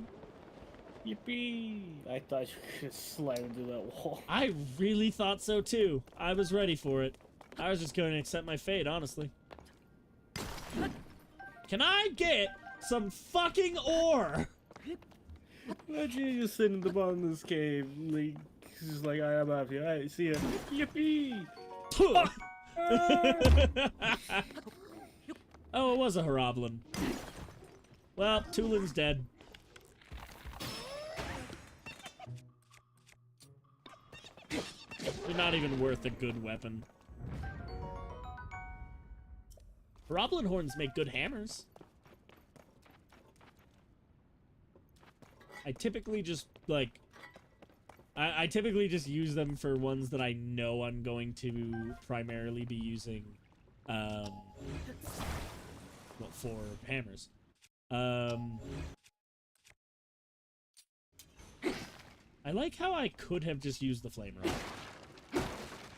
Yippee! I thought you could slide into that wall. I really thought so too. I was ready for it. I was just going to accept my fate, honestly. Can I get some fucking ore? Imagine you just sitting at the bottom of this cave, like, just like, I'm out here. Alright, see ya. Yippee! Oh, it was a Harablin. Well, Tulin's dead. They're not even worth a good weapon. Harablin horns make good hammers. I typically just, like... I typically just use them for ones that I know I'm going to primarily be using, well, for hammers. I like how I could have just used the flame rod.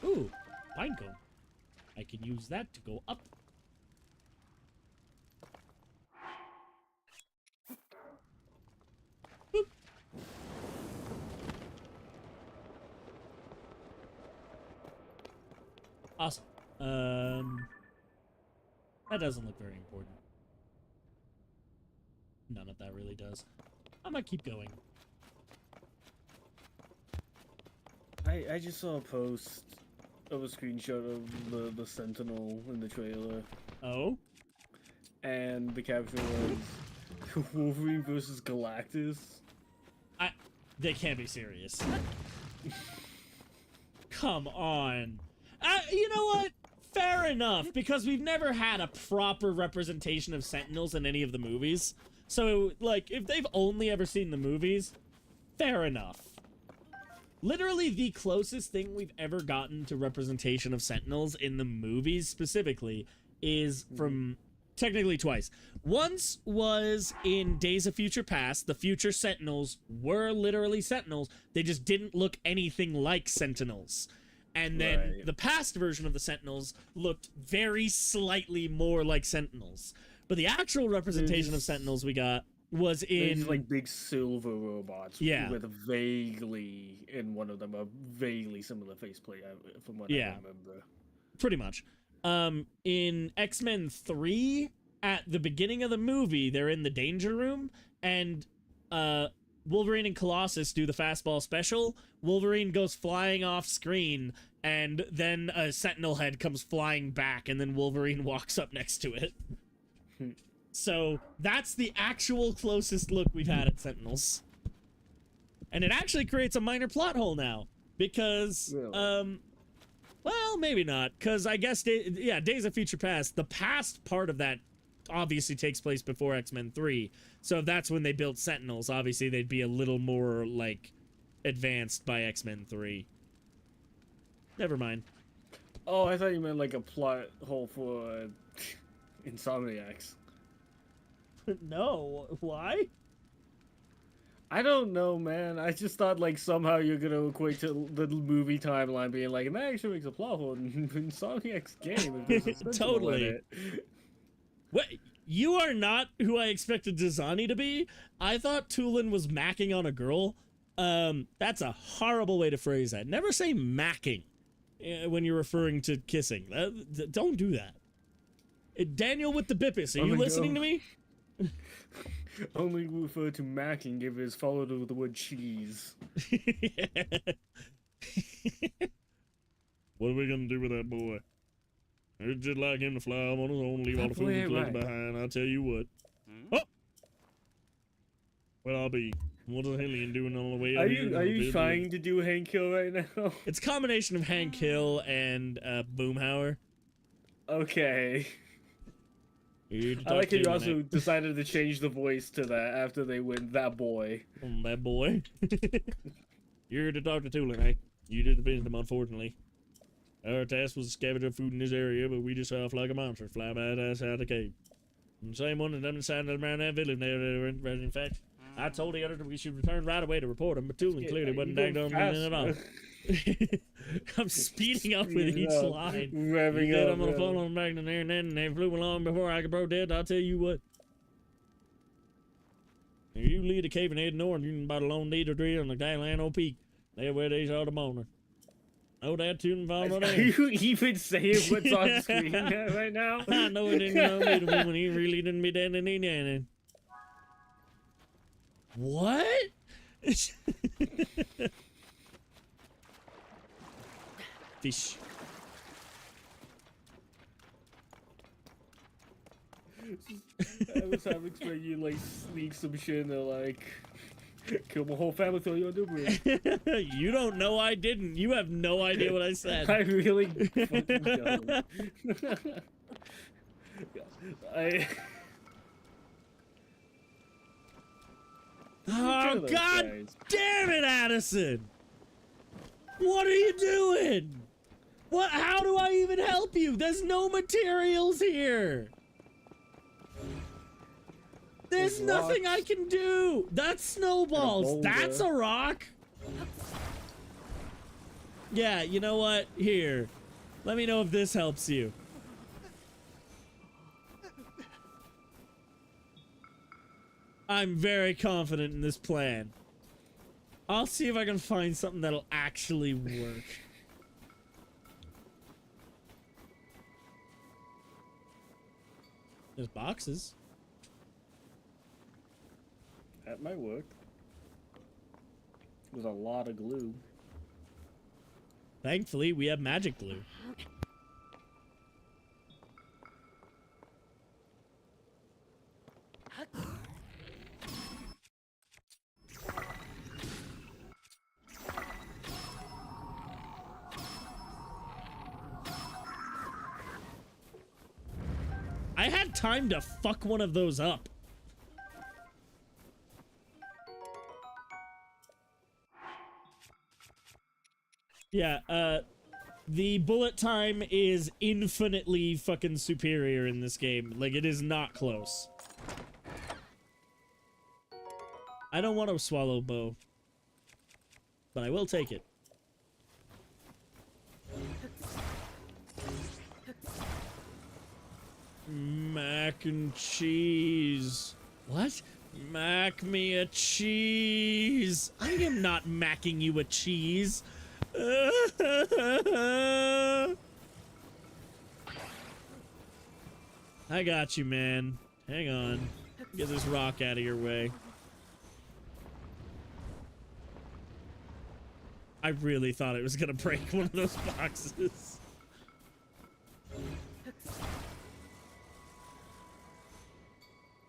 Ooh, pinecone. I can use that to go up. Boop. Awesome. That doesn't look very important. None of that really does. I might keep going. I just saw a post of a screenshot of the Sentinel in the trailer. Oh? And the caption was, Wolverine versus Galactus. They can't be serious. Come on. You know what? Fair enough, because we've never had a proper representation of Sentinels in any of the movies. So, like, if they've only ever seen the movies, fair enough. Literally the closest thing we've ever gotten to representation of Sentinels in the movies specifically is from technically twice. Once was in Days of Future Past. The future Sentinels were literally Sentinels. They just didn't look anything like Sentinels. And then the past version of the Sentinels looked very slightly more like Sentinels. But the actual representation of Sentinels we got was in like big silver robots. Yeah. With vaguely, in one of them, a vaguely similar faceplate from what I remember. Pretty much. In X-Men 3, at the beginning of the movie, they're in the danger room, and Wolverine and Colossus do the fastball special. Wolverine goes flying off screen, and then a Sentinel head comes flying back, and then Wolverine walks up next to it. So that's the actual closest look we've had at Sentinels. And it actually creates a minor plot hole now, because, well, maybe not, because I guess, Days of Future Past, the past part of that obviously takes place before X-Men 3, so if that's when they built Sentinels, obviously they'd be a little more, like, advanced by X-Men 3. Never mind. Oh, I thought you meant like a plot hole for Insomniacs. No, why? I don't know, man. I just thought like somehow you're gonna equate to the movie timeline being like, and that actually makes a plot hole in Insomniac's game. If there's a Sentinel Totally. in it. What? You are not who I expected Dizani to be. I thought Tulin was macking on a girl. That's a horrible way to phrase that. Never say macking when you're referring to kissing. Don't do that. Daniel with the Bippus, are you listening to me? Only refer to macking if it's followed with the word cheese. What are we gonna do with that boy? It's just like him to fly on his own, leave all the food and left behind. I'll tell you what. Oh! Well, I'll be. What the hell are you doing on the way Are out here? you trying to do Hank Hill right now? It's a combination of Hank Hill and Boomhauer. Okay. I like how you also decided to change the voice to that after they went that boy. That boy. You're here to talk to Tulin, eh? You did defend him, unfortunately. Our task was to scavenge up food in this area, but we just saw like a monster fly by his ass out of the cave. And the same one that done inside around that village there. In fact, I told the other we should return right away to report him, but Tulin clearly wasn't dang on at all. I'm speeding up with each line. Revving up. up. I'm gonna follow him back in there, and then they flew along before I could bro dead. I'll tell you what. If you lead the cave and head north, you can buy the lone needle tree on the Galano Peak. There where they saw the moaner. Oh, that tune found right Are there. you even saying what's on screen right now? I know it didn't know me to be when he really didn't be dead and he did. What? Fish. I was having expected you like sneak some shit and they're like, kill my whole family, throw you on the bridge. You don't know I didn't. You have no idea what I said. I really fucking don't. Oh, God damn it, Addison! What are you doing? What? How do I even help you? There's no materials here. There's nothing I can do. That's snowballs. That's a rock. Yeah, you know what? Here. Let me know if this helps you. I'm very confident in this plan. I'll see if I can find something that'll actually work. There's boxes. That might work. There's a lot of glue. Thankfully, we have magic glue. I had time to fuck one of those up. Yeah, the bullet time is infinitely fucking superior in this game. Like, it is not close. I don't want to swallow bow, but I will take it. Mac and cheese. What? Mac me a cheese. I am not macking you a cheese. I got you, man. Hang on. Get this rock out of your way. I really thought it was gonna break one of those boxes.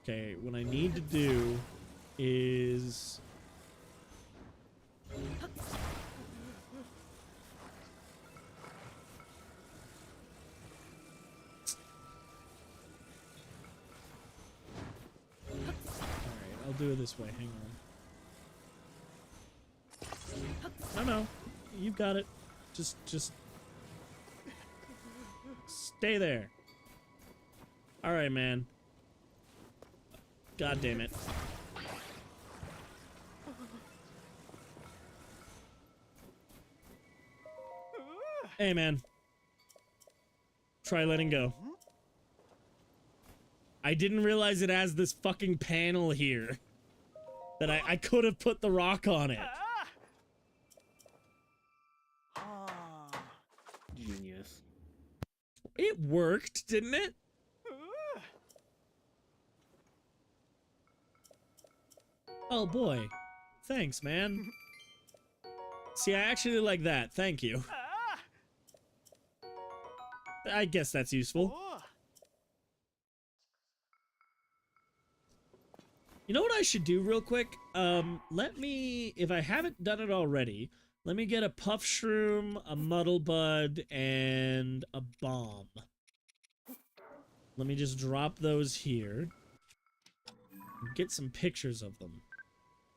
Okay, what I need to do is... Alright, I'll do it this way. Hang on. No, you've got it. Just stay there. Alright, man. God damn it. Hey, man. Try letting go. I didn't realize it has this fucking panel here. That I could have put the rock on it. Genius. It worked, didn't it? Oh boy. Thanks, man. See, I actually like that. Thank you. I guess that's useful. You know what I should do real quick? Let me, if I haven't done it already, let me get a puff shroom, a muddle bud, and a bomb. Let me just drop those here. Get some pictures of them.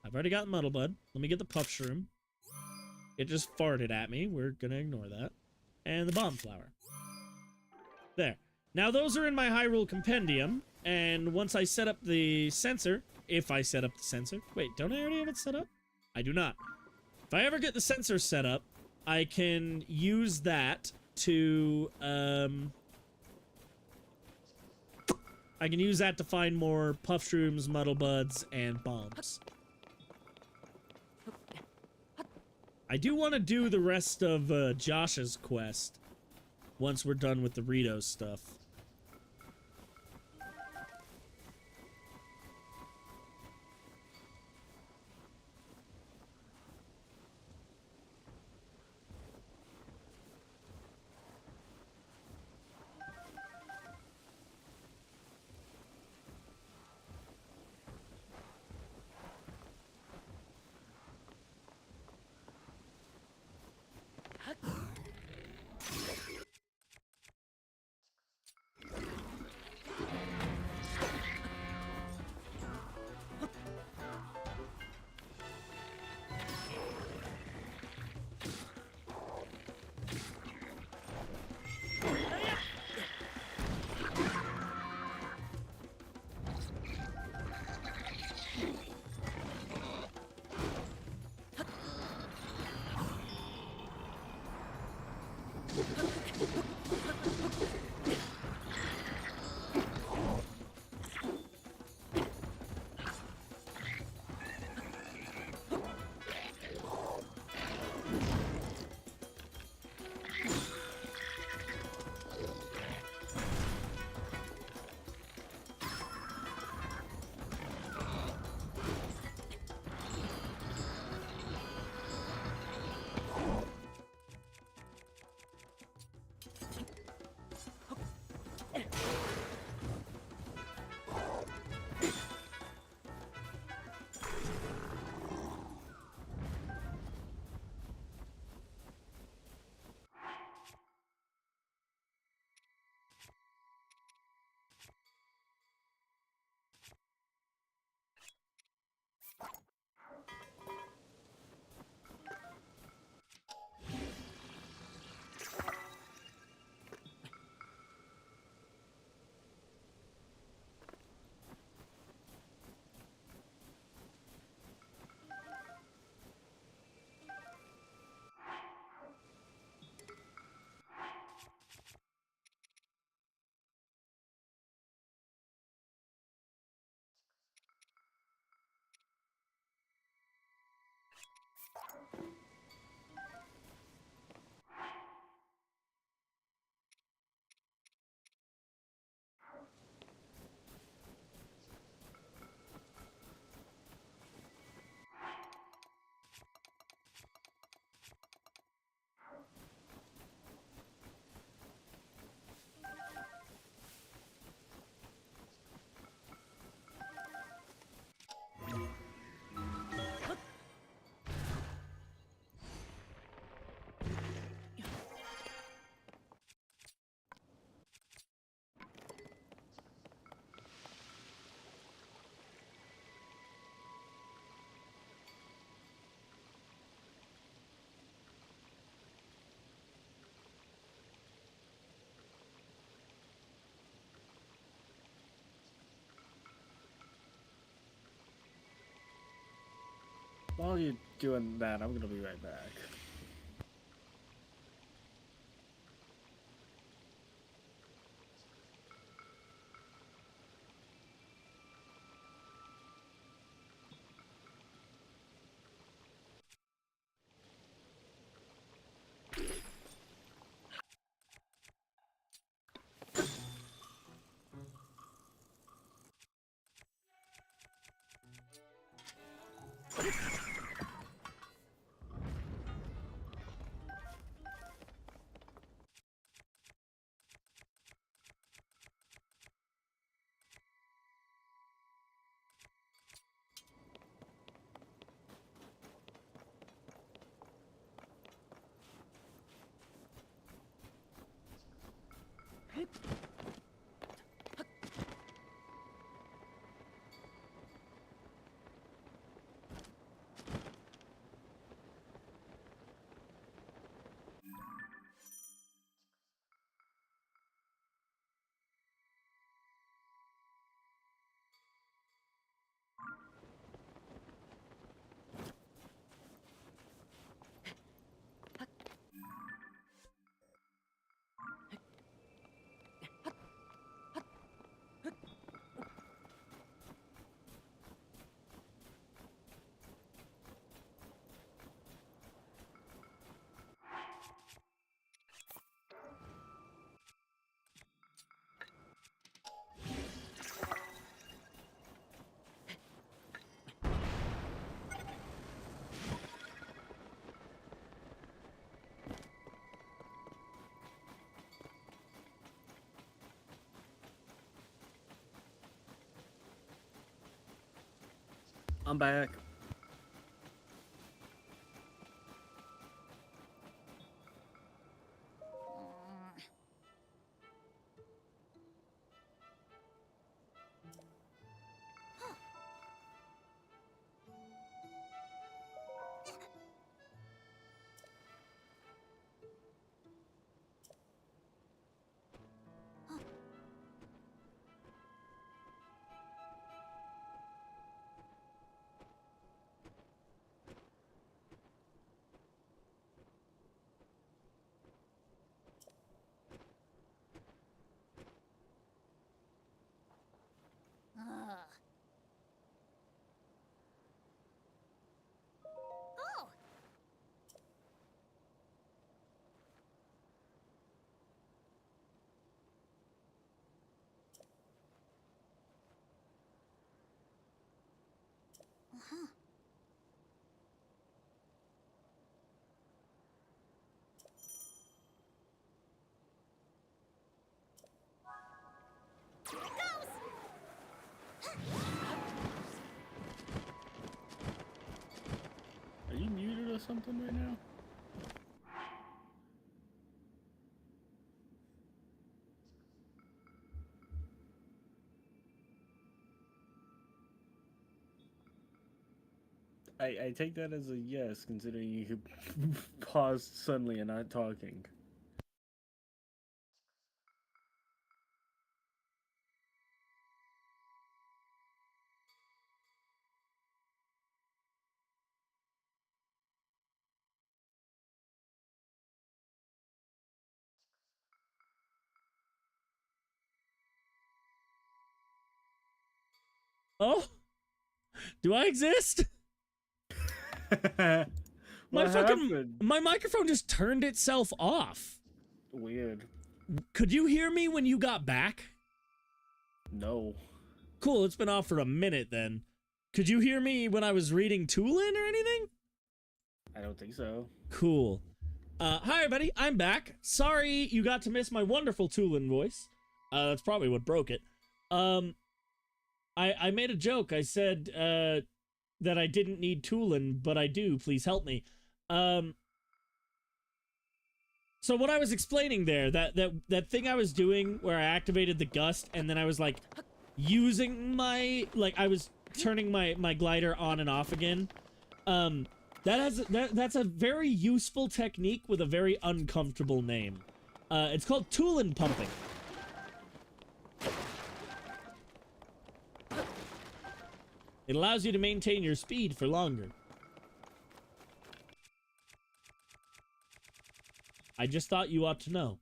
I've already got muddle bud. Let me get the puff shroom. It just farted at me. We're gonna ignore that. And the bomb flower. There. Now those are in my Hyrule compendium, and once I set up the sensor, if I set up the sensor... Wait, don't I already have it set up? I do not. If I ever get the sensor set up, I can use that to, I can use that to find more puff shrooms, muddle buds, and bombs. I do want to do the rest of Josh's quest once we're done with the Rito stuff. While you're doing that, I'm gonna be right back. I'm back. Oh! Uh-huh. Here it goes! Are you muted or something right now? I take that as a yes, considering you paused suddenly and not talking. Oh? Do I exist? What happened? My microphone just turned itself off. Weird. Could you hear me when you got back? No. Cool, it's been off for a minute then. Could you hear me when I was reading Tulin or anything? I don't think so. Cool. Hi everybody, I'm back. Sorry you got to miss my wonderful Tulin voice. That's probably what broke it. I made a joke. I said, that I didn't need Tulin, but I do. Please help me. So what I was explaining there, that thing I was doing where I activated the gust and then I was like using my, like I was turning my glider on and off again. That's a very useful technique with a very uncomfortable name. It's called Tulin pumping. It allows you to maintain your speed for longer. I just thought you ought to know.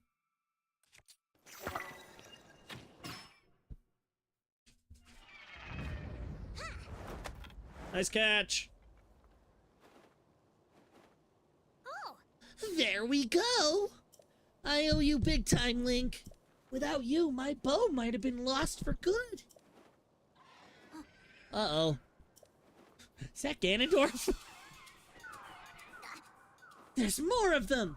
Nice catch. Oh, There we go. I owe you big time, Link. Without you, my bow might have been lost for good. Uh-oh. Is that Ganondorf? There's more of them!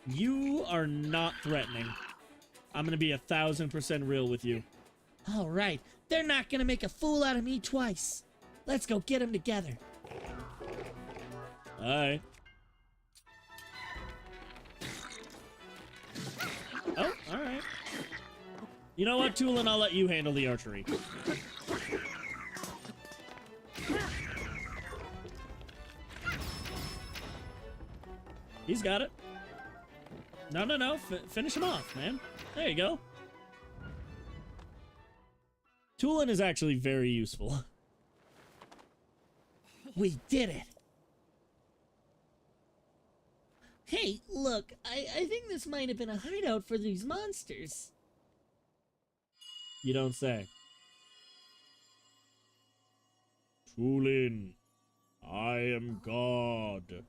You are not threatening. I'm gonna be 1000% real with you. All right, they're not gonna make a fool out of me twice. Let's go get them together. Alright. Oh, alright. You know what, Tulin? I'll let you handle the archery. He's got it. No, no, no. Finish him off, man. There you go. Tulin is actually very useful. We did it. Hey, look, I think this might have been a hideout for these monsters. You don't say. Tulin, I am God.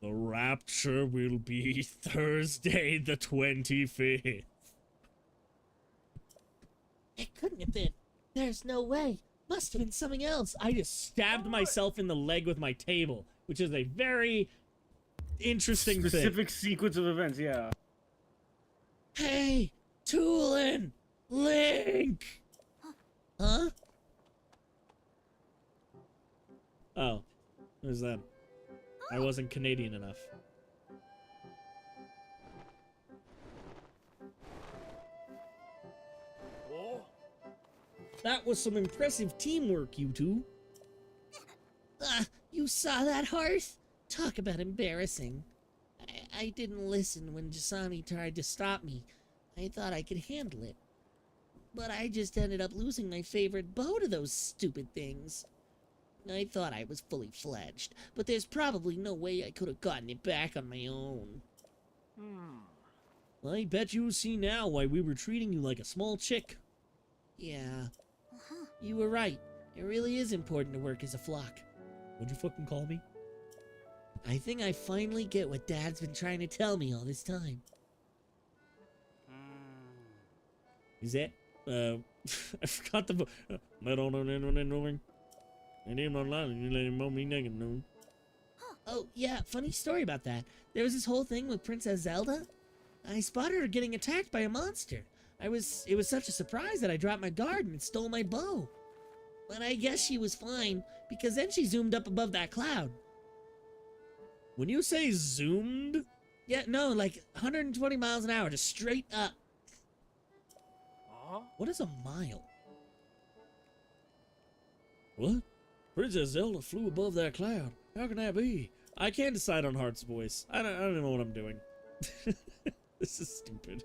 The rapture will be Thursday the 25th. It couldn't have been. There's no way. Must have been something else. I just stabbed myself in the leg with my table, which is a very interesting Specific sequence of events, yeah. Hey, Tulin! Link! Huh? Oh, who's that? I wasn't Canadian enough. Oh. That was some impressive teamwork, you two. You saw that, Hearth? Talk about embarrassing. I didn't listen when Jasami tried to stop me. I thought I could handle it. But I just ended up losing my favorite bow to those stupid things. I thought I was fully fledged, but there's probably no way I could have gotten it back on my own. I bet you see now why we were treating you like a small chick. Yeah, you were right. It really is important to work as a flock. What'd you fucking call me? I think I finally get what Dad's been trying to tell me all this time. Is that? I forgot the. Oh, yeah, funny story about that. There was this whole thing with Princess Zelda. I spotted her getting attacked by a monster. It was such a surprise that I dropped my guard and stole my bow. But I guess she was fine, because then she zoomed up above that cloud. When you say zoomed, Yeah, no, like 120 miles an hour, just straight up. what is a mile? What? Princess Zelda flew above that cloud. How can that be? I can't decide on Heart's voice. I don't know what I'm doing. This is stupid.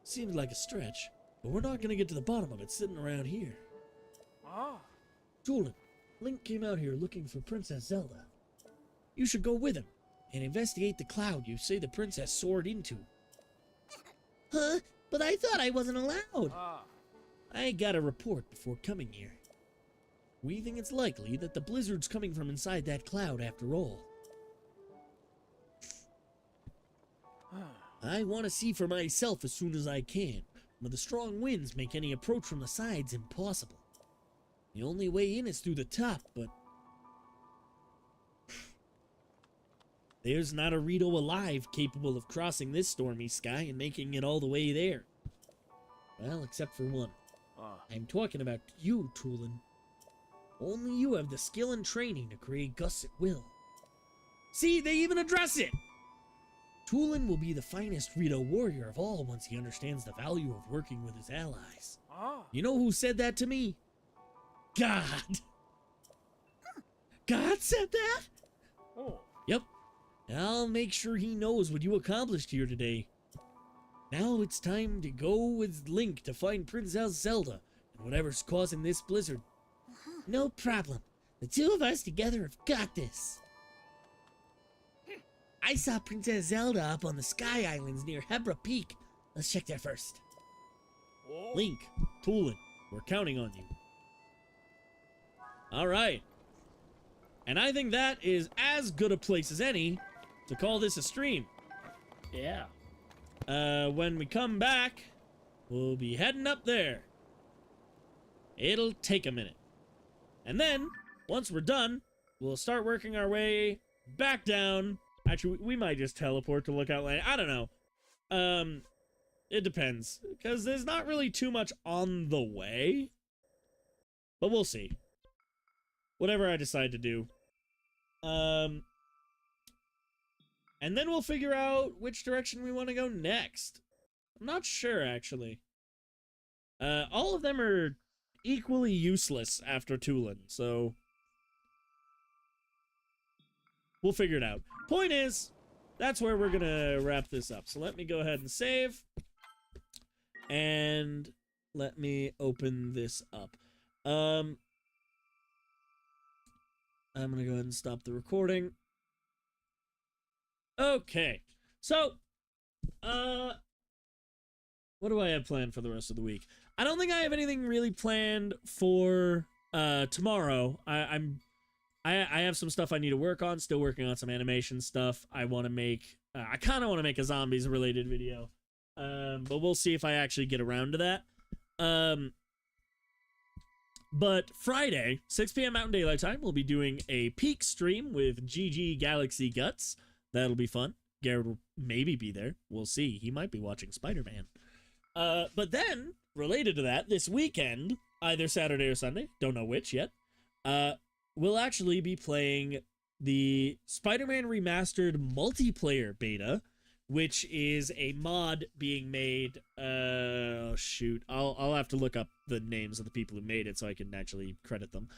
Seems like a stretch, but we're not gonna get to the bottom of it sitting around here. Tulin, Link came out here looking for Princess Zelda. You should go with him and investigate the cloud you say the princess soared into. Huh? But I thought I wasn't allowed. I got a report before coming here. We think it's likely that the blizzard's coming from inside that cloud after all. I want to see for myself as soon as I can, but the strong winds make any approach from the sides impossible. The only way in is through the top, but there's not a Rito alive capable of crossing this stormy sky and making it all the way there. Well, except for one. I'm talking about you, Tulin. Only you have the skill and training to create gusts at will. See, they even address it! Tulin will be the finest Rito warrior of all once he understands the value of working with his allies. You know who said that to me? God! God said that? Yep. I'll make sure he knows what you accomplished here today. Now it's time to go with Link to find Princess Zelda and whatever's causing this blizzard. No problem. The two of us together have got this. I saw Princess Zelda up on the Sky Islands near Hebra Peak. Let's check there first. Oh. Link, Tulin, we're counting on you. All right. And I think that is as good a place as any to call this a stream. Yeah. When we come back, we'll be heading up there. It'll take a minute. And then, once we're done, we'll start working our way back down. Actually, we might just teleport to Lookout Land. I don't know. It depends. Because there's not really too much on the way. But we'll see. Whatever I decide to do. And then we'll figure out which direction we want to go next. I'm not sure, actually. All of them are equally useless after Tulin, so we'll figure it out. Point is, that's where we're gonna wrap this up. So let me go ahead and save. And let me open this up. I'm gonna go ahead and stop the recording. Okay, so, what do I have planned for the rest of the week? I don't think I have anything really planned for, tomorrow. I have some stuff I need to work on, still working on some animation stuff. I want to make, I kind of want to make a zombies-related video, but we'll see if I actually get around to that. But Friday, 6 p.m. Mountain Daylight Time, we'll be doing a peak stream with GG Galaxy Guts. That'll be fun. Garrett will maybe be there. We'll see. He might be watching Spider-Man. But then, related to that, this weekend, either Saturday or Sunday, don't know which yet, we'll actually be playing the Spider-Man Remastered multiplayer beta, which is a mod being made, oh shoot, I'll have to look up the names of the people who made it so I can actually credit them.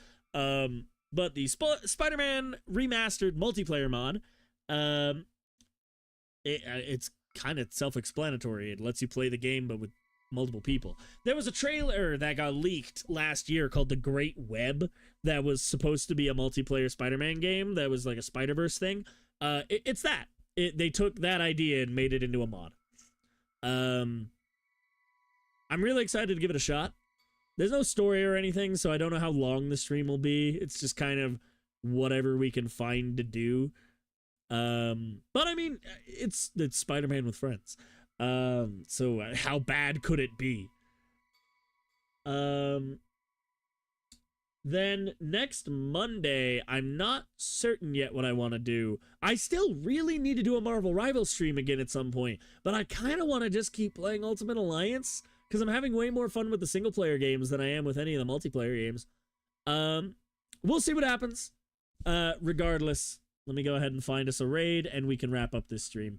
But the Spider-Man Remastered multiplayer mod, it's kind of self-explanatory. It lets you play the game, but with multiple people. There was a trailer that got leaked last year called The Great Web that was supposed to be a multiplayer Spider-Man game that was like a Spider-Verse thing. It's that. They took that idea and made it into a mod. I'm really excited to give it a shot. There's no story or anything, so I don't know how long the stream will be. It's just kind of whatever we can find to do. But I mean, it's Spider-Man with friends. So how bad could it be? Then next Monday, I'm not certain yet what I want to do. I still really need to do a Marvel Rival stream again at some point, but I kind of want to just keep playing Ultimate Alliance because I'm having way more fun with the single player games than I am with any of the multiplayer games. We'll see what happens. Regardless, let me go ahead and find us a raid and we can wrap up this stream.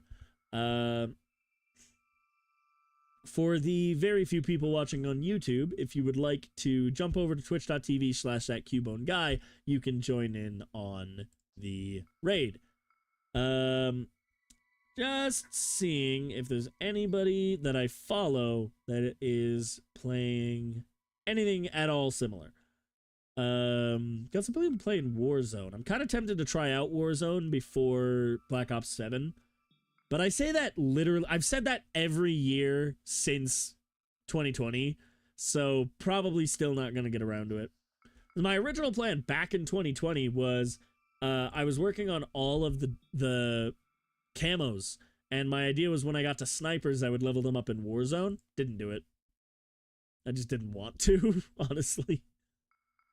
For the very few people watching on YouTube, if you would like to jump over to twitch.tv/thatcubeoneguy, you can join in on the raid. Just seeing if there's anybody that I follow that is playing anything at all similar. Got some people playing Warzone. I'm kind of tempted to try out Warzone before Black Ops 7. But I say that literally, I've said that every year since 2020, so probably still not going to get around to it. My original plan back in 2020 was I was working on all of the camos, and my idea was when I got to snipers, I would level them up in Warzone. Didn't do it. I just didn't want to, honestly.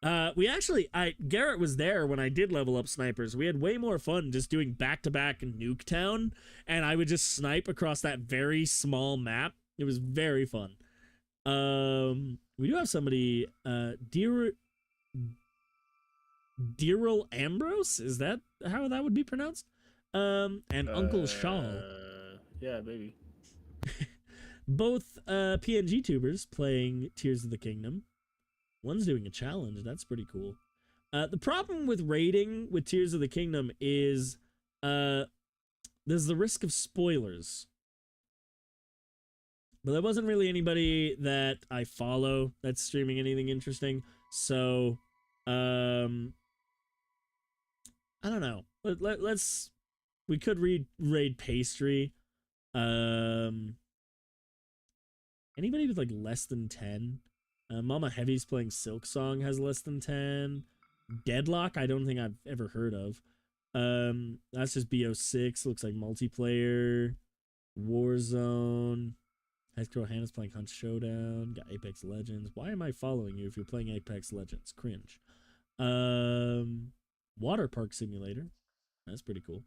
Garrett was there when I did level up snipers. We had way more fun just doing back-to-back Nuketown, and I would just snipe across that very small map. It was very fun. We do have somebody, Dearl Ambrose? Is that how that would be pronounced? And Uncle Shaw. Yeah, maybe. Both, PNG tubers playing Tears of the Kingdom. One's doing a challenge. That's pretty cool. The problem with raiding with Tears of the Kingdom is there's the risk of spoilers. But there wasn't really anybody that I follow that's streaming anything interesting. So, I don't know. Let's we could raid pastry. Anybody with like less than 10? Mama Heavy's playing Silk Song has less than 10. Deadlock, I don't think I've ever heard of. That's just BO6. Looks like multiplayer. Warzone. Hexcrow Hannah's playing Hunt Showdown. Got Apex Legends. Why am I following you if you're playing Apex Legends? Cringe. Water Park Simulator. That's pretty cool.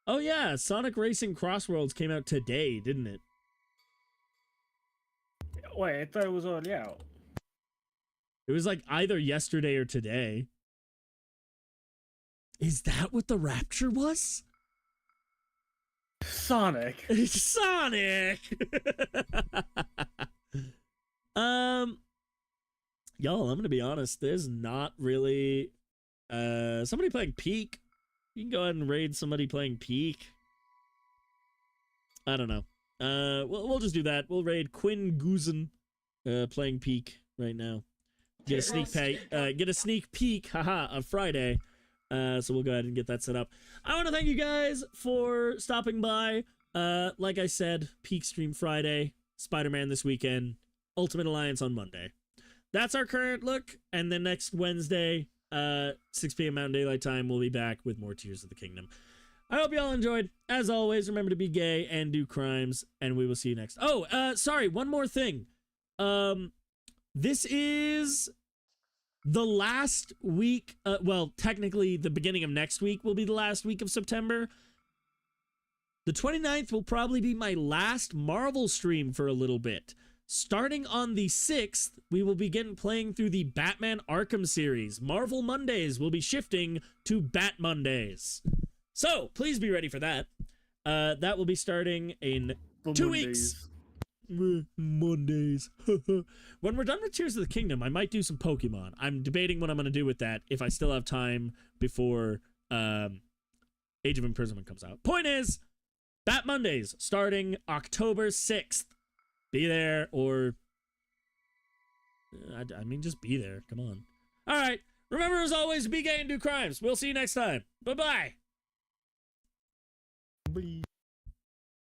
Oh yeah, Sonic Racing Crossworlds came out today, didn't it? Wait, I thought it was already out. It was like either yesterday or today. Is that what the Rapture was? Sonic. Sonic! Y'all, I'm gonna be honest, there's not really somebody playing Peak. You can go ahead and raid somebody playing Peak. I don't know. We'll just do that. We'll raid Quinn Goosen playing Peak right now. Get a sneak peek, haha, of Friday. So we'll go ahead and get that set up. I want to thank you guys for stopping by. Like I said, Peak Stream Friday, Spider-Man this weekend, Ultimate Alliance on Monday. That's our current look, and then next Wednesday, 6 p.m. Mountain Daylight Time, we'll be back with more Tears of the Kingdom. I hope you all enjoyed. As always, remember to be gay and do crimes, and we will see you next. Oh, sorry, one more thing. This is the last week, well, technically the beginning of next week will be the last week of September. The 29th will probably be my last Marvel stream for a little bit. Starting on the 6th, we will begin playing through the Batman Arkham series. Marvel Mondays will be shifting to Bat Mondays. So, please be ready for that. That will be starting in 2 weeks. Mondays. When we're done with Tears of the Kingdom, I might do some Pokemon. I'm debating what I'm going to do with that if I still have time before Age of Imprisonment comes out. Point is, Bat Mondays starting October 6th. Be there, or I mean, just be there. Come on. All right. Remember, as always, be gay and do crimes. We'll see you next time. Bye-bye. Bye.